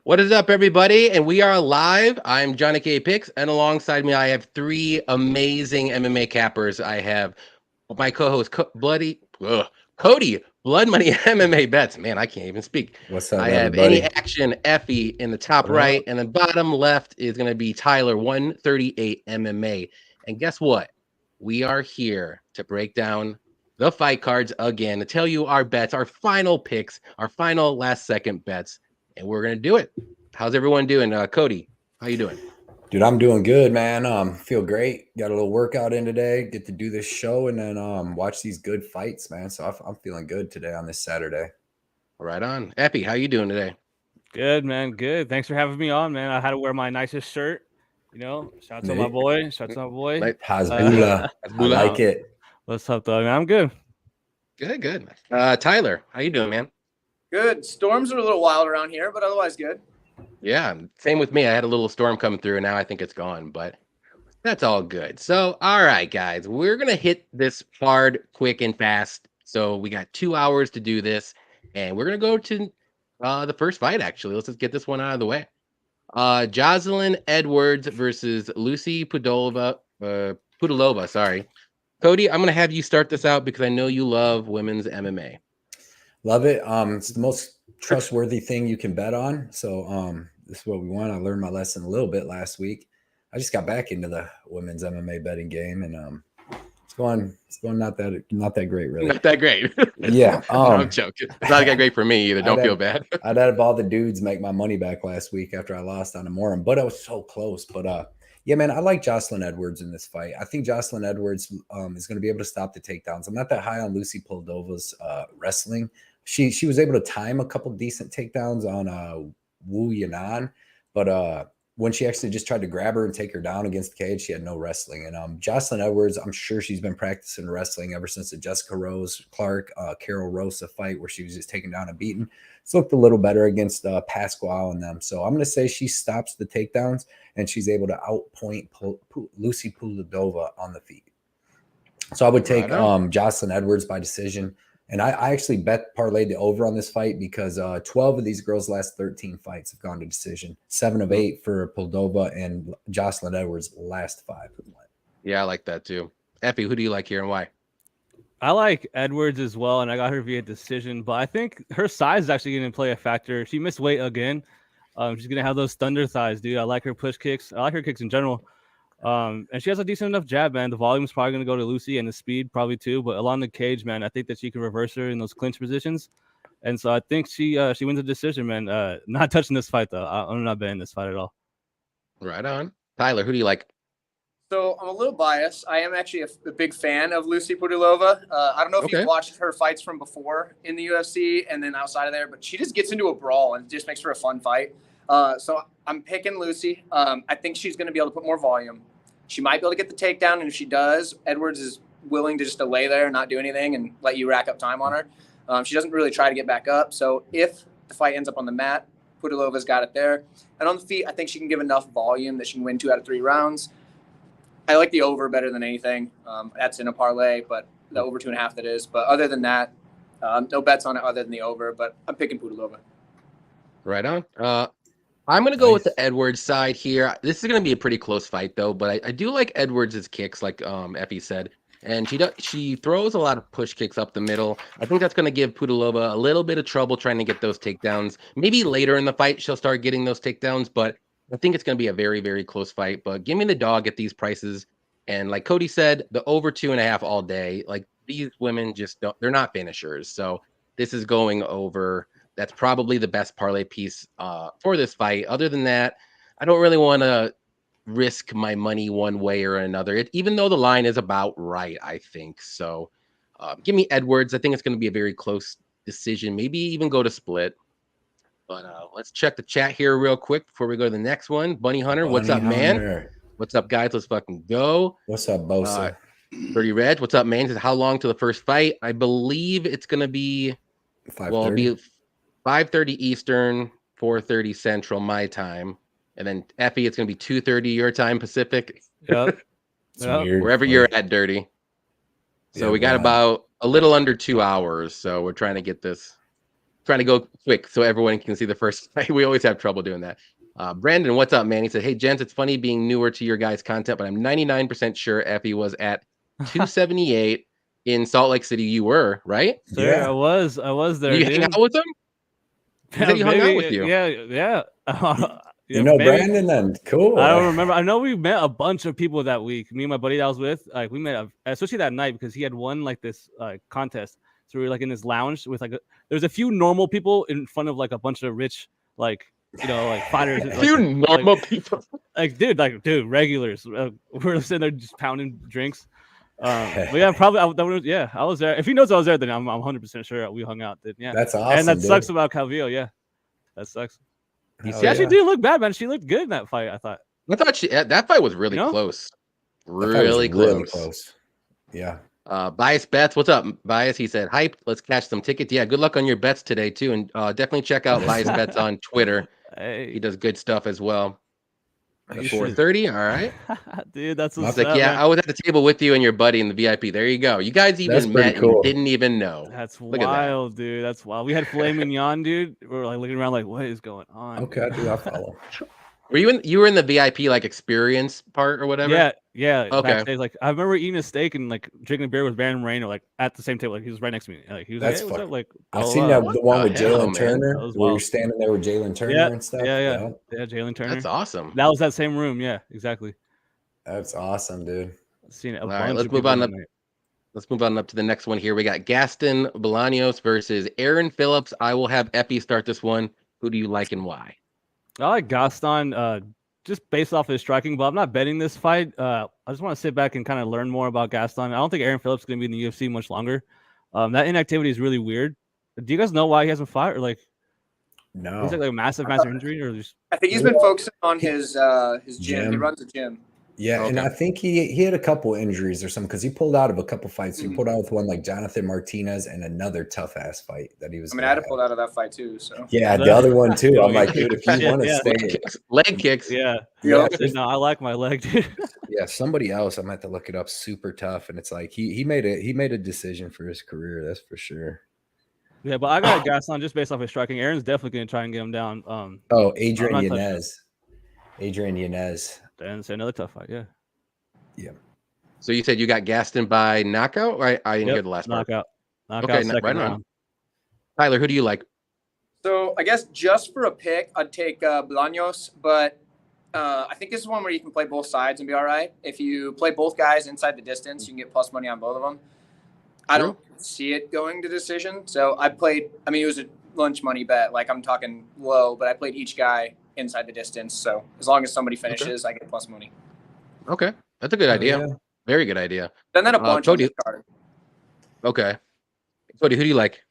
What is up, everybody? And we are live. I'm JohnnyKpicks, and alongside me, I have three amazing MMA cappers. I have my co-host, Cody, Blood Money MMA Bets. Man, I can't even speak. What's up, I have Any everybody? Action Effie in the top What up? right, and the bottom left is going to be Tyler 138 MMA. And guess what? We are here to break down the fight cards again, to tell you our bets, our final picks, our final last second bets, and we're gonna do it. How's everyone doing? Cody, how you doing? Dude, I'm doing good, man. Feel great. Got a little workout in today. Get to do this show and then watch these good fights, man. So I'm feeling good today on this Saturday. Right on. Epi, how you doing today? Good, man. Good. Thanks for having me on, man. I had to wear my nicest shirt. Shout out to my Nate, boy. Shout out to my boy. Like, Hasbula. I like it. What's up, though, man? I'm good. Good. Tyler, how you doing, man? Good. Storms are a little wild around here, but otherwise good. Yeah, same with me. I had a little storm come through, and now I think it's gone, but that's all good. So, all right, guys, we're gonna hit this hard, quick, and fast. So we got 2 hours to do this, and we're gonna go to the first fight. Actually, let's just get this one out of the way. Jocelyn Edwards versus Lucy Pudilova. Sorry, Cody. I'm gonna have you start this out because I know you love women's MMA. Love it. It's the most trustworthy thing you can bet on. So this is what we want. I learned my lesson a little bit last week. I just got back into the women's MMA betting game, and it's going not that great, really. Not that great. Yeah. No, I'm joking. It's not that great for me either. Don't feel bad. I'd had all the dudes make my money back last week after I lost on Amorim, but I was so close. But yeah, man, I like Jocelyn Edwards in this fight. I think Jocelyn Edwards is going to be able to stop the takedowns. I'm not that high on Lucy Poldova's wrestling. She was able to time a couple decent takedowns on Wu Yanan, but when she actually just tried to grab her and take her down against the cage, she had no wrestling. And Jocelyn Edwards, I'm sure she's been practicing wrestling ever since the Jessica Rose Clark, Carol Rosa fight where she was just taken down and beaten. It's looked a little better against Pasquale and them. So I'm going to say she stops the takedowns and she's able to outpoint Lucy Pudilova on the feet. So I would take Jocelyn Edwards by decision. And I actually bet parlayed the over on this fight because 12 of these girls' last 13 fights have gone to decision. 7 of 8 for Poldova, and Jocelyn Edwards' last 5 have won. Yeah, I like that too. Effie, who do you like here and why? I like Edwards as well, and I got her via decision, but I think her size is actually going to play a factor. She missed weight again. She's going to have those thunder thighs, dude. I like her push kicks. I like her kicks in general. And she has a decent enough jab, man. The volume is probably going to go to Lucy and the speed probably too. But along the cage, man, I think that she can reverse her in those clinch positions. And so I think she wins the decision, man. Not touching this fight, though. I'm not betting this fight at all. Right on. Tyler, who do you like? So I'm a little biased. I am actually a big fan of Lucy Pudilova. I don't know if you've watched her fights from before in the UFC and then outside of there, but she just gets into a brawl and just makes for a fun fight. So I'm picking Lucy. I think she's going to be able to put more volume. She might be able to get the takedown, and if she does, Edwards is willing to just lay there and not do anything and let you rack up time on her. She doesn't really try to get back up. So if the fight ends up on the mat, Pudilova's got it there. And on the feet, I think she can give enough volume that she can win 2 out of 3 rounds. I like the over better than anything. That's in a parlay, but the over 2.5 that is. But other than that, no bets on it other than the over, but I'm picking Pudilova. Right on. I'm going to go with the Edwards side here. This is going to be a pretty close fight, though, but I do like Edwards' kicks, like Effie said. And she throws a lot of push kicks up the middle. I think that's going to give Pudilova a little bit of trouble trying to get those takedowns. Maybe later in the fight, she'll start getting those takedowns, but I think it's going to be a very, very close fight. But give me the dog at these prices. And like Cody said, the over 2.5 all day. Like, these women they're not finishers. So this is going over. That's probably the best parlay piece for this fight. Other than that, I don't really want to risk my money one way or another, even though the line is about right, I think. So give me Edwards. I think it's going to be a very close decision, maybe even go to split. But let's check the chat here real quick before we go to the next one. Bunny Hunter, what's up, man? What's up, guys? Let's fucking go. What's up, Bosa? Pretty Reg, what's up, man? Says, how long to the first fight? I believe it's going to be 5:30 Eastern, 4:30 Central, my time. And then Effie, it's going to be 2:30 your time Pacific. Yep. Wherever you're at, Dirty. So we got about a little under 2 hours. So we're trying to get this trying to go quick so everyone can see the first fight. We always have trouble doing that. Brandon, what's up, man? He said, "Hey, gents, it's funny being newer to your guys' content, but I'm 99% sure Effie was at 278 in Salt Lake City. You were, right? Sir, Yeah. I was there, Did you dude. hang out with him? He said he hung out with you. Yeah. Yeah, You know maybe. Brandon then? Cool. I don't remember. I know we met a bunch of people that week. Me and my buddy that I was with, like we met, especially that night because he had won like this contest. So we were like in this lounge with like there's a few normal people in front of like a bunch of rich like like fighters. A few normal people. Like dude, regulars. We're sitting there just pounding drinks. But yeah, probably. I was there. If he knows I was there, then I'm 100% sure we hung out. Then yeah, that's awesome. And that dude. sucks about Calvillo. Yeah, that sucks. Hell She actually didn't look bad, man. She looked good in that fight. I thought That fight was really close. Really close. Yeah. Bias Bets, what's up, Bias? He said, "Hype, let's catch some tickets." Yeah, good luck on your bets today too, and definitely check out Bias Bets on Twitter. Hey. He does good stuff as well. 4:30, all right, dude. That's what's like. Yeah, man. I was at the table with you and your buddy in the VIP. There you go. You guys even met and didn't even know. That's wild, dude. That's wild. We had filet mignon, dude. We were like looking around, like, what is going on? Okay, dude, I'll follow. You were in the VIP like experience part or whatever? Yeah. Okay. Backstage, like I remember eating a steak and like drinking a beer with Baron Moreno, like at the same table. Like he was right next to me. Like he was That's like, hey, what's up? Like I've seen that the one with Jalen Turner, where you're standing there with Jalen Turner and stuff. Yeah, Jalen Turner. That's awesome. That was that same room. Yeah, exactly. That's awesome, dude. I've seen it. All right, let's move on up. Let's move on up to the next one here. We got Gaston Bolaños versus Aaron Phillips. I will have Epi start this one. Who do you like and why? I like Gaston, just based off his striking, but I'm not betting this fight. I just want to sit back and kind of learn more about Gaston. I don't think Aaron Phillips is going to be in the UFC much longer. That inactivity is really weird. Do you guys know why he hasn't fought? Or like, no, he's like a massive injury, or just? I think he's been focusing on his gym. He runs a gym. Yeah, and I think he had a couple injuries or something because he pulled out of a couple fights. He pulled out with one like Jonathan Martinez and another tough ass fight that he was. I mean, I had to pull out of that fight too. So yeah, the other one too. I'm like, dude, if you want to stay, leg kicks. Yeah. No, I like my leg, dude. Yeah, somebody else. I'm gonna have to look it up. Super tough, and it's like he made a decision for his career. That's for sure. Yeah, but I got Gaston just based off his striking. Aaron's definitely gonna try and get him down. Adrian Yanez. Then say another tough fight. Yeah. Yeah. So you said you got Gaston by knockout? I didn't hear the last part. Knockout. Okay, right on. Tyler, who do you like? So I guess just for a pick, I'd take Bolaños, but I think this is one where you can play both sides and be all right. If you play both guys inside the distance, you can get plus money on both of them. I don't see it going to decision. So it was a lunch money bet. Like I'm talking low, but I played each guy inside the distance. So as long as somebody finishes, I get plus money. Okay. That's a good idea. Yeah. Very good idea. Done that a bunch on this card. Okay. Cody, who do you like?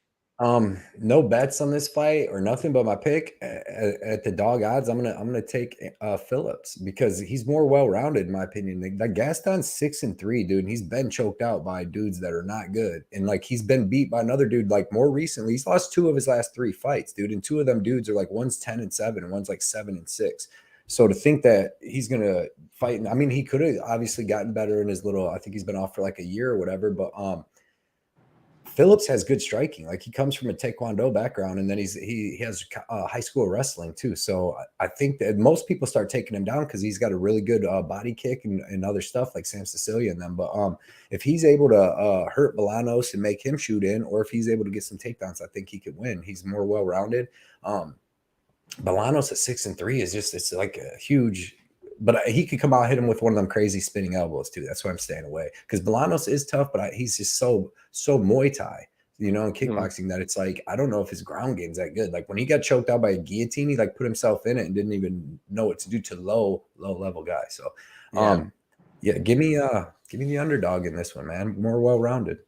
No bets on this fight or nothing but my pick at the dog odds. I'm gonna take Phillips because he's more well-rounded in my opinion. Like Gaston's 6-3, dude, and he's been choked out by dudes that are not good. And like he's been beat by another dude like more recently. He's lost 2 of his last 3 fights, dude, and 2 of them dudes are like one's 10-7 and one's like 7-6. So to think that he's gonna fight, I mean, he could have obviously gotten better in his I think he's been off for like a year or whatever, but Phillips has good striking. Like he comes from a Taekwondo background, and then he has high school wrestling too. So I think that most people start taking him down because he's got a really good body kick and other stuff like Sam Cecilia and them. But if he's able to hurt Bolaños and make him shoot in, or if he's able to get some takedowns, I think he could win. He's more well-rounded. Bolaños at 6-3 is it's like a huge. But he could come out and hit him with one of them crazy spinning elbows too. That's why I'm staying away because Bolaños is tough, but he's just so Muay Thai, in kickboxing that it's like I don't know if his ground game's that good. Like when he got choked out by a guillotine, he like put himself in it and didn't even know what to do to low level guy. So, give me the underdog in this one, man. More well-rounded.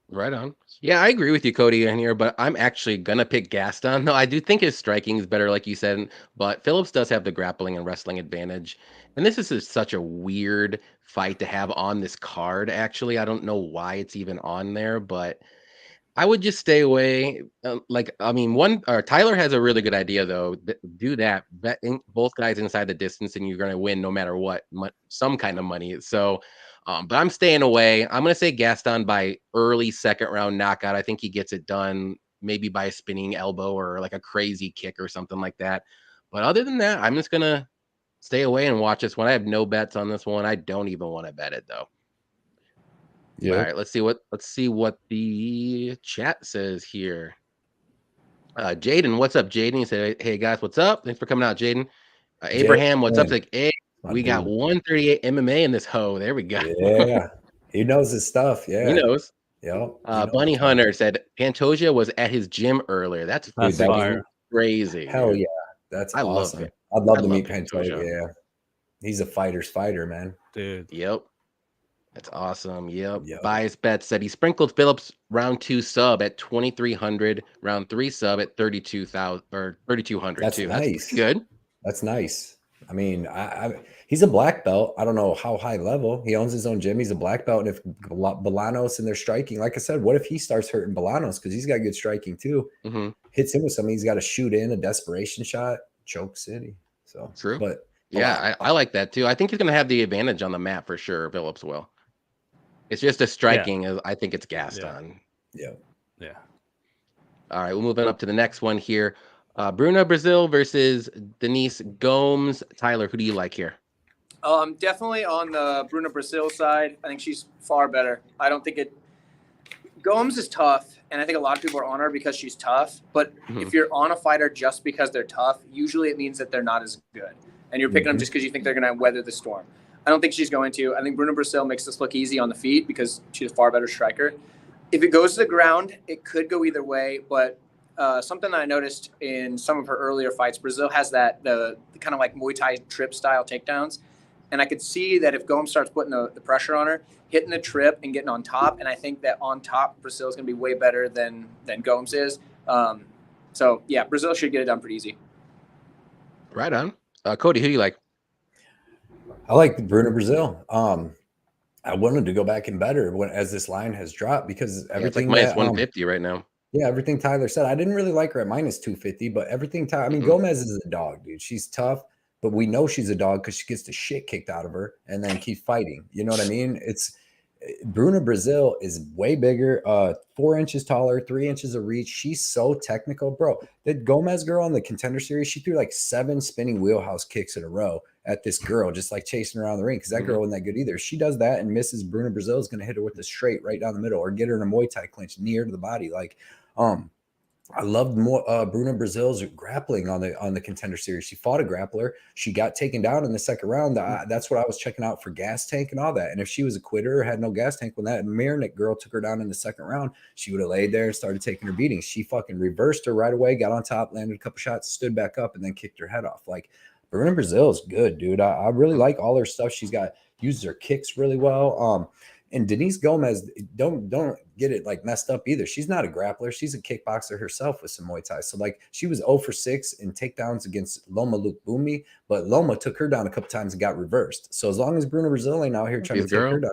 Right on. Yeah, I agree with you, Cody, in here, but I'm actually gonna pick Gaston. No, I do think his striking is better, like you said, but Phillips does have the grappling and wrestling advantage. And this is such a weird fight to have on this card. Actually, I don't know why it's even on there, but I would just stay away. Tyler has a really good idea though. Do that, bet both guys inside the distance, and you're gonna win no matter what, some kind of money. So. But I'm staying away. I'm going to say Gaston by early second round knockout. I think he gets it done maybe by a spinning elbow or like a crazy kick or something like that. But other than that, I'm just gonna stay away and watch this one. I have no bets on this one. I don't even want to bet it though. Yeah. All right, let's see what the chat says here. Jaden, what's up, Jaden? He said, "Hey guys, what's up? Thanks for coming out, Jaden." Abraham, what's up? It's like, hey, we got 138 MMA in this hoe. There we go. Yeah, he knows his stuff. Yeah, He knows. Yep. Bunny Hunter said Pantoja was at his gym earlier. That's fire. crazy. Hell dude. yeah, that's I love awesome. it. I'd love I to love meet Pantoja. Pantoja. Yeah, he's a fighter's fighter, man. Dude. Yep. That's awesome. Yep. Yep. Bias Bet said he sprinkled Phillips round 2 sub at 2,300, round 3 sub at 32,000 or 3,200 That's too. nice. That's good. That's nice. I mean, he's a black belt. I don't know how high level. He owns his own gym. He's a black belt. And if Bolanos and they're striking, like I said, what if he starts hurting Bolanos because he's got good striking too? Mm-hmm. Hits him with something. He's got to shoot in a desperation shot, choke city. So true. But yeah, I like that too. I think he's going to have the advantage on the mat for sure. Phillips will. It's just a striking. Yeah. I think it's Gaston. Yeah. All right, we'll move on up to the next one here. Bruna Brazil versus Denise Gomes. Tyler, who do you like here? Definitely on the Bruna Brazil side. I think she's far better. I don't think Gomes is tough, and I think a lot of people are on her because she's tough. But if you're on a fighter just because they're tough, usually it means that they're not as good. And you're picking them just because you think they're going to weather the storm. I don't think she's going to. I think Bruna Brazil makes this look easy on the feet because she's a far better striker. If it goes to the ground, it could go either way. But something that I noticed in some of her earlier fights, Brazil has the kind of like Muay Thai trip style takedowns. And I could see that if Gomes starts putting the pressure on her, hitting the trip and getting on top, and I think that on top, Brazil is going to be way better than Gomes is. So, yeah, Brazil should get it done pretty easy. Right on. Cody, who do you like? I like Bruna Brazil. I wanted to go back and better as this line has dropped because everything it's like minus 150 right now. Yeah, everything Tyler said. I didn't really like her at minus 250, but everything I mean, Gomes is a dog, dude. She's tough. But we know she's a dog because she gets the shit kicked out of her and then keeps fighting. You know what I mean? Bruna Brazil is way bigger, 4 inches taller, 3 inches of reach. She's so technical, bro. The Gomes girl in the Contender Series, she threw like 7 spinning wheelhouse kicks in a row at this girl, just like chasing around the ring because that girl wasn't that good either. She does that and misses. Bruna Brazil is going to hit her with the straight right down the middle or get her in a Muay Thai clinch near to the body. Like, I loved more Bruna Brazil's grappling on the Contender Series. She fought a grappler. She got taken down in the second round. That's what I was checking out for gas tank and all that. And if she was a quitter or had no gas tank, when that Marinick girl took her down in the second round, she would have laid there and started taking her beatings. She fucking reversed her right away, got on top, landed a couple shots, stood back up, and then kicked her head off. Like, Bruna Brazil is good, dude. I really like all her stuff. She's uses her kicks really well. And Denise Gomes, don't get it like messed up either. She's not a grappler. She's a kickboxer herself with some Muay Thai. So like she was 0 for 6 in takedowns against Loma Lukbumi, but Loma took her down a couple times and got reversed. So as long as Bruna Brazil ain't out here trying to take her down.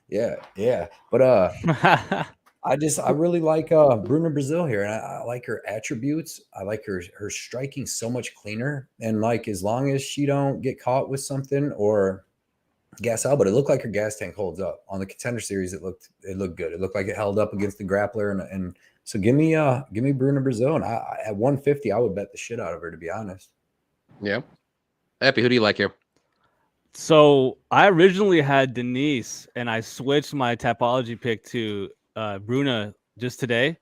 Yeah. But I really like Bruna Brazil here. And I like her attributes. I like her striking so much cleaner. And like as long as she don't get caught with something or gas out, but it looked like her gas tank holds up on the Contender Series. It looked good. It looked like it held up against the grappler, and so give me Bruna Brazil, and at 150 I would bet the shit out of her, to be honest. Yeah, Epi, who do you like here? So I originally had Denise, and I switched my Tapology pick to Bruna just today.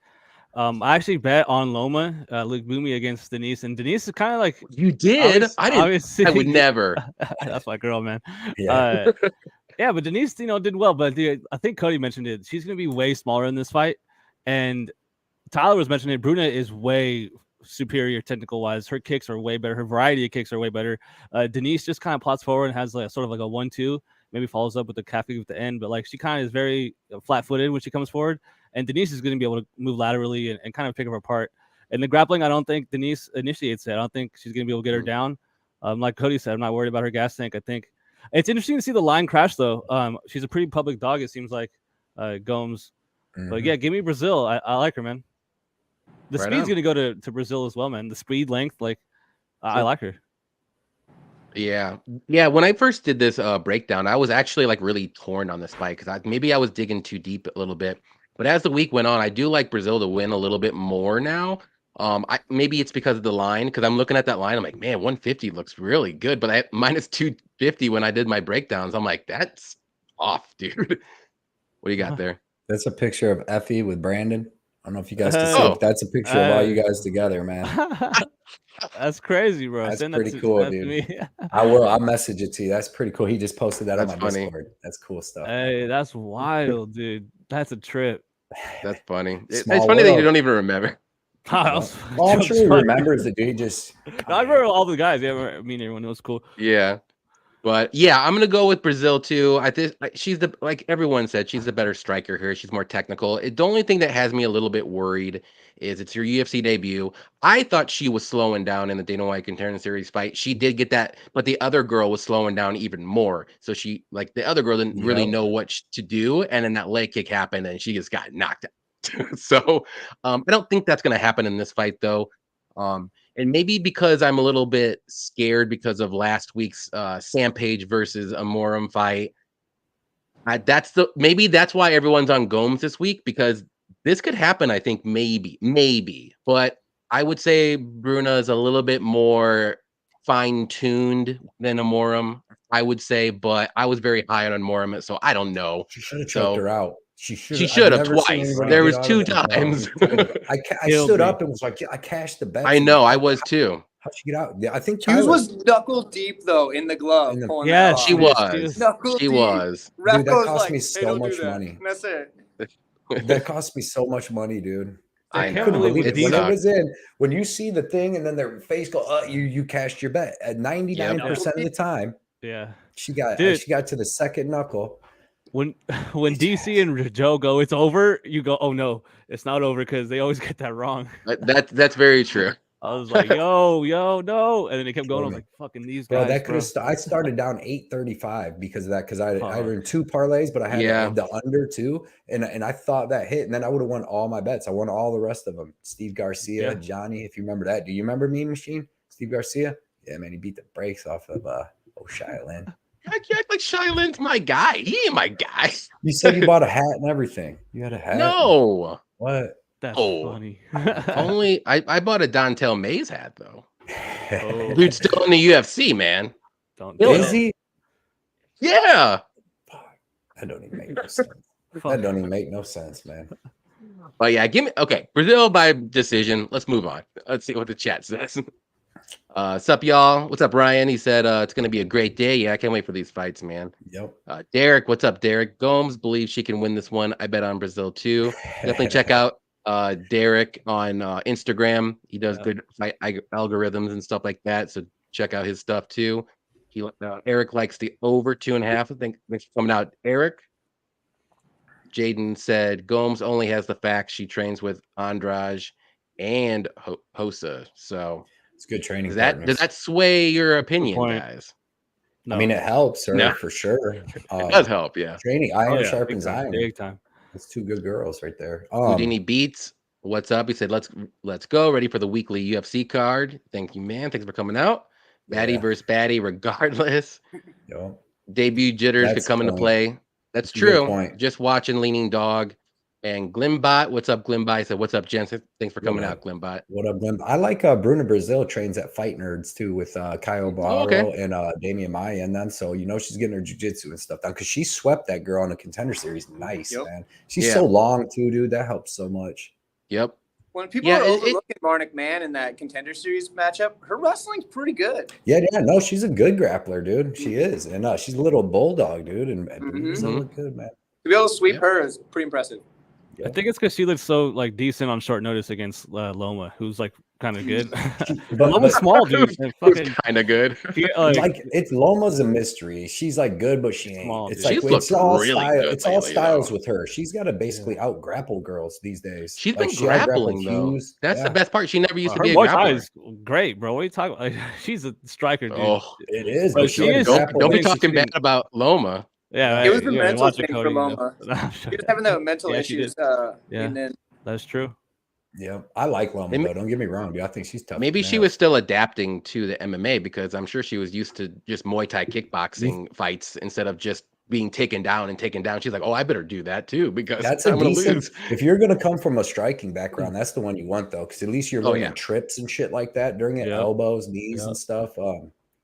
I actually bet on Loma Lukbumi against Denise, and Denise is kind of like you did. I didn't. I would never. That's my girl, man. Yeah, yeah, but Denise, did well. But dude, I think Cody mentioned it. She's gonna be way smaller in this fight, and Tyler was mentioning it. Bruna is way superior technical wise. Her kicks are way better. Her variety of kicks are way better. Denise just kind of plots forward and has like sort of like a 1-2. Maybe follows up with the calf kick at the end, but like she kind of is very flat-footed when she comes forward. And Denise is going to be able to move laterally and kind of pick her apart. And the grappling, I don't think Denise initiates it. I don't think she's going to be able to get her down. Like Cody said, I'm not worried about her gas tank. I think it's interesting to see the line crash, though. She's a pretty public dog, it seems like, Gomes. But yeah, give me Brazil. I like her, man. The speed's going to go to Brazil as well, man. The speed, length, like, I like her. Yeah. When I first did this breakdown, I was actually like really torn on this fight because maybe I was digging too deep a little bit. But as the week went on, I do like Brazil to win a little bit more now. Maybe it's because of the line, because I'm looking at that line. I'm like, man, 150 looks really good, but I minus 250 when I did my breakdowns. I'm like, that's off, dude. What do you got there? That's a picture of Effie with Brandon. I don't know if you guys can see Oh. it, but that's a picture of all you guys together, man. That's crazy, bro. That's Send pretty that cool, to dude. me. I'll message it to you. That's pretty cool. He just posted that That's on my funny. Discord. That's cool stuff. Hey, that's wild, dude. That's a trip. That's funny. It's Small funny that you world. don't even remember. Well, I'm sure he remembers it, dude. He just I remember all the guys. Yeah, I mean, everyone was cool. Yeah. But yeah, I'm gonna go with Brazil too. I think she's like everyone said, she's the better striker here. She's more technical. The only thing that has me a little bit worried is it's her UFC debut. I thought she was slowing down in the Dana White Contender Series fight. She did get that, but the other girl was slowing down even more. So she, like, the other girl didn't really know what to do, and then that leg kick happened, and she just got knocked out. So I don't think that's gonna happen in this fight though. And maybe because I'm a little bit scared because of last week's Sam Page versus Amorim fight. Maybe that's why everyone's on Gomes this week, because this could happen. I think maybe, but I would say Bruna is a little bit more fine-tuned than Amorim, I would say, but I was very high on Amorim, so I don't know. She should have choked her out. She should have twice. There was 2 times. I stood up and was like, I cashed the bet. I know, I was too. How'd she get out? Yeah, I think Hughes was knuckle deep though in the glove. Yeah, she was. She was. Dude, that cost me so much money. That's it. That cost me so much money, dude. I couldn't believe it. When sucked. it was in, when you see the thing and then their face go, you cashed your bet at 99% of the time. Yeah, she got to the second knuckle. When DC and Joe go, it's over. You go, oh no, it's not over, because they always get that wrong. That's very true. I was like, yo, no, and then they kept going. I was like, fucking these guys. Bro, that could have. I started down 835 because of that. Because I earned 2 parlays, but I had the under 2, and I thought that hit, and then I would have won all my bets. I won all the rest of them. Steve Garcia, Johnny, if you remember that. Do you remember Mean Machine? Steve Garcia? Yeah, man, he beat the brakes off of Shylin. You act like Shylin's my guy. He ain't my guy. You said you bought a hat and everything. You had a hat? No. What? That's funny. Only I bought a Dontel Mays hat though. Dude, still in the UFC, man. Is he? Yeah. That don't even make no sense. That don't even make no sense, man. But yeah, Brazil by decision. Let's move on. Let's see what the chat says. Sup, y'all? What's up, Ryan? He said it's gonna be a great day. Yeah, I can't wait for these fights, man. Yep. Derek, what's up, Derek? Gomes believes she can win this one. I bet on Brazil too. Definitely check out Derek on Instagram. He does good fight algorithms and stuff like that. So check out his stuff too. Eric likes the over 2.5. I think thanks for coming out, Eric. Jaden said Gomes only has the facts. She trains with Andrade and Hosa. So it's good training. Does that sway your opinion, guys? No. I mean, it helps her for sure. It does help, yeah. Training iron sharpens iron. Big time. It's 2 good girls right there. Houdini Beats, what's up? He said, let's go. Ready for the weekly UFC card. Thank you, man. Thanks for coming out. Baddie versus baddie, regardless. Yo. Debut jitters could come into play. That's true. Just watching Leaning Dog. And Glimbot, what's up, Glimbot? He said, what's up, Jensen? Thanks for coming out, Glimbot. What up, Glimbot? I like Bruna Brazil trains at Fight Nerds too with Caio Barro and Damian Maya and them. So she's getting her jiu-jitsu and stuff down because she swept that girl in the Contender Series. Nice, man. She's so long too, dude. That helps so much. Yep. When people are overlooking Marnik Man in that Contender Series matchup, her wrestling's pretty good. Yeah, no, she's a good grappler, dude. She is, and she's a little bulldog, dude. And Brazil look good, man. To be able to sweep her is pretty impressive. I think it's because she looks so decent on short notice against Loma, who's kind of good. Loma's small, dude. Kind of good. It's Loma's a mystery. She's good, but she ain't. Small, it's it's all really style. It's all styles with her. She's got to basically out grapple girls these days. She's been grappling though. That's the best part. She never used to be a grappler. Great, bro. What are you talking about? She's a striker, dude. Oh, it is. But she is. Don't be talking bad about Loma. Yeah, it was the mental thing for Loma. She was having the mental issues. And then that's true. Yeah, I like Loma though. Don't get me wrong, dude. I think she's tough. Maybe she was still adapting to the MMA because I'm sure she was used to just Muay Thai kickboxing fights instead of just being taken down and taken down. She's like, oh, I better do that too because That's I'm a gonna decent. lose. If you're gonna come from a striking background, that's the one you want though, because at least you're Oh, learning yeah. trips and shit like that during it, Yep. elbows, knees, Yep. and stuff.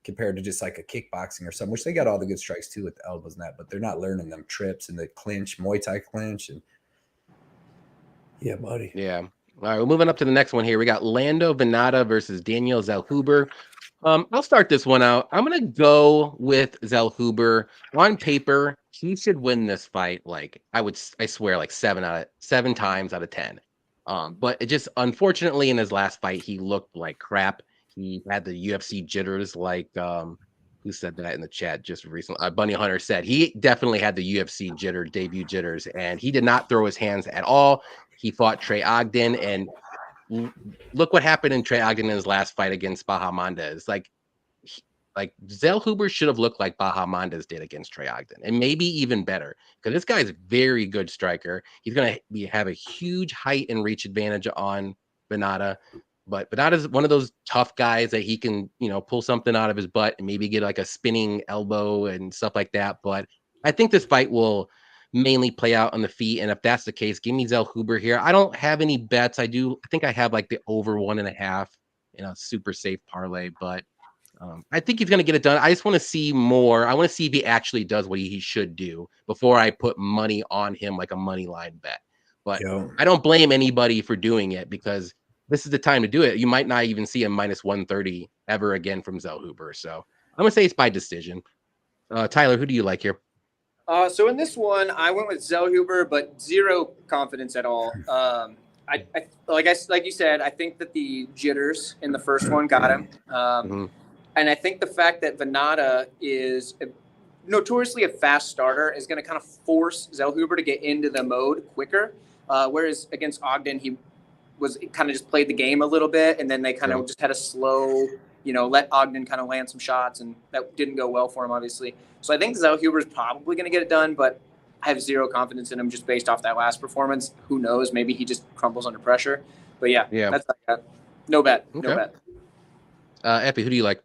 Compared to just like a kickboxing or something, which they got all the good strikes too with the elbows and that, but they're not learning them trips and the clinch, Muay Thai clinch, and yeah, buddy. Yeah. All right, we're moving up to the next one here. We got Lando Vannata versus Daniel Zellhuber. I'll start this one out. I'm gonna go with Zellhuber. On paper, he should win this fight. Like I swear, like 7 times out of 10. But it just unfortunately in his last fight, he looked like crap. He had the UFC jitters, like who said that in the chat just recently? Bunny Hunter said he definitely had the UFC debut jitters, and he did not throw his hands at all. He fought Trey Ogden, and look what happened in Trey Ogden in his last fight against Bahamondes. Like Zellhuber should have looked like Bahamondes did against Trey Ogden, and maybe even better because this guy's a very good striker. He's going to have a huge height and reach advantage on Vannata, but Vannata's one of those tough guys that he can, pull something out of his butt and maybe get like a spinning elbow and stuff like that. But I think this fight will mainly play out on the feet. And if that's the case, give me Zellhuber here. I don't have any bets. I think I have like the over 1.5 in a super safe parlay, but I think he's going to get it done. I just want to see more. I want to see if he actually does what he should do before I put money on him like a money line bet. But I don't blame anybody for doing it because this is the time to do it. You might not even see a minus 130 ever again from Zellhuber. So I'm going to say it's by decision. Tyler, who do you like here? So in this one, I went with Zellhuber, but zero confidence at all. Like you said, I think that the jitters in the first one got him. And I think the fact that Vannata is notoriously a fast starter is going to kind of force Zellhuber to get into the mode quicker. Whereas against Ogden, he was kind of just played the game a little bit, and then they kind of just had a slow, let Ogden kind of land some shots, and that didn't go well for him, obviously. So I think Zellhuber is probably going to get it done, but I have zero confidence in him just based off that last performance. Who knows? Maybe he just crumbles under pressure. But yeah. That's no bet. Okay. No bet. Epi, who do you like?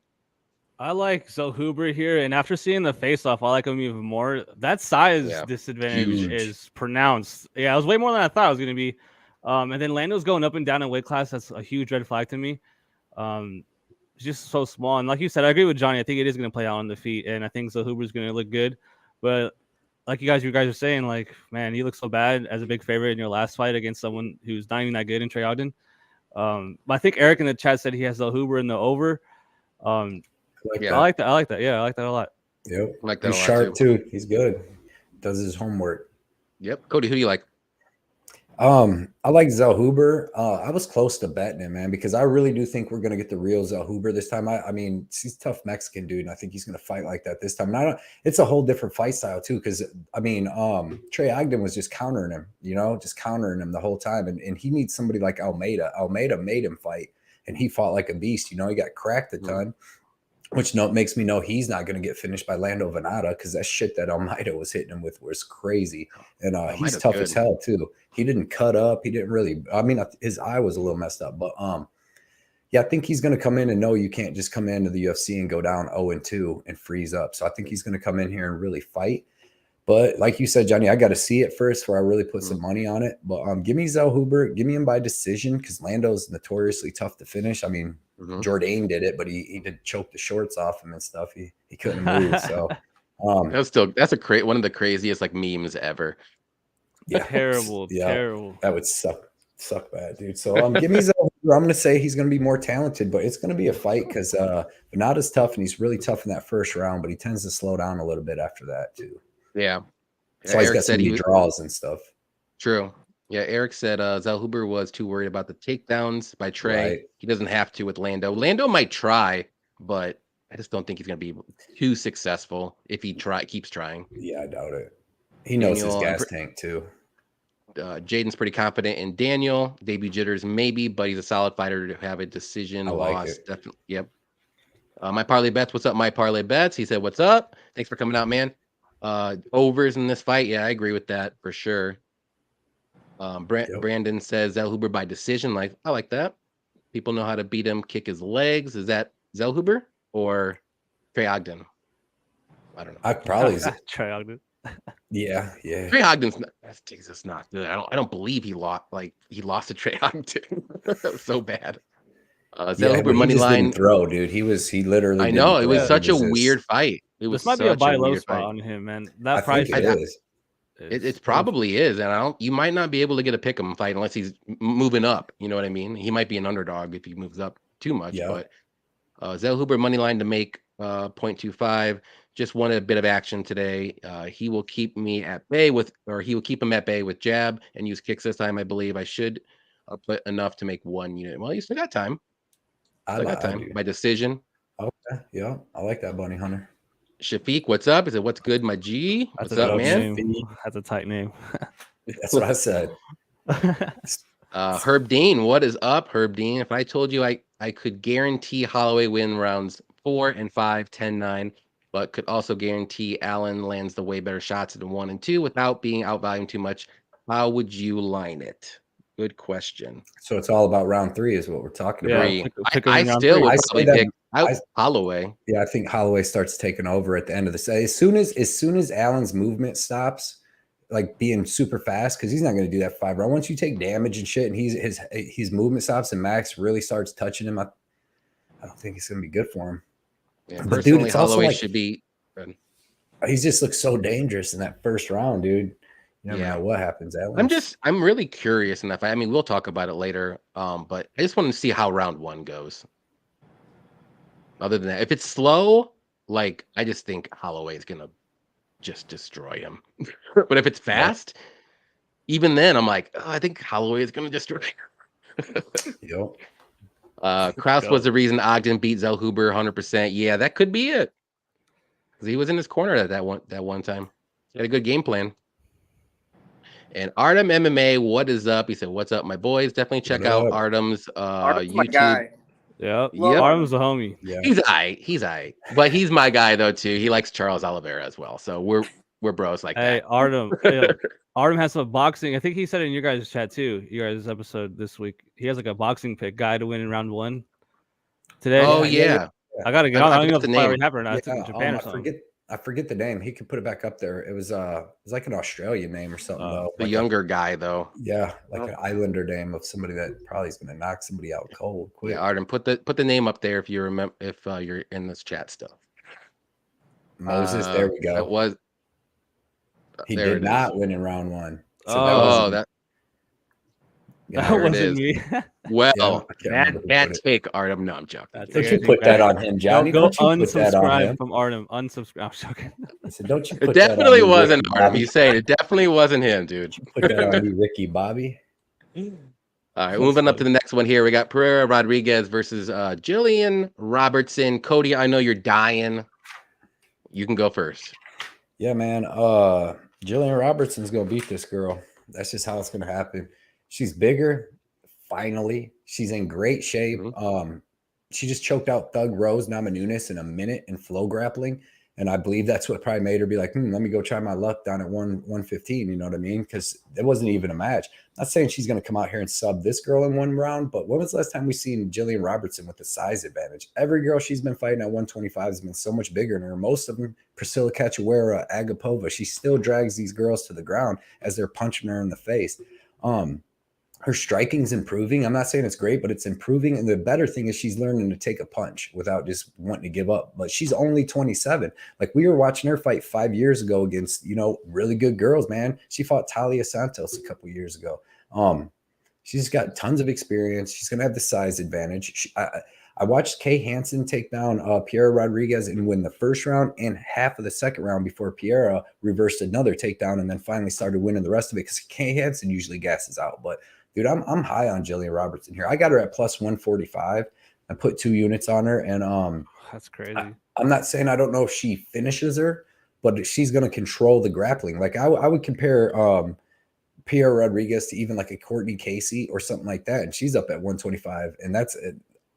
I like Zellhuber here, and after seeing the face-off, I like him even more. That size disadvantage is pronounced. Yeah, it was way more than I thought it was going to be. And then Lando's going up and down in weight class. That's a huge red flag to me. He's just so small. And like you said, I agree with Johnny. I think it is going to play out on the feet, and I think Zellhuber's going to look good. But like you guys are saying, like, man, you look so bad as a big favorite in your last fight against someone who's not even that good in Trey Ogden. But I think Eric in the chat said he has Zellhuber in the over. I like that. I like that. Yeah, I like that a lot. Yep. I like that He's a lot sharp too. He's good. Does his homework. Yep. Cody, who do you like? I like Zellhuber. I was close to betting him, man, because I really do think we're gonna get the real Zellhuber this time. I mean, he's a tough Mexican dude, and I think he's gonna fight like that this time. And it's a whole different fight style too, because I mean, Trey Ogden was just countering him, just countering him the whole time, and he needs somebody like Almeida. Almeida made him fight, and he fought like a beast. He got cracked a ton. Which makes me know he's not going to get finished by Lando Vannata because that shit that Almeida was hitting him with was crazy. And he's tough as hell too. He didn't cut up. He didn't really – I mean, his eye was a little messed up. But, yeah, I think he's going to come in and know you can't just come into the UFC and go down 0-2 and freeze up. So I think he's going to come in here and really fight. But like you said, Johnny, I got to see it first before I really put some money on it. But give me Zellhuber. Give me him by decision because Lando's notoriously tough to finish. I mean, Jourdain did it, but he did choke the shorts off him and stuff. He couldn't move. So that's one of the craziest like memes ever. Yeah, terrible. That would suck bad, dude. So give me Zellhuber. I'm going to say he's going to be more talented, but it's going to be a fight because Vannata's tough and he's really tough in that first round, but he tends to slow down a little bit after that too. Yeah. So he's got some draws and stuff. True. Yeah, Eric said Zellhuber was too worried about the takedowns by Trey. Right. He doesn't have to with Lando. Lando might try, but I just don't think he's going to be too successful if he keeps trying. Yeah, I doubt it. He knows his gas tank too. Jaden's pretty confident in Daniel. Debut jitters maybe, but he's a solid fighter to have a decision loss. Definitely. Yep. My parlay bets. What's up, my parlay bets? He said, "What's up? Thanks for coming out, man." Overs in this fight. Yeah, I agree with that for sure. Brandon says Zellhuber by decision. Like, I like that. People know how to beat him, kick his legs. Is that Zellhuber or Trey Ogden? I don't know. I probably Trey Ogden. Yeah. Trey Ogden's not, that's Jesus not good. I don't believe he lost to Trey Ogden. That was so bad. Zell Yeah, Hooper but he money just didn't line. throw, dude. He literally I know didn't it throw. was Yeah. such a just, weird fight. It was This might be a such buy a low weird spot fight. on him, man. I That price think it is. It probably is, and you might not be able to get a pick 'em fight unless he's moving up. You know what I mean? He might be an underdog if he moves up too much. Yeah. But Zell Huber money line to make 0.25. Just wanted a bit of action today. He will keep me at bay he will keep him at bay with jab and use kicks this time. I believe I should put enough to make 1 unit. Well, you still got time. I Still got time do. by decision. Okay. Yeah. I like that, Bunny Hunter. Shafiq, what's up? Is it what's good, my G? That's What's a up, dope man? name. That's a tight name. That's what I said. Herb Dean, what is up, Herb Dean? If I told you I could guarantee Holloway win rounds 4 and 5, 10-9, but could also guarantee Allen lands the way better shots in 1 and 2 without being outvalued too much, how would you line it? Good question. So it's all about round 3 is what we're talking about. Three. Pick I him in round still three. would I probably say that- pick Holloway. Yeah, I think Holloway starts taking over at the end of the set. As soon as Allen's movement stops, like being super fast, because he's not going to do that 5 round. Once you take damage and shit, and his movement stops, and Max really starts touching him, I don't think it's going to be good for him. Yeah, But dude, personally, it's also Holloway like should be good. he just looks so dangerous in that first round, dude. You never know what happens. I'm really curious enough. I mean, we'll talk about it later. But I just want to see how round 1 goes. Other than that, if it's slow, like I just think Holloway is gonna just destroy him. But if it's fast, even then, I'm like, oh, I think Holloway is gonna destroy him. Yep. Kraus was the reason Ogden beat Zellhuber 100%. Yeah, that could be it. Because he was in his corner at that one time. He had a good game plan. And Artem MMA, what is up? He said, "What's up, my boys? Definitely check out Artem's Artem's YouTube." my guy. Yeah, Yep. Artem's a homie. Yeah. He's aight. But he's my guy though too. He likes Charles Oliveira as well. So we're bros like Hey, that. Artem. Artem has some boxing. I think he said it in your guys' chat too. Your guys' episode this week. He has like a boxing pick guy to win in round 1 today. Oh yeah. I gotta get on. I don't know if the the fight name. already happened or not. It's in Japan or something. I forget the name. He could put it back up there. It was like an Australian name or something though. The younger guy though. Yeah, like an Islander name of somebody that probably is going to knock somebody out cold quick. Yeah, Artem, put the name up there if you remember if you're in this chat still. Moses, there we go. That was. He did not win in round 1. So that there wasn't it is. me. Well, yeah, that take Artem. No, I'm joking. Don't you put that on him, Johnny? Go Don't you put that on unsubscribe him? from Artem. Unsubscribe. I'm joking. I said, don't you It put definitely that on me, wasn't Ricky Artem. Bobby? He's saying it definitely wasn't him, dude. Put that on me, Ricky Bobby. All right, moving up to the next one here. We got Pereira Rodriguez versus Jillian Robertson. Cody, I know you're dying. You can go first. Yeah, man. Jillian Robertson's gonna beat this girl. That's just how it's gonna happen. She's bigger. Finally, she's in great shape. She just choked out Thug Rose Namajunas in a minute in flow grappling, and I believe that's what probably made her be like, let me go try my luck down at 115. You know what I mean? Because it wasn't even a match. I'm not saying she's gonna come out here and sub this girl in 1 round, but when was the last time we seen Jillian Robertson with the size advantage? Every girl she's been fighting at 125 has been so much bigger than her. Most of them, Priscilla Cachoeira, Agapova, she still drags these girls to the ground as they're punching her in the face. Her striking's improving. I'm not saying it's great, but it's improving. And the better thing is she's learning to take a punch without just wanting to give up. But she's only 27. Like we were watching her fight 5 years ago against, really good girls, man. She fought Talia Santos a couple years ago. She's got tons of experience. She's going to have the size advantage. I watched Kay Hansen take down Pereira Rodriguez and win the first round and half of the second round before Pereira reversed another takedown and then finally started winning the rest of it because Kay Hansen usually gasses out. But dude, I'm high on Jillian Robertson here. I got her at plus 145. I put 2 units on her, and that's crazy. I'm not saying I don't know if she finishes her, but she's going to control the grappling. Like I would compare Pereira Rodriguez to even like a Courtney Casey or something like that, and she's up at 125, and that's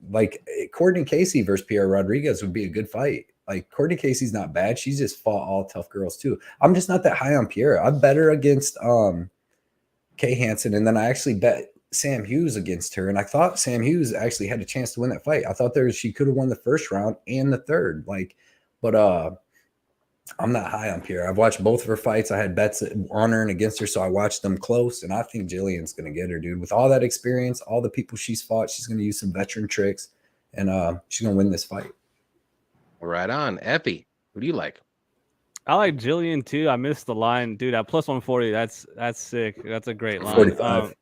like Courtney Casey versus Pereira Rodriguez would be a good fight. Like Courtney Casey's not bad. She's just fought all tough girls too. I'm just not that high on Pereira. I'm better against Kay Hansen, and then I actually bet Sam Hughes against her, and I thought Sam Hughes actually had a chance to win that fight. I thought she could have won the first round and the third, but I'm not high on Pereira. I've watched both of her fights. I had bets on her and against her, so I watched them close. And I think Jillian's going to get her, dude. With all that experience, all the people she's fought, she's going to use some veteran tricks, and she's going to win this fight. Right on. Effie, who do you like? I like Jillian too. I missed the line, dude. At plus 140, that's sick. That's a great line. 45.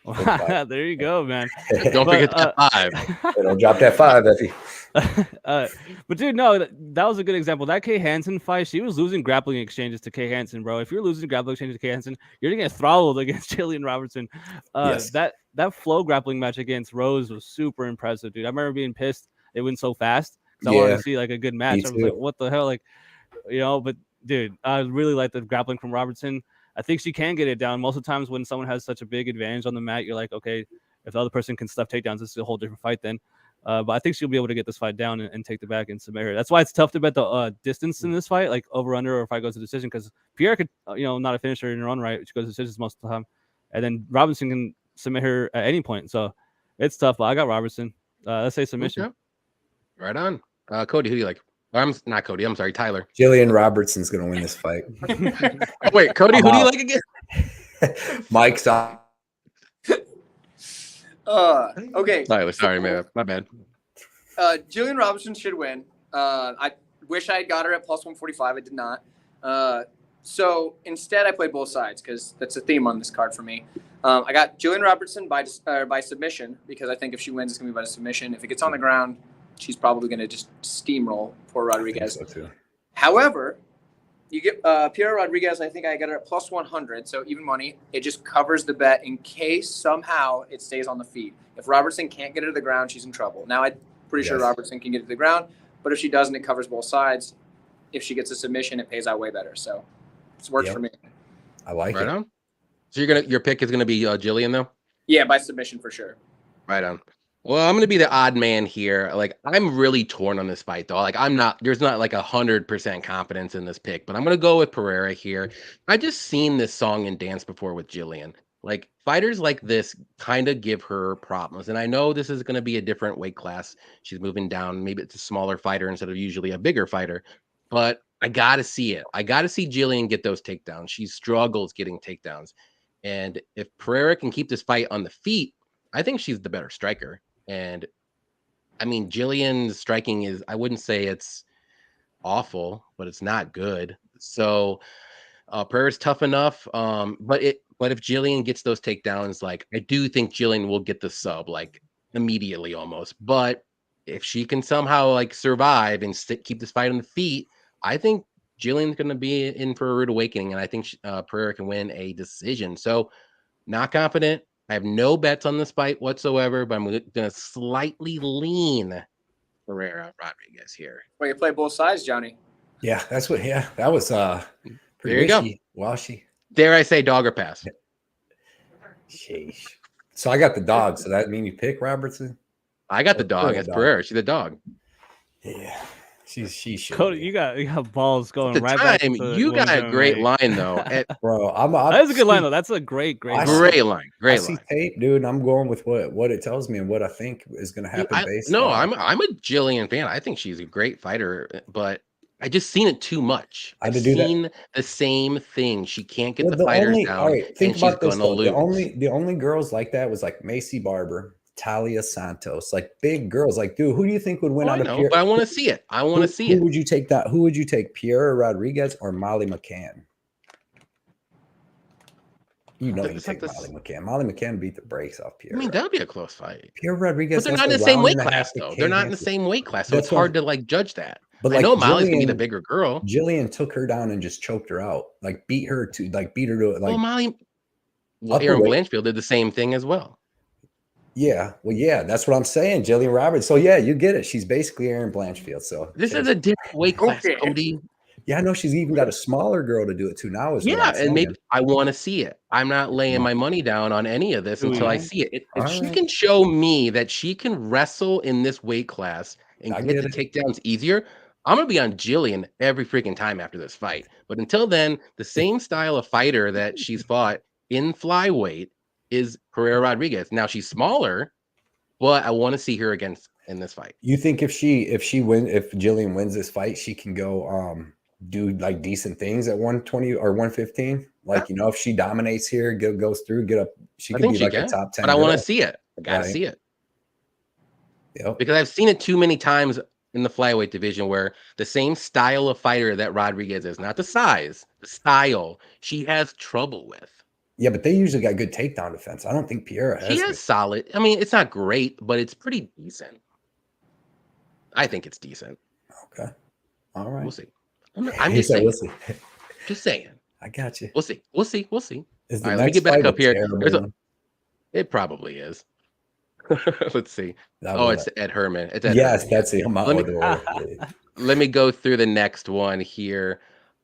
45. There you go, man. Don't forget that 5. Don't drop that 5, Effie. But dude, no, that was a good example. That Kay Hansen fight, she was losing grappling exchanges to Kay Hansen, bro. If you're losing grappling exchanges to Kay Hansen, you're gonna get throttled against Jillian Robertson. Yes. That flow grappling match against Rose was super impressive, dude. I remember being pissed it went so fast. I wanted to see like a good match. I was like, what the hell, like, but dude, I really like the grappling from Robertson. I think she can get it down. Most of the times when someone has such a big advantage on the mat, you're like, okay, if the other person can stuff takedowns, this is a whole different fight then. But I think she'll be able to get this fight down and take the back and submit her. That's why it's tough to bet the distance in this fight, like over under or if I goes to decision, because Pierre could, not a finisher in her own right. She goes to decisions most of the time, and then Robinson can submit her at any point. So it's tough. But I got Robertson. Let's say submission. Okay. Right on. Cody, who do you like? I'm not Cody. I'm sorry, Tyler. Jillian Robertson's going to win this fight. Oh, wait, Cody, who do you like again? Mike's on. Okay. Tyler, sorry, man. My bad. Jillian Robinson should win. I wish I had got her at plus 145. I did not. So instead, I played both sides because that's a theme on this card for me. I got Jillian Robertson by submission because I think if she wins, it's going to be by submission. If it gets on the ground, she's probably going to just steamroll poor Rodriguez. So too. However, you get Pereira Rodriguez, I think I got it at plus 100, so even money. It just covers the bet in case somehow it stays on the feet. If Robertson can't get it to the ground, she's in trouble. Now, I'm pretty sure Robertson can get it to the ground, but if she doesn't, it covers both sides. If she gets a submission, it pays out way better. So it works for me. I like it. On. So your pick is going to be Jillian, though? Yeah, by submission for sure. Right on. Well, I'm going to be the odd man here. Like, I'm really torn on this fight, though. Like, there's not like 100% confidence in this pick, but I'm going to go with Pereira here. I just seen this song and dance before with Jillian. Like, fighters like this kind of give her problems. And I know this is going to be a different weight class. She's moving down. Maybe it's a smaller fighter instead of usually a bigger fighter, but I got to see it. I got to see Jillian get those takedowns. She struggles getting takedowns. And if Pereira can keep this fight on the feet, I think she's the better striker. And I mean, Jillian's striking is, I wouldn't say it's awful, but it's not good. So Pereira's tough enough. But if Jillian gets those takedowns, like, I do think Jillian will get the sub like immediately almost. But if she can somehow like survive and keep this fight on the feet, I think Jillian's going to be in for a rude awakening. And I think Pereira can win a decision. So not confident. I have no bets on this fight whatsoever, but I'm going to slightly lean Pereira Rodriguez here. Well, you play both sides, Johnny. Yeah, that's what. Yeah, that was pretty wishy-washy. Dare I say dog or pass? Sheesh. So I got the dog. So that mean you pick Robertson? I got the dog. That's Pereira. She's the dog. Yeah. She should. Cody, you got balls going the right time, back. To you got a great line though, bro. That is a good line though. That's a great line. I see tape, dude. And I'm going with what it tells me and what I think is going to happen. I'm a Jillian fan. I think she's a great fighter, but I just seen it too much. I've seen the same thing. She can't get the fighters down. All right, think about this. Lose. The only girls like that was like Macy Barber, Talia Santos, like big girls. Like, dude, who do you think would win out of Pierre? But I want to see it. Who would you take that? Who would you take, Pereira Rodriguez or Molly McCann? You know, you take Molly McCann. Molly McCann beat the brakes off Pereira. I mean, that would be a close fight. Pereira Rodriguez, but they're not in the same weight class, though. They're not in the same weight class, so it's hard to like judge that. But I know Molly's gonna be the bigger girl. Jillian took her down and just choked her out, like beat her to like. Well, Molly. Aaron Blanchfield did the same thing as well. Yeah, well, yeah, that's what I'm saying, Jillian Roberts. So yeah, you get it. She's basically Aaron Blanchfield. So this is a different weight class, Cody. Yeah, I know she's even got a smaller girl to do it too now. And maybe I want to see it. I'm not laying my money down on any of this until I see it. If she can show me that she can wrestle in this weight class and get the takedowns easier, I'm gonna be on Jillian every freaking time after this fight. But until then, the same style of fighter that she's fought in flyweight is Pereira Rodriguez. Now she's smaller, but I want to see her against in this fight. You think if Jillian wins this fight, she can go do like decent things at 120 or 115. Like, you know, if she dominates here, goes through, get up, she could be like a top 10. But I want to see it. I gotta see it. Yep. Because I've seen it too many times in the flyweight division where the same style of fighter that Rodriguez is, not the size, the style, she has trouble with. Yeah, but they usually got good takedown defense. I don't think Pereira has. She has solid. I mean, it's not great, but it's pretty decent. I think it's decent. Okay. All right. We'll see. I'm just saying. We'll see. Just saying. I got you. We'll see. We'll see. We'll see. Is All right, let me get back up here. It probably is. Let's see. It's Ed Herman. It's Ed Herman. That's it. Let me go through the next one here.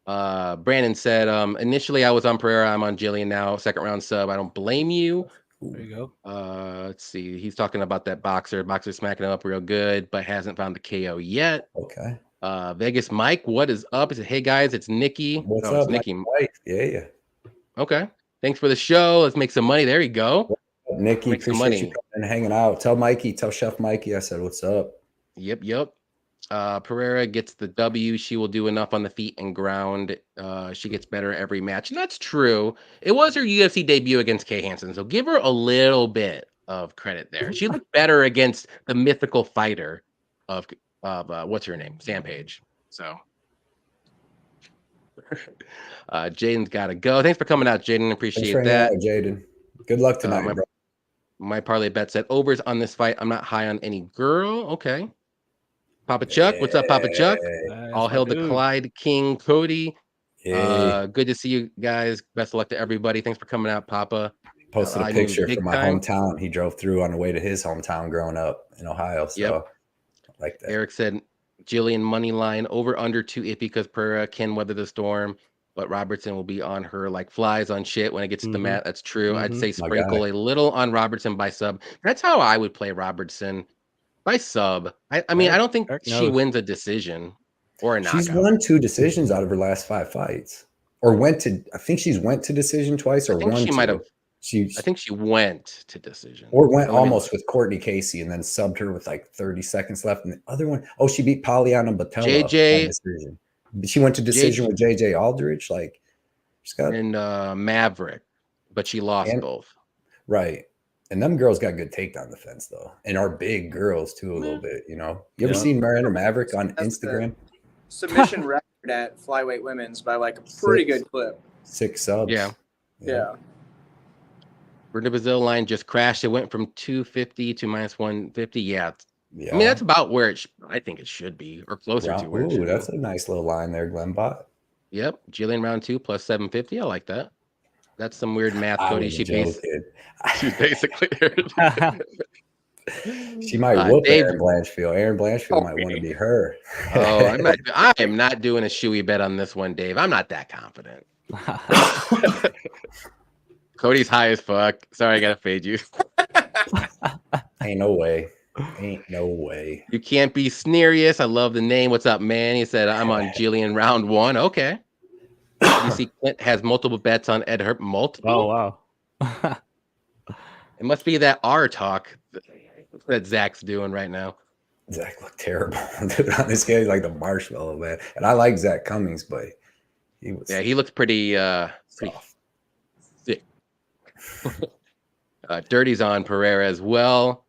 Brandon said, initially I was on Pereira. I'm on Jillian now. Second round sub. I don't blame you. There you go. Let's see. He's talking about that boxer. Boxer smacking him up real good, but hasn't found the KO yet. Okay. Vegas Mike, what is up? He said, hey guys, it's Nikki. What's up, Nikki? Mike? Yeah. Okay. Thanks for the show. Let's make some money. There you go. Nikki, appreciate you coming and hanging out. Tell Chef Mikey I said what's up. Yep. Pereira gets the W. She will do enough on the feet and ground. She gets better every match. And that's true. It was her UFC debut against Kay Hansen, so give her a little bit of credit there. She looked better against the mythical fighter of what's her name? Sam Page. So Jaden's got to go. Thanks for coming out, Jaden. Appreciate that. Jaden. Good luck tonight, bro. My parlay bet said overs on this fight. I'm not high on any girl. Okay. Papa Chuck. What's up, Papa Chuck? All hail the Clyde King Cody. Good to see you guys. Best of luck to everybody. Thanks for coming out, Papa. Posted a picture from my hometown. He drove through on the way to his hometown growing up in Ohio. So I like that. Eric said Jillian money line over under 2 iffy because Pereira can weather the storm, but Robertson will be on her like flies on shit when it gets to the mat. That's true. I'd say sprinkle a little on Robertson by sub. That's how I would play Robertson by sub. I mean, I don't think she wins a decision or a knockout. She's won 2 decisions out of her last 5 fights, or I think she's went to decision twice, or she might have. I think she went to decision, or went almost with Courtney Casey and then subbed her with like 30 seconds left. And the other one, she beat Polyana Batella. JJ. She went to decision with JJ Aldridge. Like, she's got Maverick, but she lost both. Right. And them girls got good takedown defense though, and are big girls too a little bit. You know, you ever seen Miranda Maverick on Instagram? Submission record at flyweight women's by like a pretty good clip. 6 subs. Yeah. Brenda Brazil line just crashed. It went from 250 to minus 150. Yeah. I mean, that's about where I think it should be, or closer to where it should be. That's a nice little line there, Glenbot. Yep. Jillian round 2 plus 750. I like that. That's some weird math, Cody. She's basically she might whoop Aaron Blanchfield. Aaron Blanchfield might want to be her. I am not doing a shoey bet on this one, Dave. I'm not that confident. Cody's high as fuck. Sorry, I gotta fade you. Ain't no way. You can't be snerious. I love the name. What's up, man? He said I'm on Jillian round 1. Okay. You see, Clint has multiple bets on Ed Herman. Multiple. Oh wow. It must be that R talk that Zach's doing right now. Zach looked terrible. Dude, on this game, like the marshmallow man. And I like Zach Cummings, but he looked pretty sick. Dirty's on Pereira as well.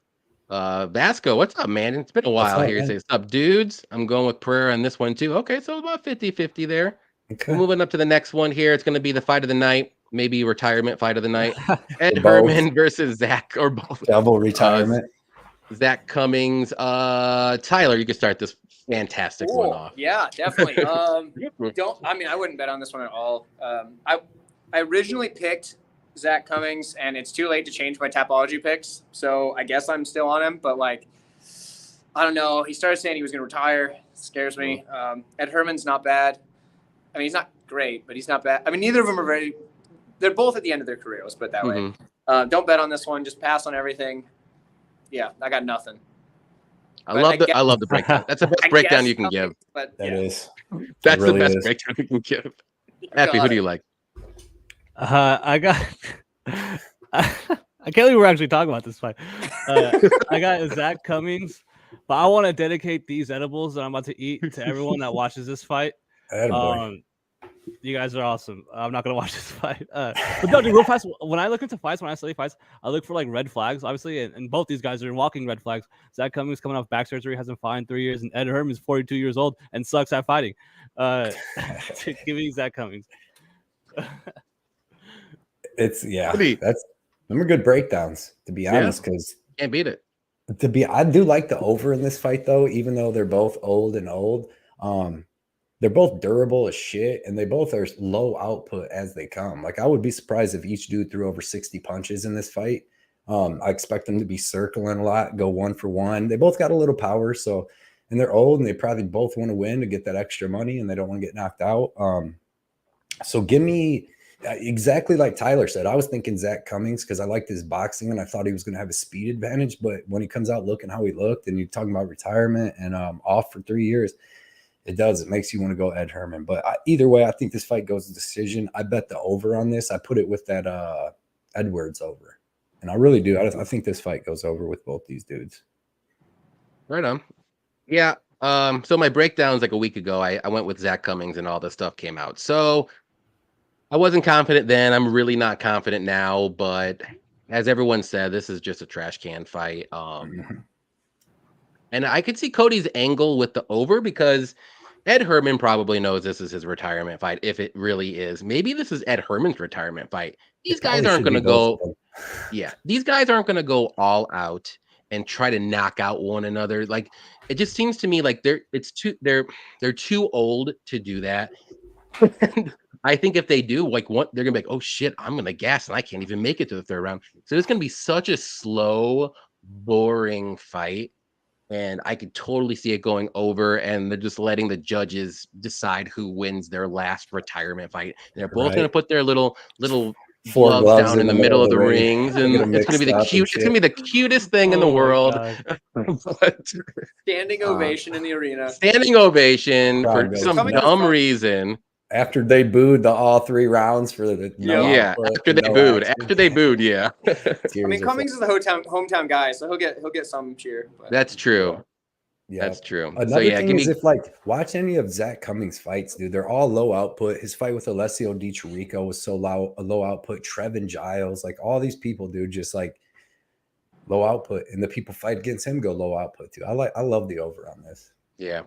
Vasco, what's up, man? It's been a while here. Say, what's up, dudes? I'm going with Pereira on this one too. Okay, so about 50-50 there. Okay. We're moving up to the next one here. It's going to be the fight of the night, maybe retirement fight of the night. Ed Herman versus Zach, or both. Double retirement. Zach Cummings. Tyler, you can start this fantastic one off. Yeah, definitely. I wouldn't bet on this one at all. I originally picked Zach Cummings, and it's too late to change my Tapology picks, so I guess I'm still on him, but like, I don't know. He started saying he was going to retire. Scares me. Ed Herman's not bad. I mean, he's not great, but he's not bad. I mean, neither of them are they're both at the end of their career. Let's put it that way. Don't bet on this one. Just pass on everything. Yeah, I got nothing. I love the breakdown. That's the best breakdown you can give. But is. That's the best breakdown you can give. Happy, who do you like? I can't believe we're actually talking about this fight. I got Zach Cummings, but I want to dedicate these edibles that I'm about to eat to everyone that watches this fight. Attaboy. You guys are awesome. I'm not gonna watch this fight. But no, dude, real fast. When I look into fights, when I study fights, I look for like red flags, obviously, and both these guys are walking red flags. Zach Cummings coming off back surgery, hasn't fought in 3 years, and Ed Herman is 42 years old and sucks at fighting. Give me Zach Cummings. That's them are good breakdowns, to be honest, because can't beat it. I do like the over in this fight though, even though they're both old. They're both durable as shit, and they both are low output as they come. Like, I would be surprised if each dude threw over 60 punches in this fight. I expect them to be circling a lot, go 1 for 1. They both got a little power, and they're old, and they probably both want to win to get that extra money, and they don't want to get knocked out. So give me exactly like Tyler said. I was thinking Zach Cummings because I liked his boxing, and I thought he was going to have a speed advantage. But when he comes out looking how he looked, and you're talking about retirement and off for 3 years, it makes you want to go Ed Herman. But either way, I think this fight goes to decision. I bet the over on this. I put it with that Edwards over. And I really do. I think this fight goes over with both these dudes. Right on. Yeah. So my breakdowns like a week ago, I went with Zach Cummings and all this stuff came out. So I wasn't confident then. I'm really not confident now. But as everyone said, this is just a trash can fight. And I could see Cody's angle with the over because Ed Herman probably knows this is his retirement fight, if it really is. Maybe this is Ed Herman's retirement fight. These guys aren't going to go. Yeah, these guys aren't going to go all out and try to knock out one another. Like, it just seems to me like they're too old to do that. I think if they do, like, they're gonna be like, oh shit, I'm gonna gas and I can't even make it to the third round. So it's gonna be such a slow, boring fight. And I could totally see it going over, and they're just letting the judges decide who wins their last retirement fight. And they're both going to put their little gloves down in the middle of the rings, and it's going to be the cute. It's going to be the cutest thing in the world. Standing ovation in the arena. Standing ovation for some dumb reason. After they booed all 3 rounds for the after they booed, yeah. I mean, Cummings is the hometown guy, so he'll get some cheer. But. That's true. Yeah, that's true. Another thing is if watch any of Zach Cummings' fights, dude, they're all low output. His fight with Alessio Di Chirico was so low output. Trevin Giles, like all these people, dude, just like low output, and the people fight against him go low output too. I love the over on this. Yeah,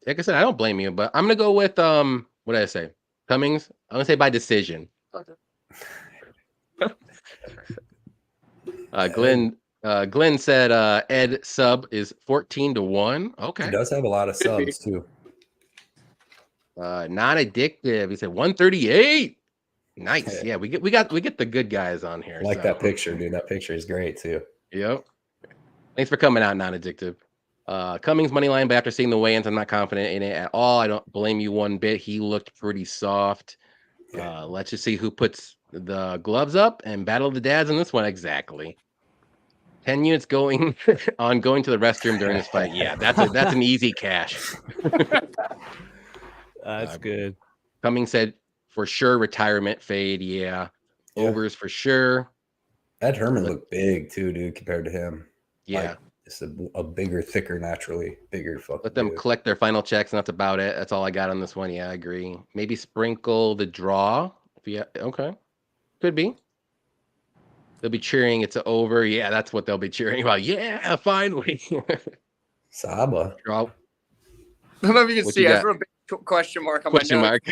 like I said, I don't blame you, but I'm gonna go with what did I say? Cummings. I'm gonna say by decision. Glenn said Ed sub is 14-1. Okay. He does have a lot of subs too. Non-addictive. He said 138. Nice. Yeah, we get the good guys on here. I like that picture, dude. That picture is great too. Yep. Thanks for coming out, non-addictive. Cummings money line, but after seeing the weigh-ins, I'm not confident in it at all. I don't blame you one bit. He looked pretty soft. Let's just see who puts the gloves up and battle the dads in this one. Exactly. 10 units going to the restroom during this fight. Yeah, that's an easy cash. That's good. Cummings said for sure retirement fade. Yeah. Overs for sure. Ed Herman looked big too, dude, compared to him. Yeah. Just a bigger, thicker, naturally bigger fucking. Let them collect their final checks, and that's about it. That's all I got on this one. Yeah, I agree. Maybe sprinkle the draw. Okay. Could be. They'll be cheering it's over. Yeah, that's what they'll be cheering about. Yeah, finally. Saba. Draw. I don't know if you can see. I threw a big question mark on my notes.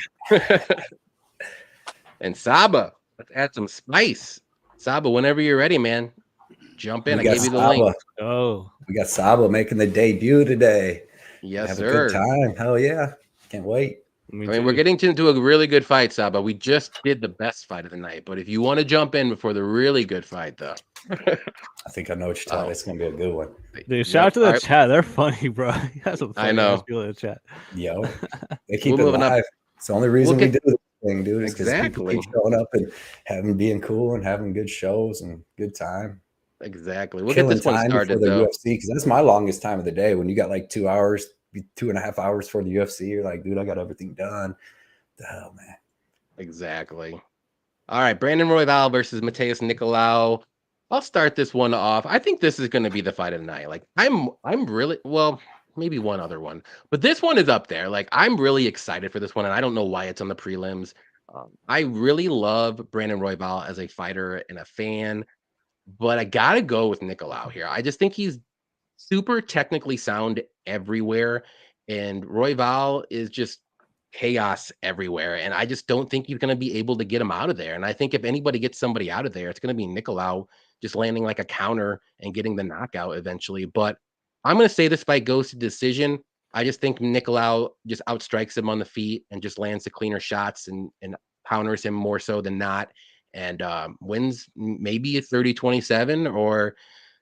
And Saba. Let's add some spice. Saba, whenever you're ready, man. Jump in. I gave you the link. Oh, we got Saba making the debut today. Yes, Have sir. A good time. Hell yeah. Can't wait. I mean, we're getting into a really good fight, Saba. We just did the best fight of the night. But if you want to jump in before the really good fight, though. I think I know what you're talking. It's going to be a good one. Dude, shout out to the chat. They're funny, bro. You got some funny I know. People in the chat. Yo, they keep it alive. It's the only reason we do this thing, dude. Is because people keep showing up and being cool and having good shows and good time. Exactly. We'll get this one started, though. UFC, because that's my longest time of the day. When you got like 2 hours, 2.5 hours for the UFC, you're like, dude, I got everything done. The hell, man. Exactly. All right, Brandon Royval versus Mateus Nicolau. I'll start this one off. I think this is going to be the fight of the night. Like, I'm really well. maybe one other one. But this one is up there. Like, I'm really excited for this one, and I don't know why it's on the prelims. I really love Brandon Royval as a fighter and a fan, but I gotta go with Nicolau here. I just think he's super technically sound everywhere, and Royval is just chaos everywhere, and I just don't think you're gonna be able to get him out of there. And I think if anybody gets somebody out of there, it's gonna be Nicolau just landing like a counter and getting the knockout eventually. But I'm gonna say this fight goes to decision. I just think Nicolau just outstrikes him on the feet and just lands the cleaner shots and counters him more so than not, and wins maybe a 30-27 or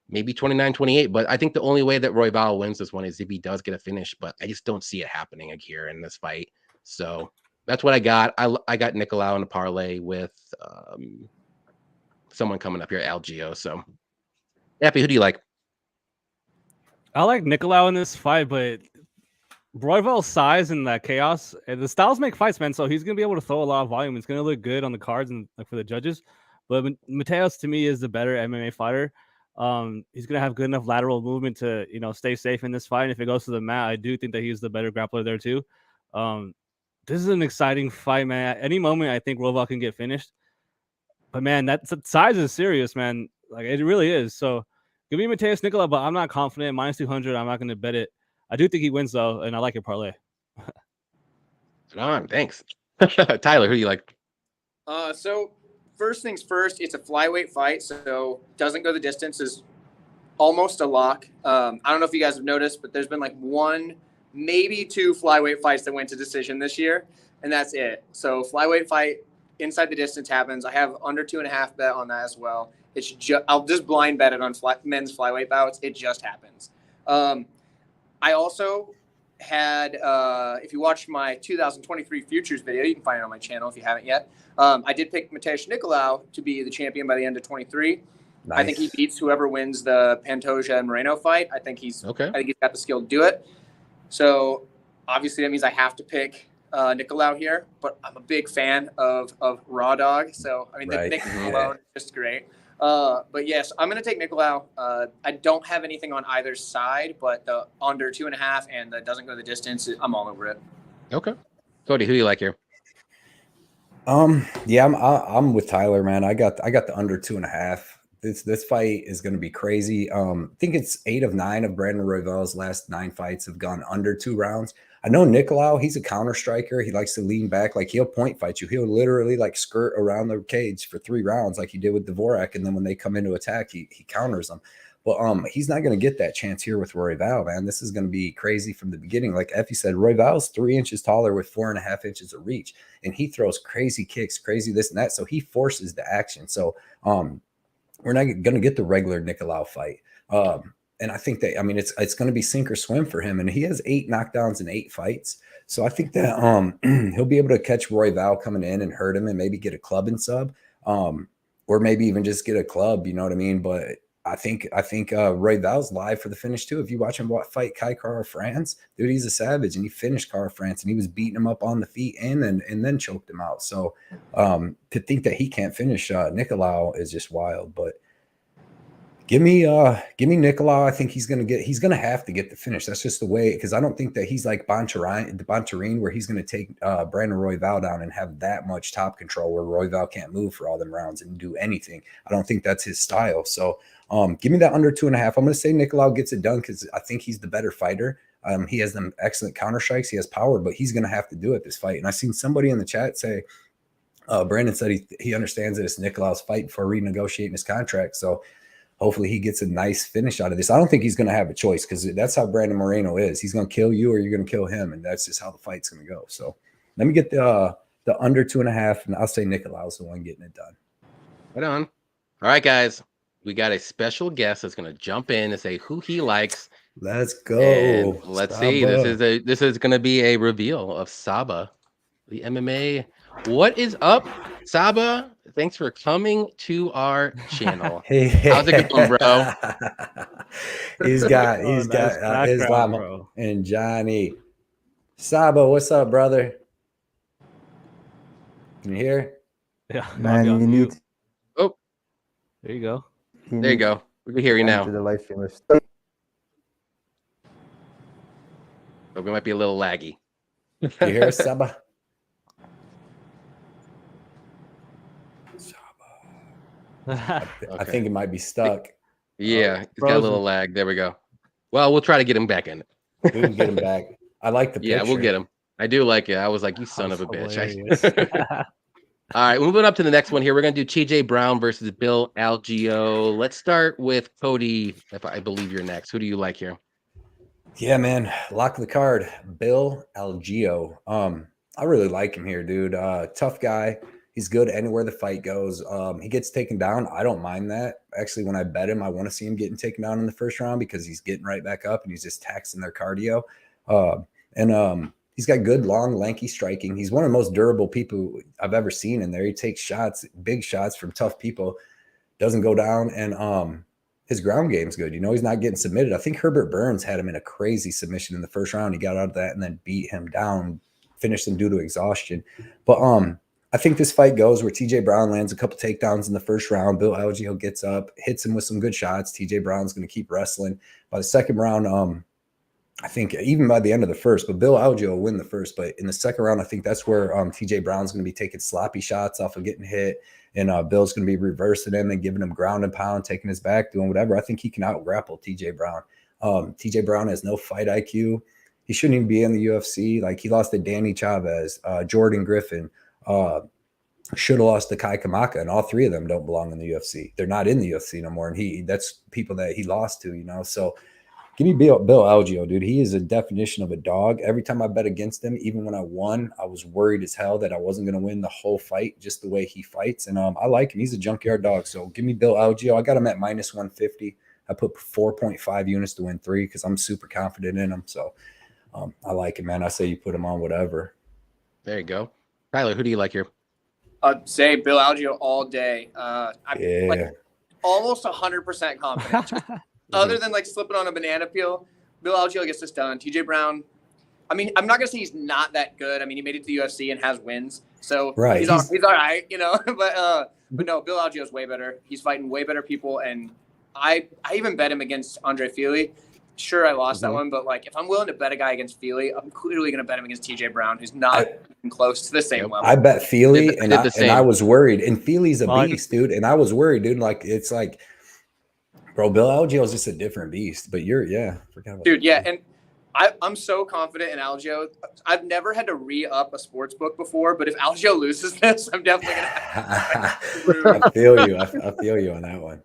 maybe 29-28. But I think the only way that Royval wins this one is if he does get a finish, but I just don't see it happening here in this fight. So that's what I got. I got Nicolau in a parlay with someone coming up here, Algio. So, Appy, who do you like? I like Nicolau in this fight, but Royval's size and that chaos, and the styles make fights, man. So he's gonna be able to throw a lot of volume. It's gonna look good on the cards and like for the judges. But Mateos to me is the better MMA fighter. He's gonna have good enough lateral movement to stay safe in this fight. And if it goes to the mat, I do think that he's the better grappler there too. This is an exciting fight, man. At any moment, I think Royval can get finished. But man, that size is serious, man. Like it really is. So give me Mateos Nicolau, but I'm not confident. Minus 200, I'm not going to bet it. I do think he wins though, and I like your parlay. Thanks. Tyler, who do you like? So first things first, it's a flyweight fight, so doesn't go the distance is almost a lock. I don't know if you guys have noticed, but there's been like one, maybe two flyweight fights that went to decision this year, and that's it. So flyweight fight inside the distance happens. I have under 2.5 bet on that as well. It's I'll just blind bet it on men's flyweight bouts. It just happens. I also had, if you watched my 2023 futures video, you can find it on my channel if you haven't yet. I did pick Mateos Nicolau to be the champion by the end of 23. Nice. I think he beats whoever wins the Pantoja and Moreno fight. I think he's got the skill to do it. So obviously that means I have to pick Nicolau here, but I'm a big fan of Raw Dog. So I mean, the nickname alone is just great. But yes, I'm going to take Nicolau. I don't have anything on either side, but the under 2.5 and the doesn't go the distance, I'm all over it. Okay. Cody, who do you like here? Yeah, I'm with Tyler, man. I got the under 2.5. This fight is going to be crazy. I think it's 8 of 9 of Brandon Royval's last 9 fights have gone under 2 rounds. I know Nicolau, he's a counter striker. He likes to lean back. Like he'll point fight you. He'll literally like skirt around the cage for 3 rounds like he did with Dvorak. And then when they come into attack, he counters them. But he's not going to get that chance here with Royval, man. This is going to be crazy from the beginning. Like Effie said, Royval's 3 inches taller with 4.5 inches of reach. And he throws crazy kicks, crazy this and that. So he forces the action. So we're not going to get the regular Nicolau fight. And I think that, I mean, it's going to be sink or swim for him. And he has 8 knockdowns in 8 fights. So I think that he'll be able to catch Royval coming in and hurt him and maybe get a club and sub, or maybe even just get a club, you know what I mean? But I think Royval's live for the finish too. If you watch him fight Kai Kara-France, dude, he's a savage, and he finished Kara-France, and he was beating him up on the feet and then choked him out. So to think that he can't finish Nicolau is just wild. But give me Nicolau. I think he's gonna have to get the finish. That's just the way, because I don't think that he's like Bontarine, where he's gonna take Brandon Royval down and have that much top control where Royval can't move for all them rounds and do anything. I don't think that's his style. So give me that under 2.5. I'm gonna say Nicolau gets it done because I think he's the better fighter. He has them excellent counter strikes. He has power, but he's gonna have to do it this fight. And I seen somebody in the chat say, Brandon said he understands that it's Nicolau's fight for renegotiating his contract. So hopefully he gets a nice finish out of this. I don't think he's going to have a choice because that's how Brandon Moreno is. He's going to kill you or you're going to kill him, and that's just how the fight's going to go. So let me get the under 2.5, and I'll say Nicolau's the one getting it done. Right on. All right, guys. We got a special guest that's going to jump in and say who he likes. Let's go. And let's Saba. see. This is going to be a reveal of Saba, the MMA. What is up, Saba? Thanks for coming to our channel. Hey, how's it going, bro? he's got Islam bro. And Johnny. Saba, what's up, brother? Can you hear? Yeah, Man, you need. Oh, there you go. There you go. We can hear you now. To the live streamers. but we might be a little laggy. You hear us, Saba? I think it might be stuck. Yeah, it's got a little lag. There we go. Well, we'll try to get him back in. We can get him back. I like the picture. Yeah, we'll get him. I do like it. I was like, you son of a bitch. All right, moving up to the next one here. We're going to do TJ Brown versus Bill Algeo. Let's start with Cody, if I believe you're next. Who do you like here? Yeah, man. Lock the card. Bill Algeo. I really like him here, dude. Tough guy. He's good anywhere the fight goes. He gets taken down. I don't mind that. Actually, when I bet him, I want to see him getting taken down in the first round because he's getting right back up and he's just taxing their cardio. He's got good, long, lanky striking. He's one of the most durable people I've ever seen in there. He takes shots, big shots from tough people, doesn't go down, and his ground game's good. You know, he's not getting submitted. I think Herbert Burns had him in a crazy submission in the first round. He got out of that and then beat him down, finished him due to exhaustion. But I think this fight goes where TJ Brown lands a couple takedowns in the first round. Bill Algeo gets up, hits him with some good shots. TJ Brown's going to keep wrestling. By the second round, I think even by the end of the first, but Bill Algeo will win the first. But in the second round, I think that's where TJ Brown's going to be taking sloppy shots off of getting hit. And Bill's going to be reversing him and giving him ground and pound, taking his back, doing whatever. I think he can out-grapple TJ Brown. TJ Brown has no fight IQ. He shouldn't even be in the UFC. Like, he lost to Danny Chavez, Jordan Griffin, should have lost to Kai Kamaka, and all three of them don't belong in the UFC. They're not in the UFC no more, and that's people that he lost to, you know. So give me Bill Algeo, dude. He is a definition of a dog. Every time I bet against him, even when I won, I was worried as hell that I wasn't going to win the whole fight just the way he fights. And I like him. He's a junkyard dog. So give me Bill Algeo. I got him at minus 150. I put 4.5 units to win 3 because I'm super confident in him. So I like him, man. I say you put him on whatever. There you go. Tyler, who do you like here? I'd say Bill Algeo all day. I'm like almost 100% confident. Other than like slipping on a banana peel, Bill Algeo gets this done. TJ Brown, I mean, I'm not gonna say he's not that good. I mean, he made it to the UFC and has wins, so he's all right, you know. But no, Bill Algeo is way better. He's fighting way better people, and I even bet him against Andre Fili. Sure, I lost that one, but like if I'm willing to bet a guy against Fili, I'm clearly gonna bet him against TJ Brown, who's not even close to the same level. I bet Fili, and I was worried. And Fili's a beast, dude. And I was worried, dude. Like it's like. Bro, Bill Algeo is just a different beast, but forget about dude. Yeah, and I'm so confident in Algeo. I've never had to re-up a sports book before, but if Algeo loses this, I'm definitely gonna. I feel you. I feel you on that one.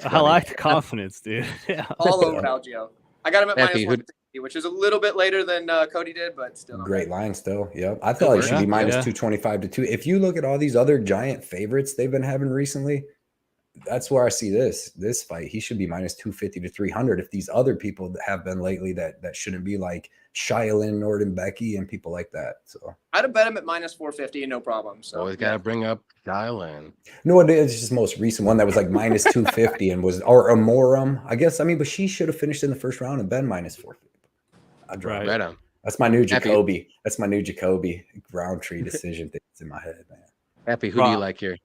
I like the confidence, dude. Yeah. All over Algeo. I got him at minus 160, which is a little bit later than Cody did, but still. Great line, still. Yep. I thought it should be minus 225 to 2. If you look at all these other giant favorites they've been having recently. That's where I see this fight. He should be minus 250 to 300. If these other people that have been lately that shouldn't be, like Shylin, Norden, Becky, and people like that. So I'd have bet him at minus 450 and no problem. So always got to bring up Shylin. No, it's just the most recent one that was like minus 250 and was or Amorum. I guess but she should have finished in the first round and been minus 450. I dropped right on. That's my new Jacoby. That's my new Jacoby Roundtree decision that's in my head, man. Happy, who do you like here?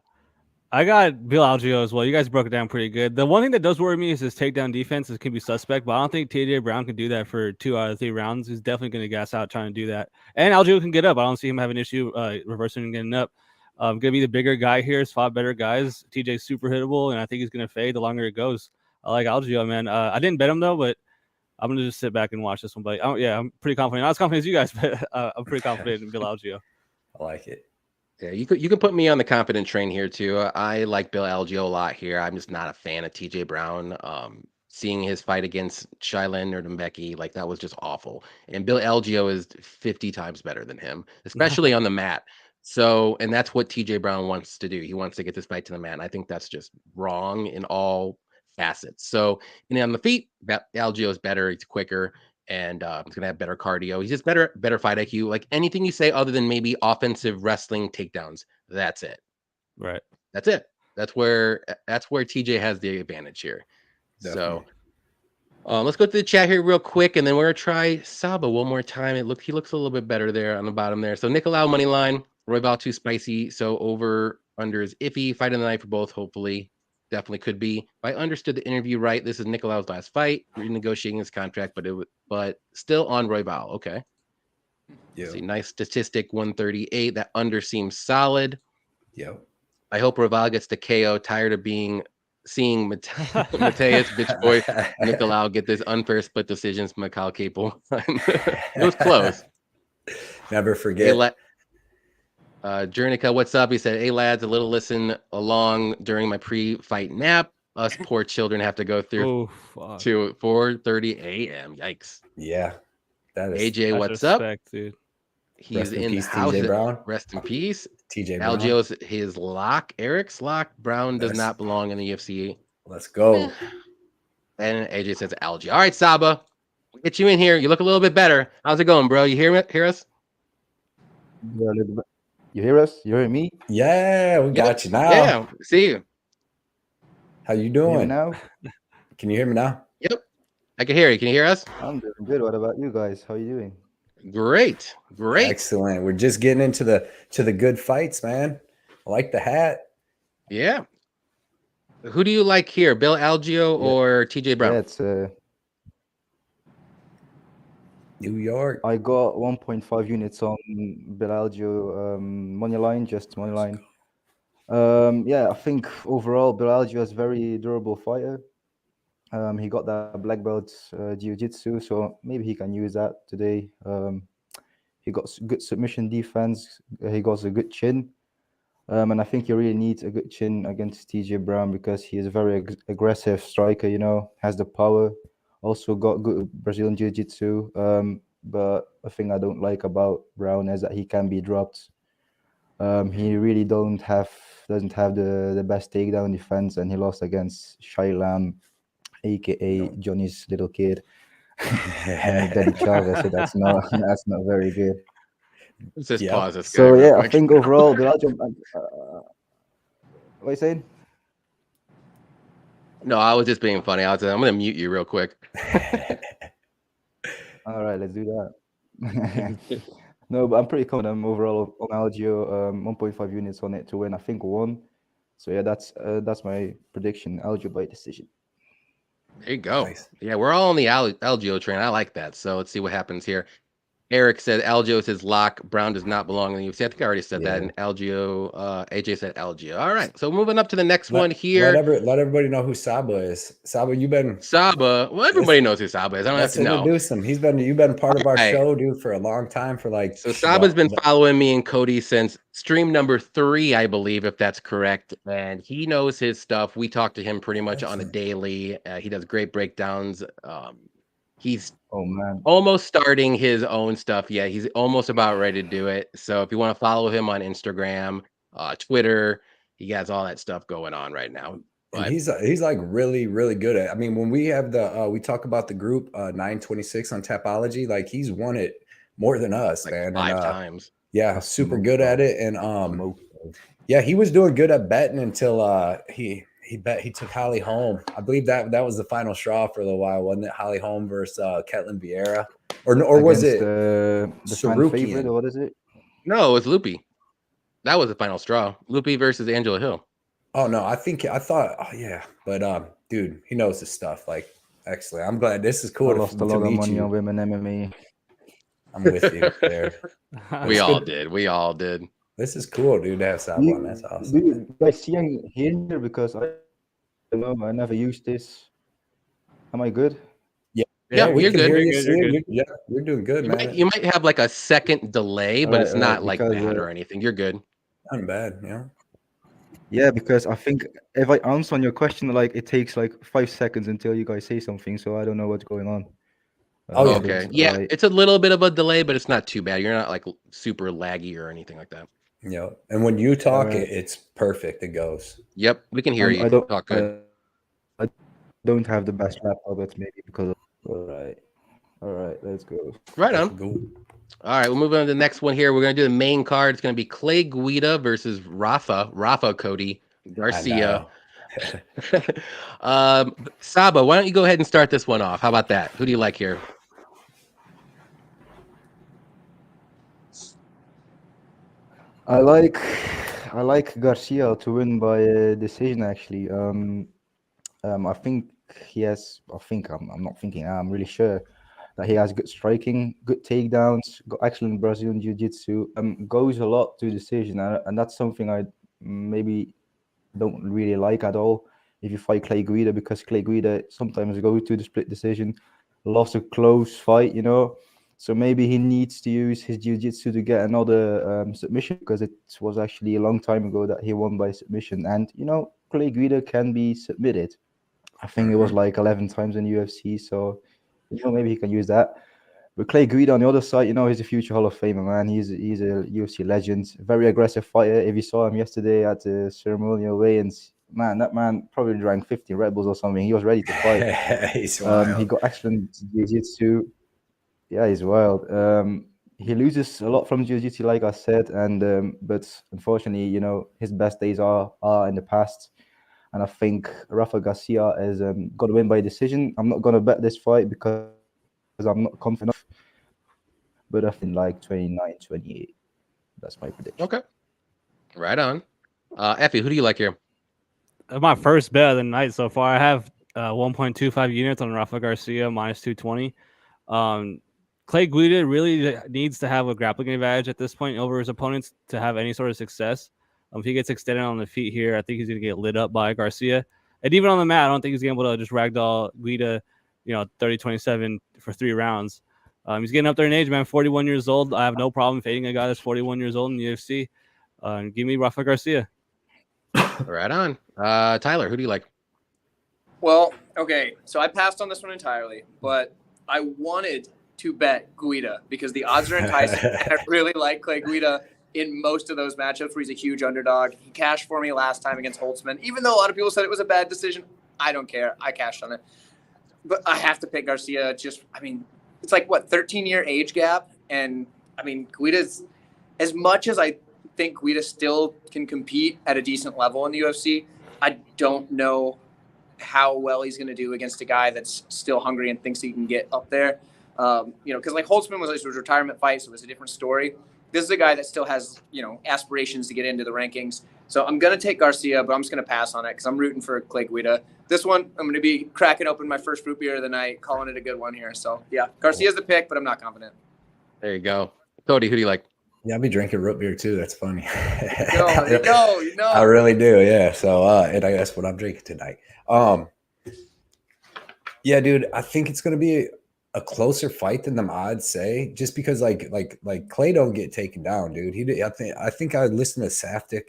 I got Bill Algeo as well. You guys broke it down pretty good. The one thing that does worry me is his takedown defense. It can be suspect, but I don't think TJ Brown can do that for 2 out of 3 rounds. He's definitely going to gas out trying to do that. And Algeo can get up. I don't see him having an issue reversing and getting up. Going to be the bigger guy here. He's fought better guys. TJ's super hittable, and I think he's going to fade the longer it goes. I like Algeo, man. I didn't bet him, though, but I'm going to just sit back and watch this one. But I'm pretty confident. Not as confident as you guys, but I'm pretty confident in Bill Algeo. I like it. Yeah, you could put me on the confident train here too. I like Bill Algeo a lot here. I'm just not a fan of TJ Brown. Seeing his fight against Shylin or Becky, like that was just awful. And Bill Algeo is 50 times better than him, especially on the mat. So, and that's what TJ Brown wants to do. He wants to get this fight to the mat. And I think that's just wrong in all facets. So, and on the feet, Algeo is better. He's quicker. And he's going to have better cardio. He's just better fight IQ. Like anything you say other than maybe offensive wrestling takedowns, that's it. Right. That's it. That's where TJ has the advantage here. Definitely. So let's go to the chat here real quick, and then we're going to try Saba one more time. He looks a little bit better there on the bottom there. So Nicolau money line, Royval too spicy. So over under is iffy. Fight in the night for both, hopefully. definitely could be. If I understood the interview right, this is Nicolau's last fight, renegotiating his contract, but still on Royval. Okay. Yeah. See, nice statistic, 138. That under seems solid. Yep. I hope Royval gets the KO. Tired of seeing Mateus, bitch boy, Nicolau get this unfair split decisions. Mikhail Capel. It was close. Never forget. Jernica, what's up? He said, "Hey lads, a little listen along during my pre-fight nap. Us poor children have to go through to 4:30 a.m. Yikes." Yeah, that is. AJ, what's respect, up? Dude. He's in the house. TJ Brown. Rest in peace. TJ Brown. Algio's his lock. Eric's lock. Brown does not belong in the UFC. Let's go. And AJ says Algio. All right, Saba, we'll get you in here. You look a little bit better. How's it going, bro? You hear us? Yeah, a little bit. You hear us? You hear me? Yeah, we got you now. Yeah, see you. How you Can you doing? hear me now? Can you hear me now? Yep, I can hear you. Can you hear us? I'm doing good. What about you guys? How are you doing? Great. Excellent. We're just getting into the good fights, man. I like the hat. Yeah. Who do you like here, Bill Algio or TJ Brown? Yeah, it's New York. I got 1.5 units on Bellagio money line, just money line. Yeah, I think overall Bellagio is a very durable fighter. He got that black belt jiu-jitsu, so maybe he can use that today. He got good submission defense. He got a good chin. And I think he really needs a good chin against TJ Brown because he is a very aggressive striker, has the power. Also got good Brazilian jiu-jitsu. But a thing I don't like about Brown is that he can be dropped. He really doesn't have the best takedown defense, and he lost against Shailam, aka Johnny's little kid. Daddy Chavez, so that's not very good. Let's just pause this. So yeah, I think overall, what are you saying? No, I was just being funny. I'm going to mute you real quick. All right, let's do that. No, but I'm pretty confident overall on Algio. 1.5 units on it to win. I think 1. So yeah, that's my prediction. Algio by decision. There you go. Nice. Yeah, we're all on the Algio train. I like that. So let's see what happens here. Eric said Algio is his lock. Brown does not belong in the UFC. I think I already said that. And Algio, AJ said Algio. All right. So moving up to the next one here. Let everybody know who Saba is. Saba, you've been Saba. Well, everybody knows who Saba is. I don't have to know. Introduce him. You've been part of our show, dude, for a long time. For like. So Saba's been following me and Cody since stream number 3, I believe, if that's correct. And he knows his stuff. We talk to him pretty much on a daily. He does great breakdowns. He's almost starting his own stuff. Yeah, he's almost about ready to do it. So if you want to follow him on Instagram, Twitter, he has all that stuff going on right now. But and he's like really, really good at it. I mean, when we have we talk about the group 926 on Tapology, like he's won it more than us, like man. 5 times. Yeah, super good at it. And yeah, he was doing good at betting until he took Holly home. I believe that was the final straw for a little while, wasn't it? Holly Holm versus Ketlin Vieira, or was it the fan favorite? Or what is it? No, it was Loopy. That was the final straw. Loopy versus Angela Hill. Oh no, I thought, oh yeah, but dude, he knows his stuff. Like, excellent. I'm glad this is cool. I lost a lot of money on women MMA. I'm with you there. We all did. This is cool, dude. To have Sabo on. That's awesome. Do you guys see him here? Because I don't know. I never used this. Am I good? Yeah, you're good. You're doing good, man. You might have like a second delay, but it's not like bad or anything. You're good. Not bad, yeah. Yeah, because I think if I answer on your question, like it takes like 5 seconds until you guys say something, so I don't know what's going on. Oh, okay. Yeah, it's a little bit of a delay, but it's not too bad. You're not like super laggy or anything like that. Yeah, and when you talk, it's perfect. It goes. Yep, we can hear you. I don't talk good. I don't have the best laptop, but maybe because of. All right, let's go. Right on. All right, we'll move on to the next one here. We're going to do the main card. It's going to be Clay Guida versus Rafa Cody Garcia. Saba, why don't you go ahead and start this one off? How about that? Who do you like here? I like like Garcia to win by decision. Actually, I think he has. I think I'm not thinking. I'm really sure that he has good striking, good takedowns, got excellent Brazilian jiu-jitsu. Goes a lot to decision, and that's something I maybe don't really like at all. If you fight Clay Guida, because Clay Guida sometimes goes to the split decision, lost a close fight, you know. So maybe he needs to use his jiu-jitsu to get another submission, because it was actually a long time ago that he won by submission. And you know, Clay Guida can be submitted. I think it was like 11 times in UFC. So you know, maybe he can use that. But Clay Guida on the other side, you know, he's a future Hall of Famer, man. He's a UFC legend, very aggressive fighter. If you saw him yesterday at the ceremonial weigh-ins, man, that man probably drank 50 Red Bulls or something. He was ready to fight. He's wild. He got excellent jiu-jitsu. Yeah, he's wild. He loses a lot from jiu-jitsu, like I said, and but unfortunately, you know, his best days are in the past. And I think Rafa Garcia is going to win by decision. I'm not going to bet this fight because I'm not confident enough, but I think like 29-28. That's my prediction. Okay. Right on. Effie, who do you like here? My first bet of the night so far. I have 1.25 units on Rafa Garcia minus 220. Clay Guida really needs to have a grappling advantage at this point over his opponents to have any sort of success. If he gets extended on the feet here, I think he's going to get lit up by Garcia. And even on the mat, I don't think he's going to be able to just ragdoll Guida, 30-27 for 3 rounds. He's getting up there in age, man, 41 years old. I have no problem fading a guy that's 41 years old in the UFC. Give me Rafa Garcia. Right on. Tyler, who do you like? Well, okay, so I passed on this one entirely, but I wanted to bet Guida because the odds are enticing. I really like Clay Guida in most of those matchups where he's a huge underdog. He cashed for me last time against Holtzman. Even though a lot of people said it was a bad decision, I don't care. I cashed on it. But I have to pick Garcia. It's like, 13-year age gap? And, Guida's, as much as I think Guida still can compete at a decent level in the UFC, I don't know how well he's going to do against a guy that's still hungry and thinks he can get up there. Because like Holtzman was his retirement fight, so it was a different story. This is a guy that still has, aspirations to get into the rankings. So I'm going to take Garcia, but I'm just going to pass on it because I'm rooting for Clay Guida. This one, I'm going to be cracking open my first root beer of the night, calling it a good one here. So, yeah, Garcia's the pick, but I'm not confident. There you go. Cody, who do you like? Yeah, I'll be drinking root beer too. That's funny. You know. I really do, yeah. So, and that's what I'm drinking tonight. Yeah, dude, I think it's going to be a closer fight than the odds say, just because like Clay don't get taken down, dude. I think I listened to Safdie.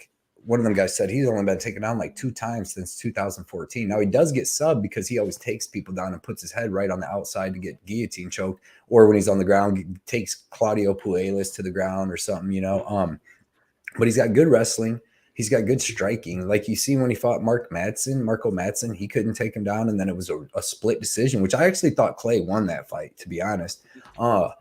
One of them guys said he's only been taken down like 2 times since 2014. Now he does get subbed because he always takes people down and puts his head right on the outside to get guillotine choked, or when he's on the ground, takes Claudio Puelles to the ground or something, But he's got good wrestling. He's got good striking. Like you see when he fought Marco Madsen, he couldn't take him down, and then it was a split decision, which I actually thought Clay won that fight, to be honest. But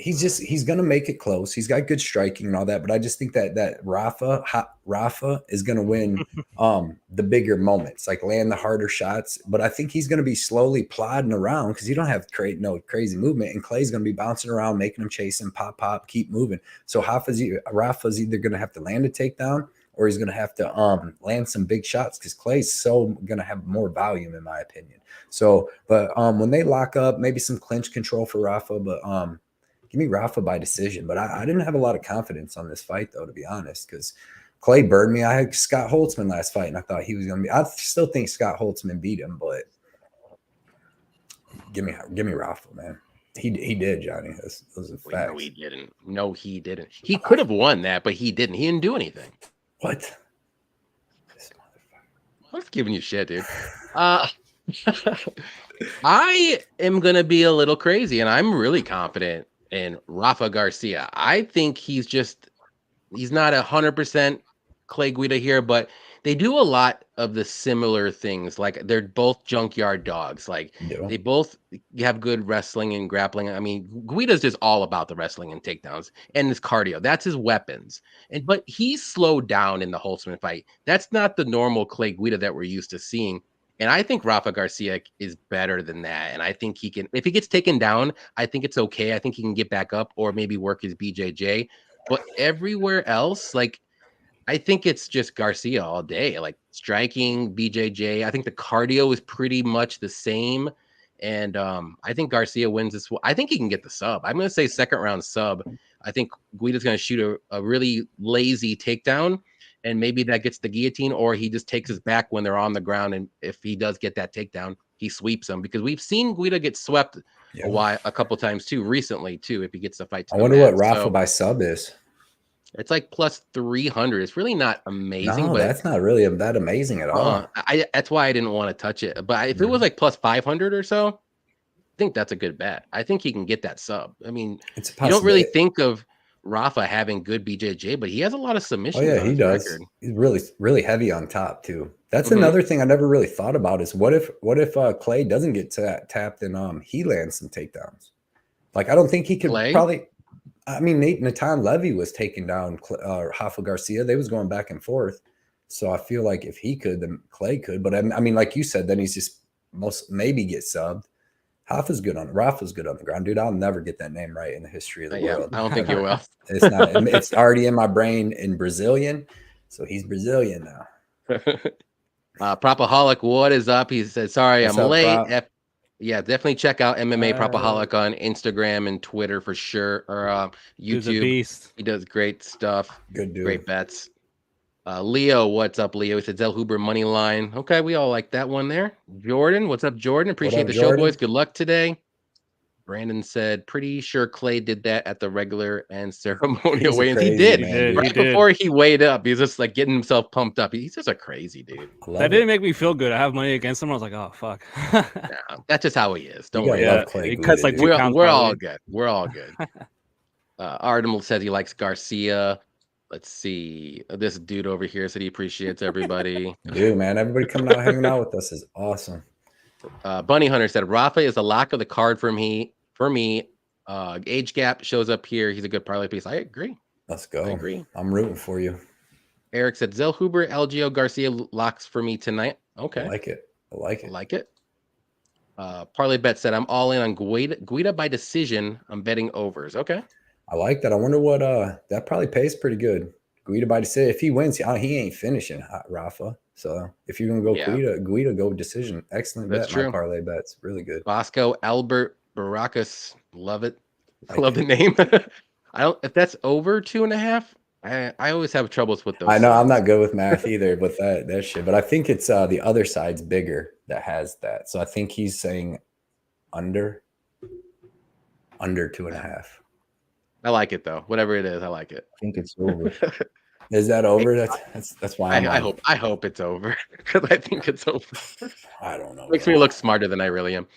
he's gonna make it close. He's got good striking and all that, but I just think that Rafa is gonna win the bigger moments, like land the harder shots. But I think he's gonna be slowly plodding around because you don't have no crazy movement, and Clay's gonna be bouncing around, making him chase him, pop, keep moving. So Rafa's either gonna have to land a takedown or he's gonna have to land some big shots because Clay's so gonna have more volume, in my opinion. So, but when they lock up, maybe some clinch control for Rafa, but give me Rafa by decision. But I didn't have a lot of confidence on this fight, though, to be honest, because Clay burned me. I had Scott Holtzman last fight, and I thought he was going to be – I still think Scott Holtzman beat him, but give me Rafa, man. He did, Johnny. Those are facts. No, he didn't. No, he didn't. He could have won that, but he didn't. He didn't do anything. What? This motherfucker. I'm just giving you shit, dude. I am going to be a little crazy, and I'm really confident in Rafa Garcia. I think he's not 100% Clay Guida here, but they do a lot of the similar things. Like they're both junkyard dogs. Like they both have good wrestling and grappling. I mean, Guida's just all about the wrestling and takedowns and his cardio. That's his weapons. But he's slowed down in the Holtzman fight. That's not the normal Clay Guida that we're used to seeing. And I think Rafa Garcia is better than that. And I think he can, if he gets taken down, I think it's okay. I think he can get back up or maybe work his BJJ. But everywhere else, like I think it's just Garcia all day, like striking, BJJ. I think the cardio is pretty much the same. And I think Garcia wins this. I think he can get the sub. I'm going to say second round sub. I think Guida's going to shoot a really lazy takedown, and maybe that gets the guillotine, or he just takes his back when they're on the ground. And if he does get that takedown, he sweeps them, because we've seen Guida get swept a couple times too recently too. If he gets the fight, to I wonder what Rafa by sub is. It's like plus 300. It's really not amazing. No, but that's not really that amazing at all. That's why I didn't want to touch it. But if it was like plus 500 or so, I think that's a good bet. I think he can get that sub. I mean, you don't really think of Rafa having good BJJ, but he has a lot of submissions. Oh yeah, he does. Record. He's really, really heavy on top too. That's another thing I never really thought about is what if Clay doesn't get tapped and he lands some takedowns? Like I don't think he could probably. I mean, Natan Levy was taking down Rafa Garcia. They was going back and forth. So I feel like if he could, then Clay could. But I mean, like you said, then he's just maybe get subbed. Rafa's good on the ground, dude. I'll never get that name right in the history of the world. I don't think you will. It's not. It's already in my brain in Brazilian. So he's Brazilian now. Propaholic, what is up? He said, "Sorry, I'm late." Yeah, definitely check out MMA Propaholic on Instagram and Twitter for sure, or YouTube. He does great stuff. Good dude. Great bets. Leo, what's up, Leo? He said Zell Huber money line. Okay, we all like that one there. Jordan, what's up, Jordan? Appreciate the show, boys. Good luck today. Brandon said, pretty sure Clay did that at the regular and ceremonial weigh-ins. He did. Right before he weighed up, he's just like getting himself pumped up. He's just a crazy dude. That didn't make me feel good. I have money against him. I was like, oh, fuck. That's just how he is. Don't worry. He cuts like 2 pounds. We're all good. We're all good. Artemal says he likes Garcia. Let's see. This dude over here said he appreciates everybody. Dude, man, everybody coming out hanging out with us is awesome. Bunny Hunter said Rafa is the lock of the card for me. Age gap shows up here. He's a good parlay piece. I agree. Let's go. I agree. I'm rooting for you. Eric said Zell Huber, LGO Garcia locks for me tonight. Okay. I like it. Parlay bet said I'm all in on Guida by decision. I'm betting overs. Okay. I like that. I wonder what that probably pays pretty good. Guida by decision. If he wins, he ain't finishing Rafa. So if you're gonna go Guida go decision. Excellent bet. My parlay bets really good. Bosco Albert Baracus, love it. I love the name. I don't. If that's over 2.5, I always have troubles with those. I know I'm not good with math either with that shit. But I think it's the other side's bigger that has that. So I think he's saying under 2.5. I like it though. Whatever it is, I like it. I think it's over. Is that over? That's why I hope it's over because I think it's over. I don't know. Makes me look smarter than I really am.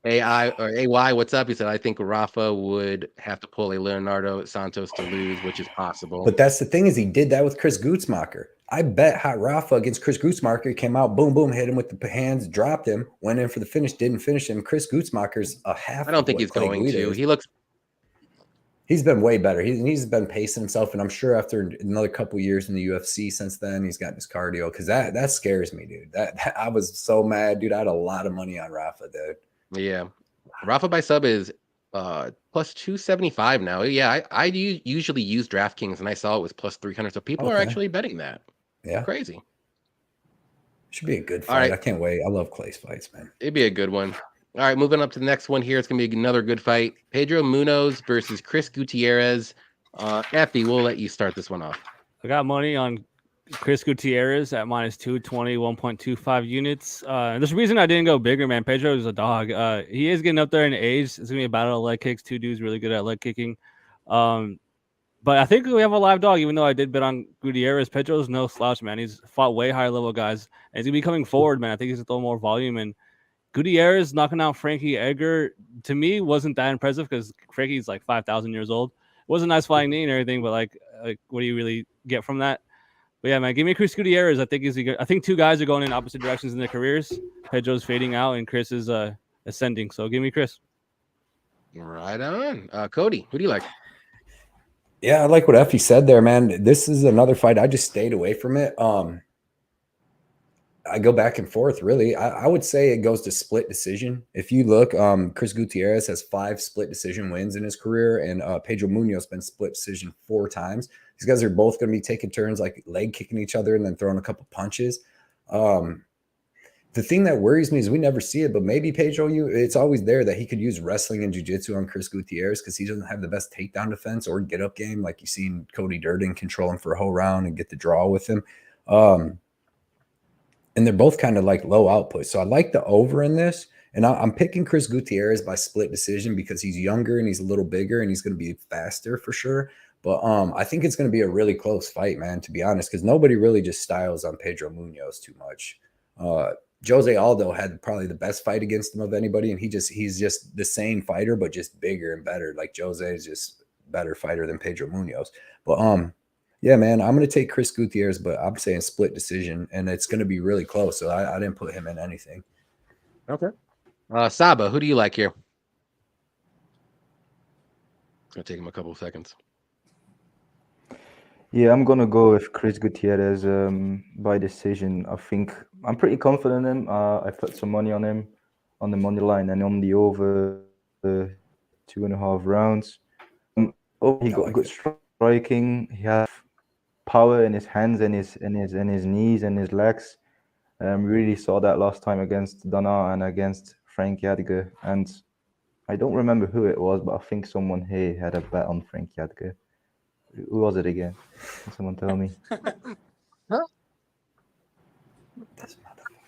AI or AY, what's up? He said I think Rafa would have to pull a Leonardo Santos to lose, which is possible. But that's the thing is he did that with Chris Gutzmacher. I bet Rafa against Chris Gutzmacher. He came out, boom, boom, hit him with the hands, dropped him, went in for the finish, didn't finish him. Chris Gutzmacher's a half. I don't think he's going to. He looks. He's been way better. He's been pacing himself, and I'm sure after another couple years in the UFC since then, he's gotten his cardio because that scares me, dude. That I was so mad, dude. I had a lot of money on Rafa, dude. Yeah, Rafa by sub is plus 275 now. Yeah, I usually use DraftKings, and I saw it was plus 300. So people are actually betting that. Yeah, crazy. Should be a good fight. Right. I can't wait. I love Clay's fights, man. It'd be a good one. All right, moving up to the next one here. It's going to be another good fight. Pedro Munoz versus Chris Gutierrez. Effie, we'll let you start this one off. I got money on Chris Gutierrez at minus 220, 1.25 units. There's a reason I didn't go bigger, man. Pedro is a dog. He is getting up there in age. It's going to be a battle of leg kicks. 2 dudes really good at leg kicking. But I think we have a live dog, even though I did bet on Gutierrez. Pedro's no slouch, man. He's fought way higher level guys. And he's going to be coming forward, man. I think he's going to throw more volume. And Gutierrez knocking out Frankie Edgar, to me, wasn't that impressive because Frankie's like 5,000 years old. It was a nice flying knee and everything, but like, what do you really get from that? But yeah, man, give me Chris Gutierrez. I think 2 guys are going in opposite directions in their careers. Pedro's fading out and Chris is ascending. So give me Chris. Right on. Cody, who do you like? Yeah, I like what Effie said there, man. This is another fight. I just stayed away from it. I go back and forth, really. I would say it goes to split decision. If you look, Chris Gutierrez has 5 split decision wins in his career, and Pedro Munoz been split decision 4 times. These guys are both going to be taking turns, like leg kicking each other and then throwing a couple punches. The thing that worries me is we never see it, but maybe Pedro, it's always there that he could use wrestling and jiu-jitsu on Chris Gutierrez because he doesn't have the best takedown defense or get-up game. Like you've seen Cody Durden control him for a whole round and get the draw with him. And they're both kind of like low output. So I like the over in this. And I'm picking Chris Gutierrez by split decision because he's younger and he's a little bigger and he's going to be faster for sure. But I think it's going to be a really close fight, man, to be honest, because nobody really just styles on Pedro Munoz too much. Jose Aldo had probably the best fight against him of anybody, and he's just the same fighter, but just bigger and better. Like Jose is just a better fighter than Pedro Munoz. But yeah, man, I'm going to take Chris Gutierrez, but I'm saying split decision, and it's going to be really close. So I didn't put him in anything. Okay. Saba, who do you like here? It's going to take him a couple of seconds. Yeah, I'm gonna go with Chris Gutierrez by decision. I think I'm pretty confident in him. I put some money on him on the money line and on the over 2.5 rounds. He got good striking. He has power in his hands and his knees and his legs. We really saw that last time against Dana and against Frank Yadger. And I don't remember who it was, but I think someone here had a bet on Frank Yadger. Who was it again? Can someone tell me?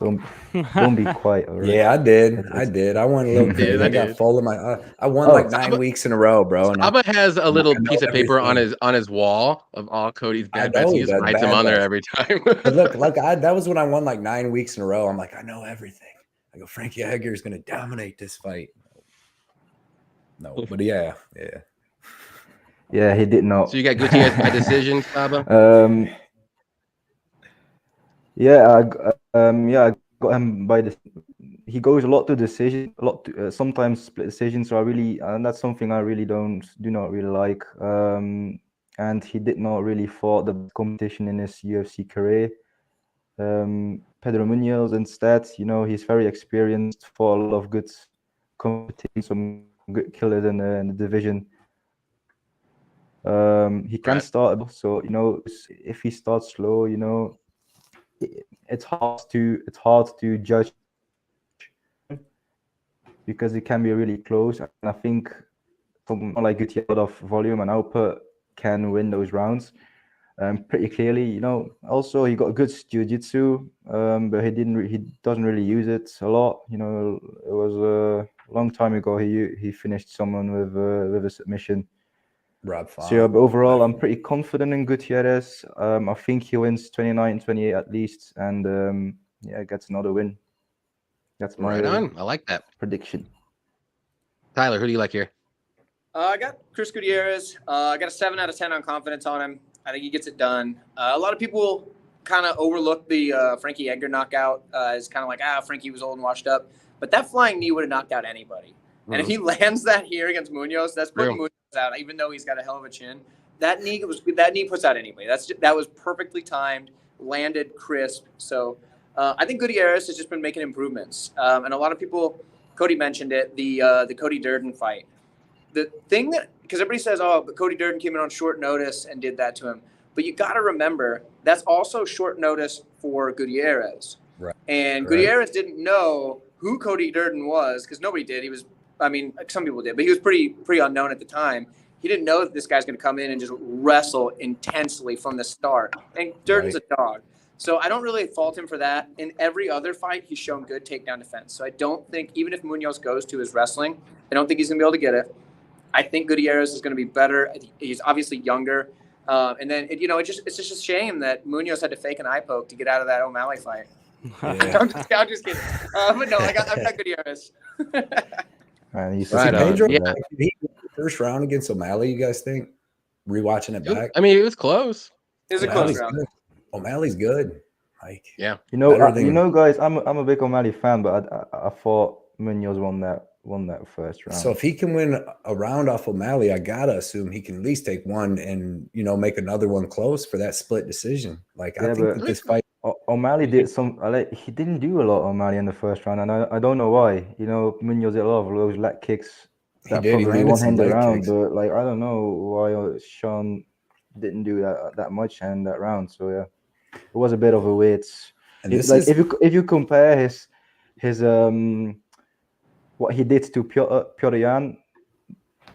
Don't be quiet. Right? Yeah, I did. I won a little bit. I got full of my. I won like 9 weeks in a row, bro. Saba has a little piece of paper on his wall of all Cody's bad bets. He just writes them on there every time. But look, that was when I won like 9 weeks in a row. I'm like, I know everything. I go, Frank Yadger is going to dominate this fight. No, but yeah. Yeah, he did not. So you got Gutierrez by decision, Saba? I got him by the. He goes a lot to decision, sometimes split decision. So and that's something I really do not really like. And he did not really fought the competition in his UFC career. Pedro Munoz instead, he's very experienced, fought a lot of good competition, some good killers in the division. He can start, so if he starts slow, it's hard to judge because it can be really close. And I think someone like Gutierrez, a lot of volume and output, can win those rounds pretty clearly. Also he got good jiu-jitsu, but he doesn't really use it a lot. It was a long time ago he finished someone with a submission. So but overall, I'm pretty confident in Gutierrez. I think he wins 29-28 at least, and gets another win. That's my right on. I like that prediction. Tyler, who do you like here? I got Chris Gutierrez. I got a 7 out of 10 on confidence on him. I think he gets it done. A lot of people kind of overlook the Frankie Edgar knockout as kind of like, Frankie was old and washed up. But that flying knee would have knocked out anybody. And if he lands that here against Munoz, that's putting Munoz out, even though he's got a hell of a chin. That knee puts out anybody. That was perfectly timed, landed crisp. So I think Gutierrez has just been making improvements. And a lot of people, Cody mentioned it, the Cody Durden fight. The thing because everybody says, but Cody Durden came in on short notice and did that to him. But you got to remember, that's also short notice for Gutierrez. Right. And Gutierrez didn't know who Cody Durden was because nobody did. Some people did, but he was pretty unknown at the time. He didn't know that this guy's going to come in and just wrestle intensely from the start. And Durden's a dog. So I don't really fault him for that. In every other fight, he's shown good takedown defense. So I don't think, even if Munoz goes to his wrestling, I don't think he's going to be able to get it. I think Gutierrez is going to be better. He's obviously younger. And then, it's just a shame that Munoz had to fake an eye poke to get out of that O'Malley fight. Yeah. I'm just kidding. But no, I've got Gutierrez. Pedro, first round against O'Malley, you guys think? Rewatching it back? It was close. It was a close round. O'Malley's good. Guys, I'm a big O'Malley fan, but I thought Munoz won that first round. So if he can win a round off O'Malley, I gotta assume he can at least take one and make another one close for that split decision. I think that this fight O'Malley did some. He didn't do a lot O'Malley in the first round, and I don't know why. You know, Munoz did a lot of those leg kicks He that did. He probably landed one some hand leg around, kicks. but like I don't know why Sean didn't do that much in that round. So yeah, it was a bit of a weird. And this Like is if you compare his what he did to Piotr Jan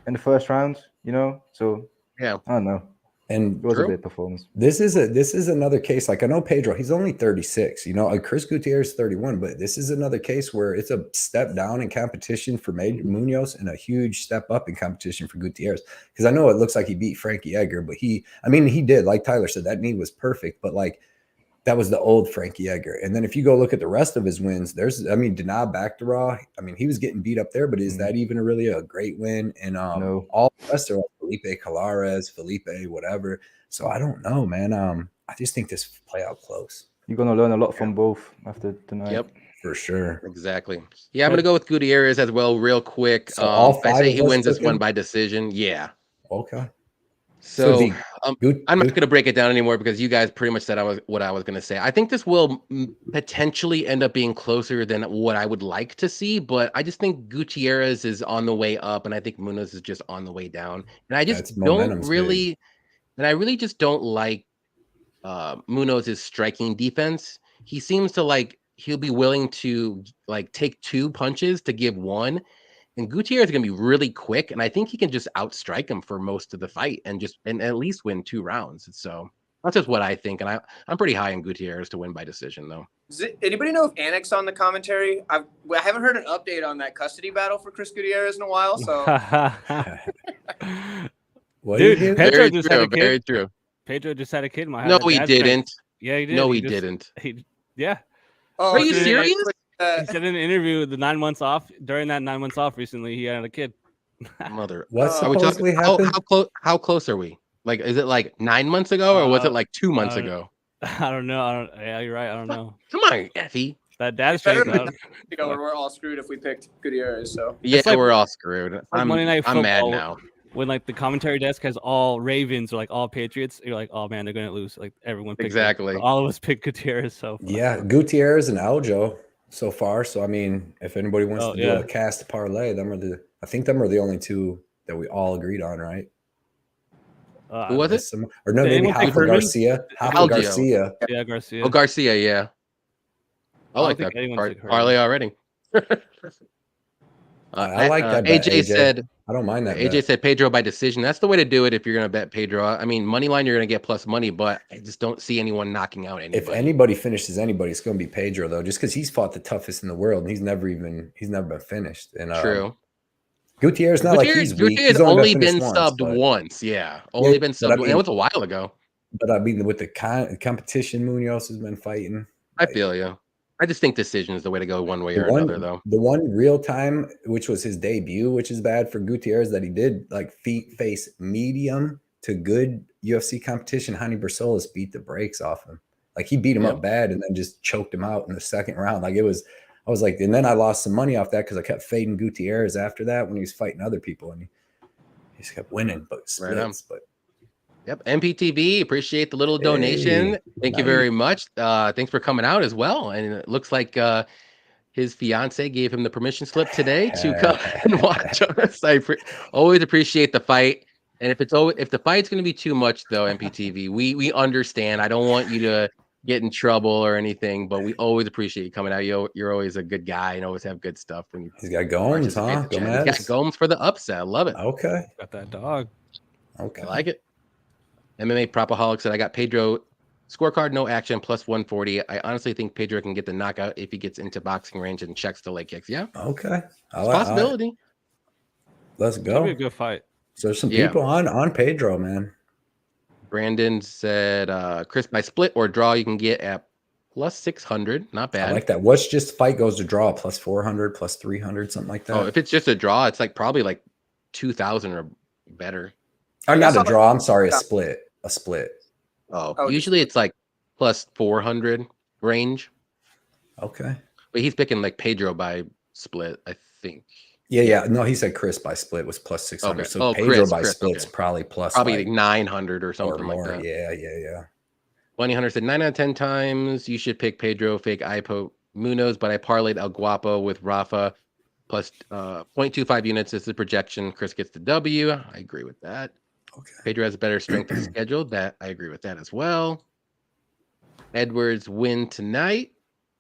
in the first round, you know. So Yeah. I don't know. and It was True. a bit performance. this is another case. Like I know Pedro, he's only 36. You know, like Chris Gutierrez 31, but this is another case where it's a step down in competition for Munoz and a huge step up in competition for Gutierrez. Because I know it looks like he beat Frankie Edgar, but he did. Like Tyler said, that knee was perfect, but like that was the old Frankie Edgar. And then if you go look at the rest of his wins, Dana Bakhtarov, he was getting beat up there, but is that even really a great win? And No. all the rest are like Felipe Colares, Felipe, whatever. So I don't know, man. I just think this play out close. You're gonna learn a lot from both after tonight. Yep. For sure. Exactly. Yeah, I'm gonna go with Gutierrez as well, real quick. So all I five say of he us wins this took one him? by decision. Yeah. Okay. So the I'm not going to break it down anymore because you guys pretty much said what I was going to say. I think this will potentially end up being closer than what I would like to see, but I just think Gutierrez is on the way up, and I think Munoz is just on the way down. And I just don't really, and I really just don't like Munoz's striking defense. He seems to like he'll be willing to like take 2 punches to give 1. And Gutierrez is going to be really quick, and I think he can just outstrike him for most of the fight and at least win 2 rounds. So that's just what I think, and I'm pretty high on Gutierrez to win by decision, though. Does anybody know if Annick's on the commentary? I haven't heard an update on that custody battle for Chris Gutierrez in a while. So, what dude, Pedro just had a kid. Very true. Pedro just had a kid. No, he didn't. Yeah, he did. No, he didn't. Yeah. oh, Are you serious? He said in an interview the 9 months off. During that 9 months off recently, he had a kid. Mother. What Are we supposedly talking, happened? how close are we? Like, is it like 9 months ago, or was it like 2 months ago? I don't know. Yeah, you're right. I don't know. Come on, Effie. That dad's better straight out. we're all screwed if we picked Gutierrez. So Yeah, like- we're all screwed. I'm Monday Night mad Football. now. When like the commentary desk has all Ravens or like all Patriots, you're like, oh man, they're gonna lose. Like everyone picked Exactly. Them. All of us picked Gutierrez. So Yeah, Gutierrez and Algo so far. So if anybody wants to do a cast parlay, I think them are the only 2 that we all agreed on, right? Who was it? Or no, maybe half of Garcia. Garcia. Yeah, Garcia. Oh, Garcia, yeah. I like that parlay already. I like that bet, AJ said, I don't mind that. AJ said Pedro by decision. That's the way to do it if you're going to bet Pedro. I mean, money line, you're going to get plus money, but I just don't see anyone knocking out anybody. If anybody finishes anybody, it's going to be Pedro, though, just because he's fought the toughest in the world, and he's never been finished. And True. Gutierrez, not like he's weak. Gutierrez He's only been subbed once. Yeah, only been subbed. It was a while ago. But I mean, with the competition Munoz has been fighting. I feel you. I just think decision is the way to go one way or another, though. The one real time, which was his debut, which is bad for Gutierrez, that he did like face medium to good UFC competition. Hani Bersolis beat the brakes off him. Like he beat him up bad and then just choked him out in the second round. Like I was like, and then I lost some money off that because I kept fading Gutierrez after that when he was fighting other people, and he just kept winning, but splits. Yep, MPTV, appreciate the little donation. Thank you very much. Thanks for coming out as well. And it looks like his fiance gave him the permission slip today to come and watch us. I always appreciate the fight. And if the fight's going to be too much, though, MPTV, we understand. I don't want you to get in trouble or anything, but we always appreciate you coming out. You're always a good guy and always have good stuff. When he's got Gomes, huh? He's got Gomes for the upset. I love it. Okay. Got that dog. Okay. I like it. MMA Propaholic said, I got Pedro scorecard, no action, plus 140. I honestly think Pedro can get the knockout if he gets into boxing range and checks the leg kicks. Yeah. Okay. Possibility. Let's go. It'll be a good fight. So there's some people on Pedro, man. Brandon said, Chris, by split or draw, you can get at plus 600. Not bad. I like that. What's just fight goes to draw, plus 400, plus 300, something like that? Oh, if it's just a draw, it's like probably like 2,000 or better. Or not a draw. I'm sorry, a split. A split. Oh, usually it's like plus 400 range. Okay. But he's picking like Pedro by split, I think. Yeah. No, he said Chris by split was plus 600. Okay. So Pedro by split's probably plus like 900 or something like that. Yeah. Bunny Hunter said 9 out of 10 times you should pick Pedro, fake Ipo Munoz, but I parlayed El Guapo with Rafa plus 0.25 units. This is the projection. Chris gets the W. I agree with that. Okay. Pedro has a better strength of schedule. That I agree with that as well. Edwards win tonight.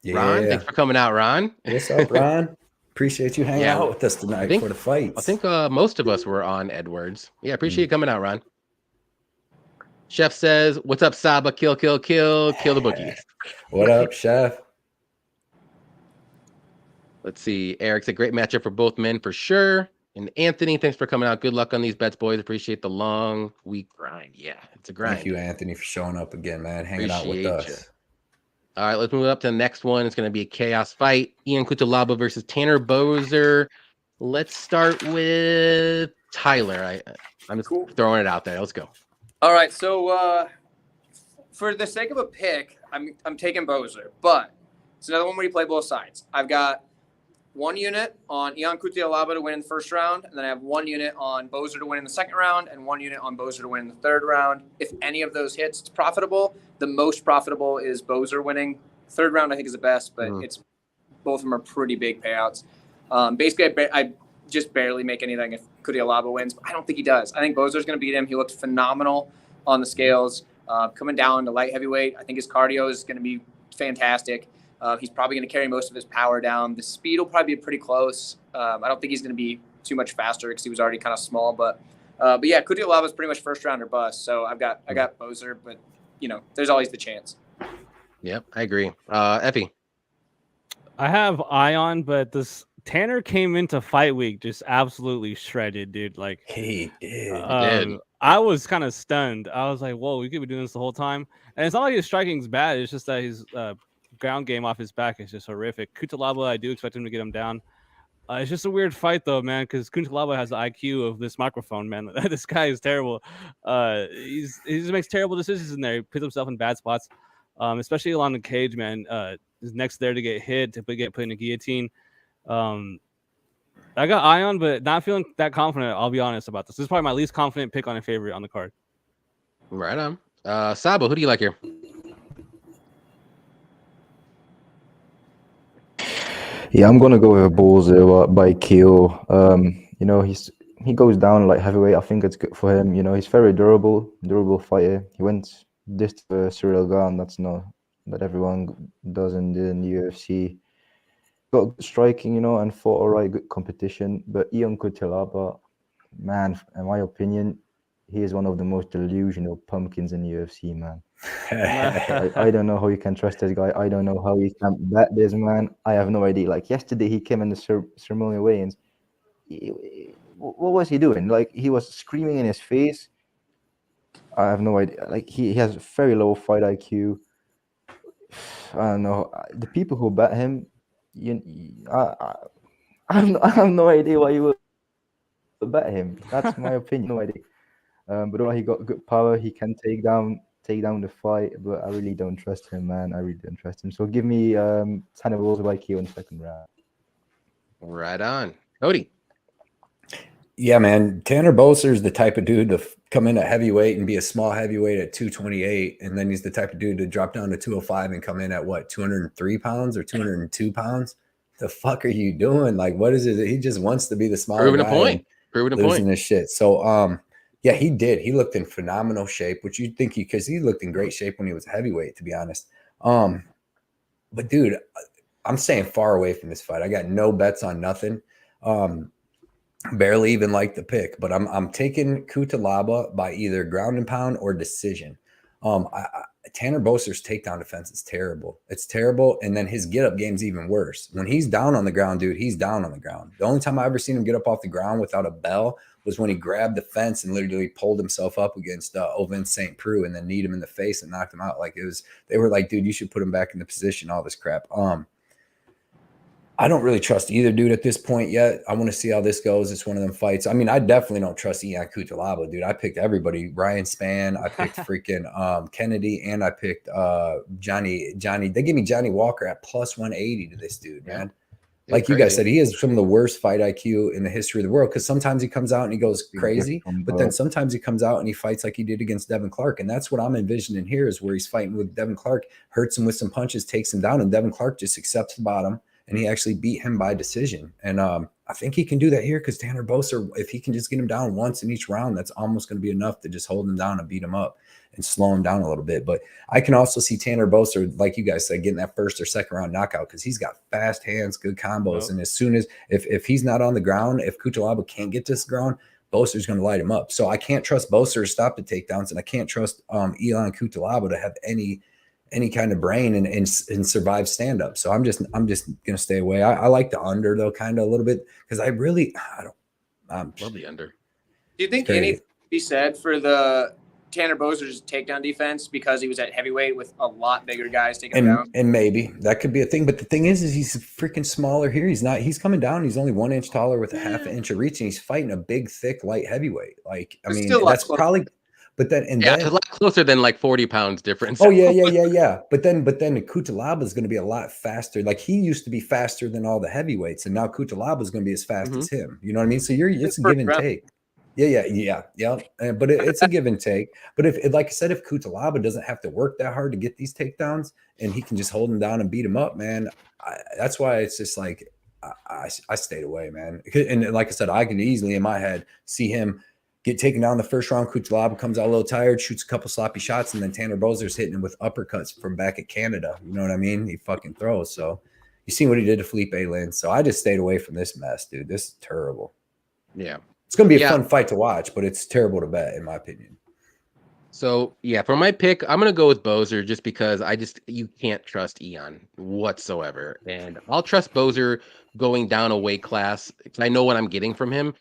Yeah. Ron, thanks for coming out, Ron. What's up, Ron? Appreciate you hanging out with us tonight for the fights. I think most of us were on Edwards. Yeah, appreciate you coming out, Ron. Chef says, "What's up, Saba? Kill the bookies." What up, Chef? Let's see. Eric's a great matchup for both men for sure. And Anthony, thanks for coming out. Good luck on these bets, boys. Appreciate the long week grind. Yeah, it's a grind. Thank you, Anthony, for showing up again, man. Hanging out with us. All right, let's move up to the next one. It's going to be a chaos fight. Ian Cutelaba versus Tanner Boser. Let's start with Tyler. I'm just throwing it out there. Let's go. All right, so for the sake of a pick, I'm taking Boser, but it's another one where you play both sides. I've got 1 unit on Ian Cutelaba to win in the first round, and then I have 1 unit on Boser to win in the second round, and 1 unit on Boser to win in the third round. If any of those hits, it's profitable. The most profitable is Boser winning. Third round, I think, is the best, but it's both of them are pretty big payouts. Basically, I just barely make anything if Cutelaba wins, but I don't think he does. I think Boser's going to beat him. He looked phenomenal on the scales. Coming down to light heavyweight, I think his cardio is going to be fantastic. He's probably going to carry most of his power down. The speed will probably be pretty close. I don't think he's going to be too much faster because he was already kind of small. But yeah, Cutelaba is pretty much first round or bust. So I got Boser, but there's always the chance. Yep, I agree. Effie, I have Ion, but this Tanner came into fight week just absolutely shredded, dude. Like he did. I was kind of stunned. I was like, "Whoa, we could be doing this the whole time." And it's not like his striking's bad. It's just that his ground game off his back is just horrific. Cutelaba, I do expect him to get him down. It's just a weird fight though, man, because Cutelaba has the IQ of this microphone, man. This guy is terrible. He just makes terrible decisions in there. He puts himself in bad spots, especially along the cage, man. His neck's there to get hit, to get put in a guillotine. I got Ion, but not feeling that confident. I'll be honest about this. This is probably my least confident pick on a favorite on the card. Right on. Sabo, who do you like here? Yeah, I'm gonna go with Boser by KO. He goes down like heavyweight. I think it's good for him. He's very durable fighter. He went this to Cyril Gane. That's not that everyone does in the UFC. Got good striking, and fought all right, good competition. But Ion Cutelaba, man, in my opinion, he is one of the most delusional pumpkins in the UFC, man. I don't know how you can trust this guy. I don't know how you can bet this man. I have no idea. Like yesterday, he came in the ceremonial weigh-ins. What was he doing? Like he was screaming in his face. I have no idea. Like he has very low fight IQ. I don't know. The people who bet him, I have no idea why you would bet him. That's my opinion. No idea. But he got good power. He can take down the fight, but I really don't trust him, man. I really don't trust him. So give me Tanner Boser by KO in the second round. Right on. Cody. Yeah, man. Tanner Boser is the type of dude to come in at heavyweight and be a small heavyweight at 228, and then he's the type of dude to drop down to 205 and come in at 203 pounds or 202 pounds. The fuck are you doing? Like, what is it? He just wants to be the smaller guy. Proving a point. This shit. So, yeah, he did. He looked in phenomenal shape, which you'd think because he looked in great shape when he was a heavyweight, to be honest. But dude, I'm staying far away from this fight. I got no bets on nothing. Barely even like the pick, but I'm taking Cutelaba by either ground and pound or decision. Tanner Boser's takedown defense is terrible. It's terrible, and then his get-up game's even worse. When he's down on the ground, dude, he's down on the ground. The only time I ever seen him get up off the ground without a bell was when he grabbed the fence and literally pulled himself up against Ovin St. Preux and then kneed him in the face and knocked him out. Like they were like, dude, you should put him back in the position, all this crap. I don't really trust either dude at this point yet. I want to see how this goes. It's one of them fights. I mean, I definitely don't trust Ion Cutelaba, dude. I picked everybody. Ryan Spann. I picked freaking Kennedy, and I picked Johnny. They gave me Johnny Walker at plus 180 to this dude, man. Like you guys said, he has some of the worst fight IQ in the history of the world, because sometimes he comes out and he goes crazy, but then sometimes he comes out and he fights like he did against Devin Clark. And that's what I'm envisioning here, is where he's fighting with Devin Clark, hurts him with some punches, takes him down, and Devin Clark just accepts the bottom, and he actually beat him by decision. And I think he can do that here, because Tanner Boser, if he can just get him down once in each round, that's almost going to be enough to just hold him down and beat him up and slow him down a little bit. But I can also see Tanner Boser, like you guys said, getting that first or second round knockout, because he's got fast hands, good combos. And as soon as, if he's not on the ground, if Cutelaba can't get to the ground, Boser's going to light him up. So I can't trust Boser to stop the takedowns, and I can't trust Elon Cutelaba to have any kind of brain and survive stand up. So I'm just going to stay away. I like the under though, kind of a little bit, because I don't love the under. Do you think anything be said for the Tanner Boser's takedown defense, because he was at heavyweight with a lot bigger guys taking him down? And maybe that could be a thing. But the thing is he's freaking smaller here. He's coming down. He's only 1 inch taller with a half an inch of reach, and he's fighting a big, thick, light heavyweight. Like, I mean, that's probably, but then, and it's a lot closer than like 40 pounds difference. Oh yeah. But then Cutelaba is going to be a lot faster. Like, he used to be faster than all the heavyweights, and now Cutelaba is going to be as fast as him. You know what I mean? So it's a give and take. Yeah. But it's a give and take. But if like I said, if Cutelaba doesn't have to work that hard to get these takedowns, and he can just hold him down and beat him up, man, that's why it's just like I stayed away, man. And like I said, I can easily in my head see him get taken down the first round. Cutelaba comes out a little tired, shoots a couple sloppy shots, and then Tanner Boser's hitting him with uppercuts from back at Canada. You know what I mean? He fucking throws. So you seen what he did to Felipe Lin. So I just stayed away from this mess, dude. This is terrible. Yeah. It's going to be a fun fight to watch, but it's terrible to bet, in my opinion. So, yeah, for my pick, I'm going to go with Boser, just because you can't trust Eon whatsoever. And I'll trust Boser going down a weight class. I know what I'm getting from him.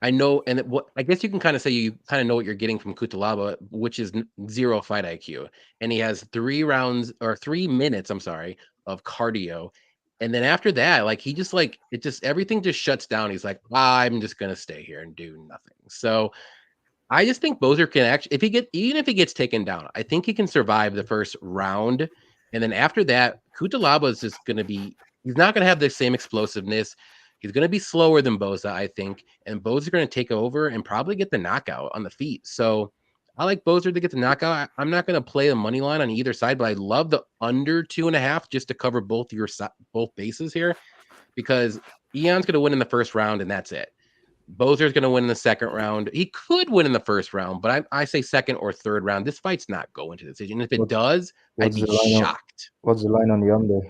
I know, and I guess you can kind of say you kind of know what you're getting from Cutelaba, which is 0 fight IQ. And he has 3 minutes, of cardio. And then after that, like, everything just shuts down. He's like, I'm just going to stay here and do nothing. So I just think Boser can actually, even if he gets taken down, I think he can survive the first round. And then after that, Cutelaba is just going to he's not going to have the same explosiveness. He's going to be slower than Boza, I think. And Boza's going to take over and probably get the knockout on the feet. So I like Boser to get the knockout. I'm not going to play the money line on either side, but I love the under 2.5 just to cover both bases here, because Eon's going to win in the first round, and that's it. Boser's going to win in the second round. He could win in the first round, but I say second or third round. This fight's not going to decision. If it does, I'd be shocked. What's the line on the under?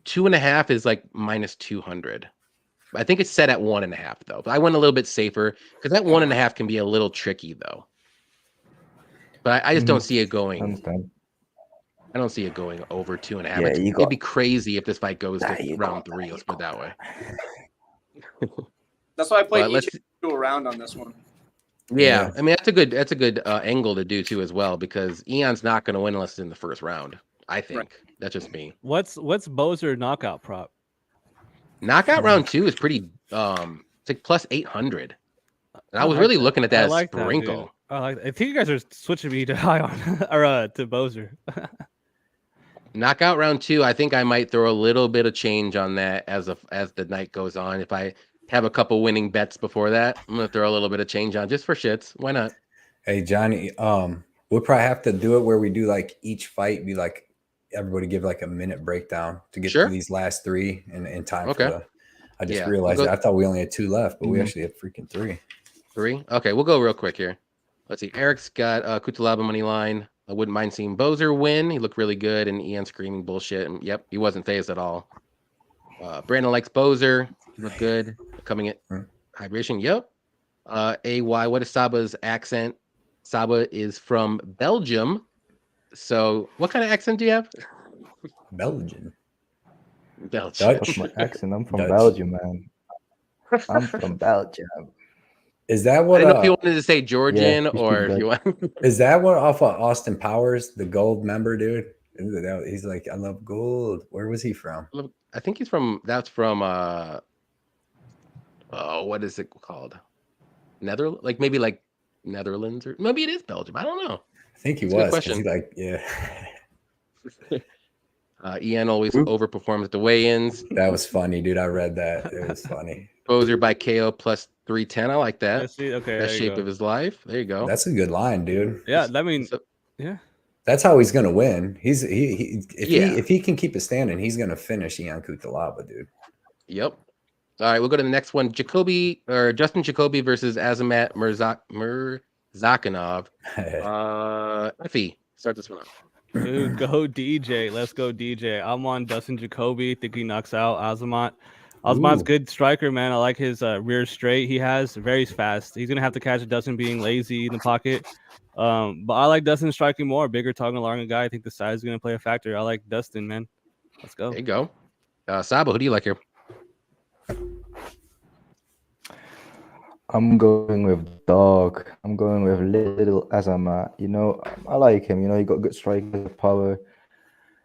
2.5 is like -200. I think it's set at 1.5 though. But I went a little bit safer, because that 1.5 can be a little tricky though. But I just don't see it going. I don't see it going over 2.5. Yeah, it'd be crazy if this fight goes to round 3. Let's put it that way. That's why I played each round on this one. Yeah, I mean, that's a good angle to do too as well, because Eon's not going to win unless it's in the first round. I think that's just me. What's Boser knockout prop? Knockout round 2 is pretty. It's like plus 800. And I was really looking at that as sprinkle. I think you guys are switching me to high on or to Boser. Knockout round 2, I think I might throw a little bit of change on that as the night goes on. If I have a couple winning bets before that, I'm gonna throw a little bit of change on just for shits. Why not? Hey Johnny, we'll probably have to do it where we do like each fight, be like everybody give like a minute breakdown to get to these last 3 in time for the. I just realized that. I thought we only had 2 left, but we actually had freaking 3. 3? Okay, we'll go real quick here. Let's see. Eric's got Cutelaba money line. I wouldn't mind seeing Boser win. He looked really good, and Ian screaming bullshit. And yep, he wasn't phased at all. Brandon likes Boser. He looked good. Coming at hydration. Yep. AY, what is Saba's accent? Saba is from Belgium. So what kind of accent do you have? Belgian. That's my accent. I'm from Belgium, man. I'm from Belgium. Is that what? I don't know if you wanted to say Georgian or if you want. Is that what off of Austin Powers, the gold member dude? He's like, I love gold. Where was he from? I think he's from. That's from. What is it called? Netherlands? Like maybe like Netherlands, or maybe it is Belgium. I don't know. I think he was. He's like, yeah. Ian always overperforms at the weigh-ins. That was funny, dude. I read that. It was funny. Poser by KO plus 310. I like that. Let's see. Okay, Best there you shape go. of his life. There you go. That's a good line, dude. Yeah, I mean, yeah. That's how he's gonna win. If he can keep it standing, he's gonna finish Ian Cutelaba, dude. Yep. All right, we'll go to the next one. Justin Jacoby versus Azamat Murzakanov. Effie, start this one off. Dude, go DJ. Let's go DJ. I'm on Dustin Jacoby. Think he knocks out Azamat. Azamat's good striker, man. I like his rear straight he has. Very fast. He's going to have to catch Dustin being lazy in the pocket. But I like Dustin striking more. Bigger, taller, longer guy. I think the size is going to play a factor. I like Dustin, man. Let's go. There you go. Sabo, who do you like here? I'm going with dog. I'm going with little Azamat. You know, I like him. You know, he got good striking power.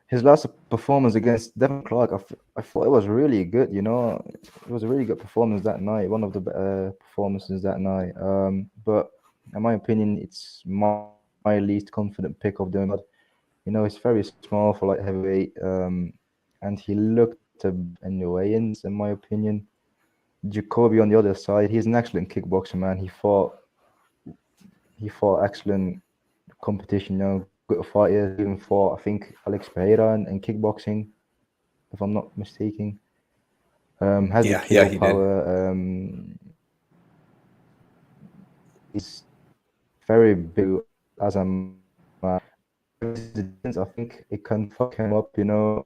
His last performance against Devin Clark, I thought it was really good. You know, it was a really good performance that night. One of the better performances that night. But in my opinion, it's my least confident pick of them. But you know, it's very small for light heavyweight. And he looked in the weigh-ins, in my opinion. Jacoby on the other side, he's an excellent kickboxer, man. He fought excellent competition, you know, good fighter. Even fought, I think, Alex Pereira in kickboxing, if I'm not mistaken. Has the kill power. He's very big as a I think it can fuck him up, you know.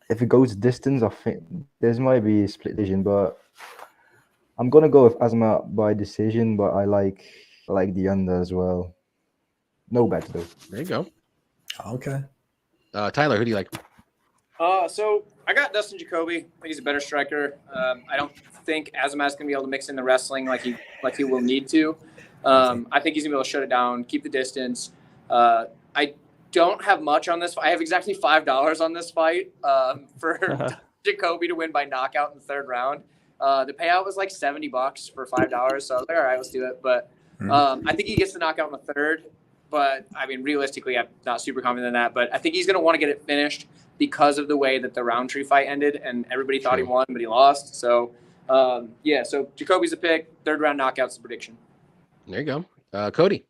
If it goes distance, I think there might be a split decision, but I'm gonna go with Azamat by decision. But I like the under as well. No bets though. There you go. Okay. Tyler, who do you like? So I got Dustin Jacoby. I think he's a better striker. I don't think Azamat's gonna be able to mix in the wrestling like he will need to. I think he's gonna be able to shut it down, keep the distance. I don't have much on this. I have exactly $5 on this fight for Jacoby to win by knockout in the third round. The payout was like $70 for $5, so I was like, all right, let's do it. But I think he gets the knockout in the third. But I mean, realistically, I'm not super confident in that. But I think he's going to want to get it finished because of the way that the Roundtree fight ended, and everybody thought he won, but he lost. So yeah, so Jacoby's a pick. Third round knockout's the prediction. There you go. Cody.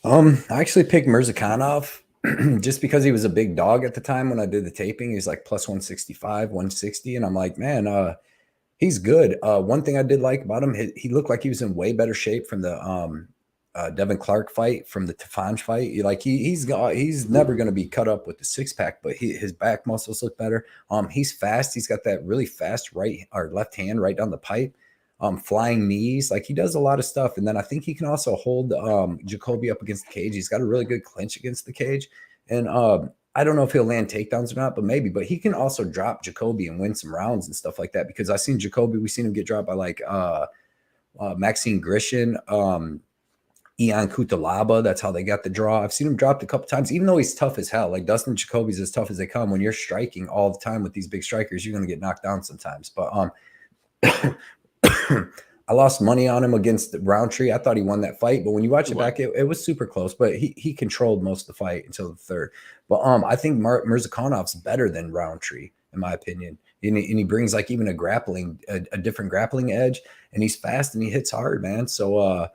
I actually picked Murzakanov just because he was a big dog at the time when I did the taping. He was like plus 165, 160. And I'm like, man, he's good. One thing I did like about him, he looked like he was in way better shape from the Devin Clark fight, from the Tafanj fight. He's never going to be cut up with the six pack, but his back muscles look better. He's fast. He's got that really fast right or left hand right down the pipe. Flying knees, like he does a lot of stuff. And then I think he can also hold Jacoby up against the cage. He's got a really good clinch against the cage. And I don't know if he'll land takedowns or not, but maybe. But he can also drop Jacoby and win some rounds and stuff like that. Because I've seen Jacoby, we've seen him get dropped by like Maxine Grishin, Ian Cutelaba. That's how they got the draw. I've seen him dropped a couple times, even though he's tough as hell. Like Dustin Jacoby's as tough as they come. When you're striking all the time with these big strikers, you're going to get knocked down sometimes. But I lost money on him against Roundtree. I thought he won that fight, but when you watch it back, it was super close. But he controlled most of the fight until the third. But I think Murzakonov's better than Roundtree, in my opinion. And he brings like even a different grappling edge, and he's fast and he hits hard, man. So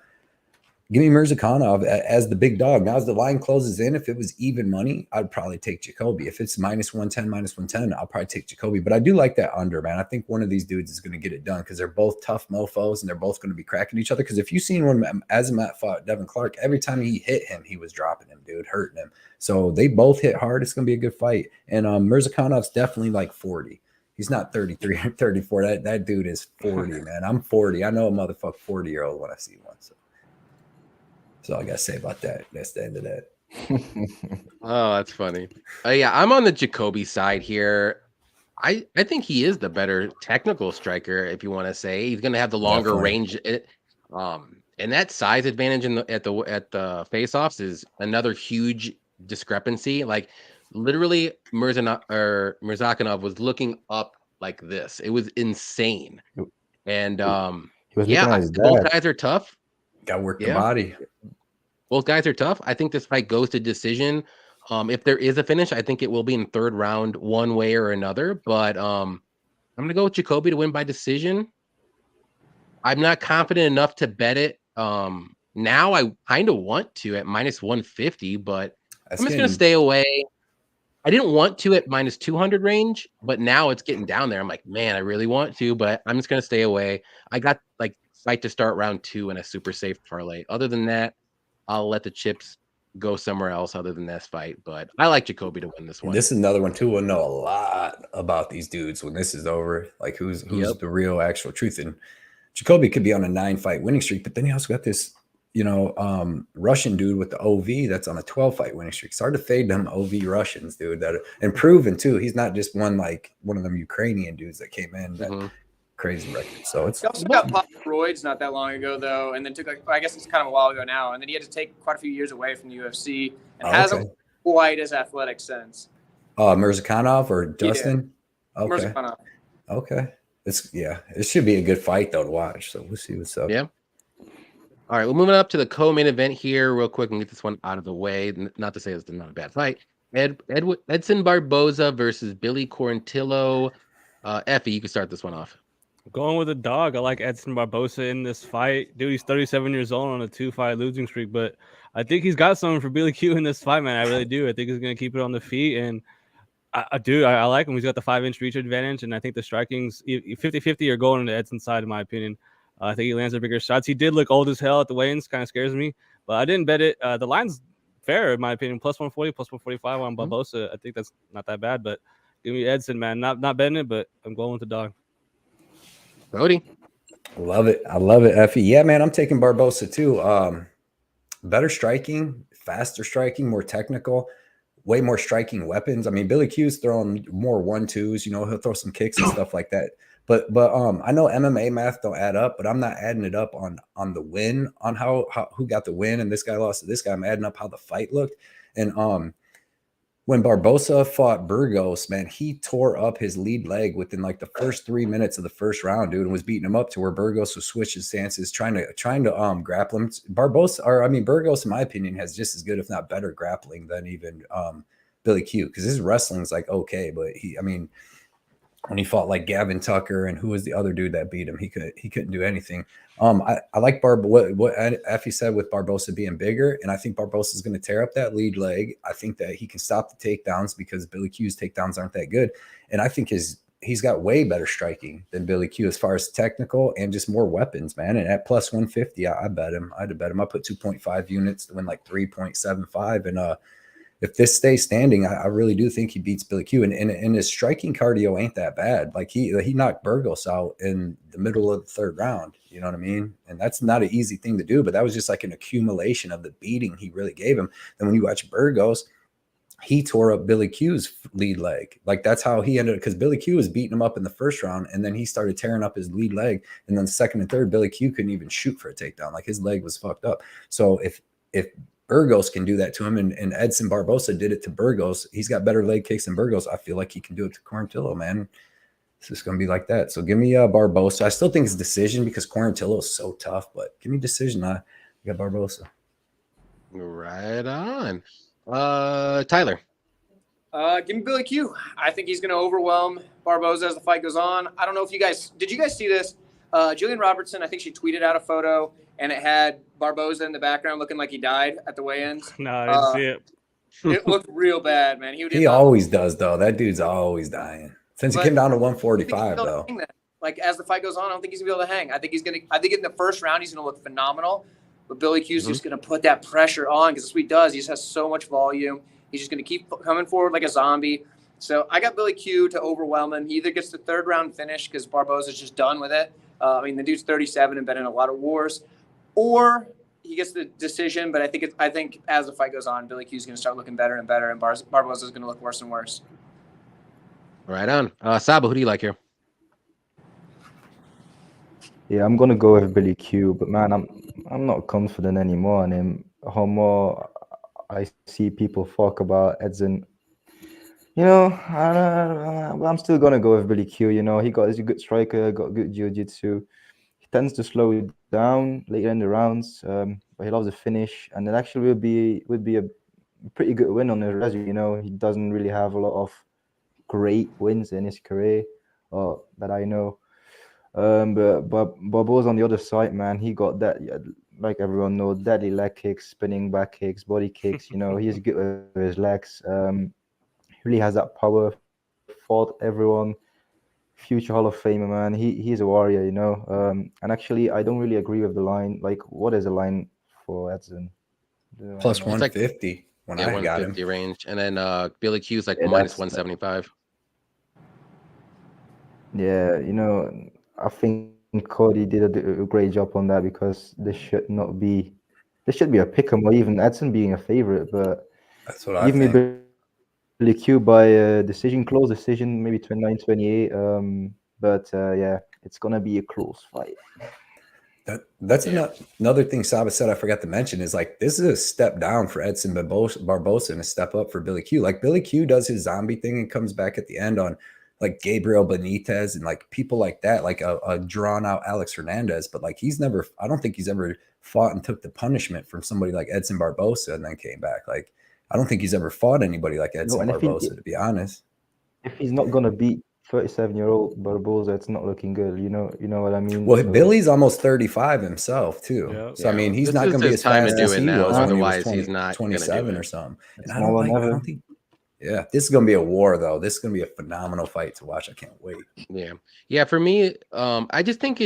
give me Murzakanov as the big dog. Now, as the line closes in, if it was even money, I'd probably take Jacoby. If it's minus 110, I'll probably take Jacoby. But I do like that under, man. I think one of these dudes is going to get it done because they're both tough mofos and they're both going to be cracking each other. Because if you've seen when Azamat fought Devin Clark, every time he hit him, he was dropping him, dude, hurting him. So they both hit hard. It's going to be a good fight. And Murzakonov's definitely like 40. He's not 33 or 34. That dude is 40, man. I'm 40. I know a motherfucker 40-year-old when I see one. So. That's all I got to say about that. That's the end of that. Oh, that's funny. Yeah, I'm on the Jacoby side here. I think he is the better technical striker, if you want to say. He's going to have the longer range. And that size advantage at the face-offs is another huge discrepancy. Like literally, Murzakanov was looking up like this. It was insane. And both guys are tough. Got to work the body. Both guys are tough. I think this fight goes to decision. If there is a finish, I think it will be in third round, one way or another. But I'm gonna go with Jacoby to win by decision. I'm not confident enough to bet it. Now I kind of want to at minus 150, but That's I'm just gonna getting stay away. I didn't want to at minus 200 range, but now it's getting down there. I'm like, man, I really want to, but I'm just gonna stay away. I got like fight to start round 2 in a super safe parlay. Other than that, I'll let the chips go somewhere else other than this fight. But I like Jacoby to win this And one. this is another one too. We'll know a lot about these dudes when this is over. Like who's Yep. the real actual truth. And Jacoby could be on a 9-fight winning streak, but then he also got this, Russian dude with the OV that's on a 12-fight winning streak. It's hard to fade them OV Russians, dude. That and proven too. He's not just one of them Ukrainian dudes that came in that crazy record. So it's He also got popped roids not that long ago though, and then took I guess it's kind of a while ago now, and then he had to take quite a few years away from the UFC and hasn't quite as athletic since. Mirzakhanov or Justin? Yeah. Okay. Mirzakhanov. Okay. It should be a good fight though to watch. So we'll see what's up. Yeah. All right, we're moving up to the co-main event here real quick and get this one out of the way. Not to say it's not a bad fight. Edson Barboza versus Billy Quarantillo. Effie, you can start this one off. Going with a dog. I like Edson Barboza in this fight. Dude, he's 37 years old on a 2-fight losing streak, but I think he's got something for Billy Q in this fight, man. I really do. I think he's going to keep it on the feet, and I like him. He's got the 5-inch reach advantage, and I think the striking's 50-50 are going to Edson's side, in my opinion. I think he lands the bigger shots. He did look old as hell at the weigh-ins. Kind of scares me, but I didn't bet it. The line's fair, in my opinion. Plus 140, plus 145 on Barboza. I think that's not that bad, but give me Edson, man. Not betting it, but I'm going with the dog. Cody. Love it. I love it, Effie. Yeah, man, I'm taking Barboza too. Better striking, faster striking, more technical, way more striking weapons. I mean, Billy Q's throwing more 1-2s, he'll throw some kicks and stuff like that. But I know MMA math don't add up, but I'm not adding it up on the win, on how who got the win and this guy lost to this guy. I'm adding up how the fight looked. And when Barboza fought Burgos, man, he tore up his lead leg within like the first 3 minutes of the first round, dude, and was beating him up to where Burgos was switching stances, trying to grapple him. Burgos, in my opinion, has just as good, if not better, grappling than even Billy Q, because his wrestling's like okay, but when he fought like Gavin Tucker and who was the other dude that beat him, he couldn't do anything. I like what Effie said with Barboza being bigger, and I think Barboza is going to tear up that lead leg. I think that he can stop the takedowns because Billy Q's takedowns aren't that good, and I think he's got way better striking than Billy Q as far as technical and just more weapons, man. And at plus 150, I bet him. I'd have bet him. I put 2.5 units to win like 3.75, and if this stays standing, I really do think he beats Billy Q. And his striking cardio ain't that bad. Like he knocked Burgos out in the middle of the third round. You know what I mean? And that's not an easy thing to do, but that was just like an accumulation of the beating he really gave him. And when you watch Burgos, he tore up Billy Q's lead leg. Like that's how he ended up, because Billy Q was beating him up in the first round, and then he started tearing up his lead leg. And then second and third, Billy Q couldn't even shoot for a takedown. Like his leg was fucked up. So if Burgos can do that to him, and Edson Barboza did it to Burgos, he's got better leg kicks than Burgos. I feel like he can do it to Quarantillo, man. It's just going to be like that. So give me Barboza. I still think it's decision because Quarantillo is so tough, but give me decision. I got Barboza. Right on. Tyler. Give me Billy Q. I think he's going to overwhelm Barboza as the fight goes on. I don't know if did you guys see this? Julian Robertson, I think she tweeted out a photo, and it had Barboza in the background looking like he died at the weigh-ins. No, I didn't see it. It looked real bad, man. He always does, though. That dude's always dying. Since he came down to 145, though. Like, as the fight goes on, I don't think he's going to be able to hang. I think in the first round, he's going to look phenomenal. But Billy Q's just going to put that pressure on because that's what he does. He just has so much volume. He's just going to keep coming forward like a zombie. So I got Billy Q to overwhelm him. He either gets the third round finish because Barboza's just done with it. The dude's 37 and been in a lot of wars. Or he gets the decision, but I think as the fight goes on, Billy Q's going to start looking better and better, and Barboza's going to look worse and worse. Right on. Sabo, who do you like here? Yeah, I'm gonna go with Billy Q, but man, I'm not confident anymore on him. How more I see people talk about Edson, I'm still gonna go with Billy Q. He's a good striker, got good jiu-jitsu. He tends to slow it down later in the rounds, but he loves the finish, and it actually would be a pretty good win on his resume. You know, he doesn't really have a lot of great wins in his career, that I know. But Barbosa on the other side, man, he got that, like everyone knows, deadly leg kicks, spinning back kicks, body kicks. You know, he's good with his legs. He really has that power. Fought everyone. Future Hall of Famer, man. He's a warrior, you know. And actually, I don't really agree with the line. Like, what is the line for Edson? Plus 150 when I got him. 150 range, and then Billy Q's like Yeah, minus 175. Yeah, you know, I think Cody did a great job on that, because this should be a pick 'em, or even Edson being a favorite. But That's what I give me think. Billy Q by a close decision, maybe 29-28. But yeah, it's gonna be a close fight. That's another thing Saba said I forgot to mention is like this is a step down for Edson Barbosa and a step up for Billy Q. Like Billy Q does his zombie thing and comes back at the end on like Gabriel Benitez and like people like that, like a drawn out Alex Hernandez. But like I don't think he's ever fought and took the punishment from somebody like Edson Barbosa and then came back. Like I don't think he's ever fought anybody like Edson Barbosa, to be honest. If he's not gonna beat 37-year-old Barbosa, it's not looking good. You know what I mean? Well, Billy's almost 35 himself too. Yeah. So I mean, he's not going to be as time fast to do as it he now. was when he was Otherwise, he's not 27 or something. And I I don't think. Yeah, this is going to be a war, though. This is going to be a phenomenal fight to watch. I can't wait. Yeah. For me, I just think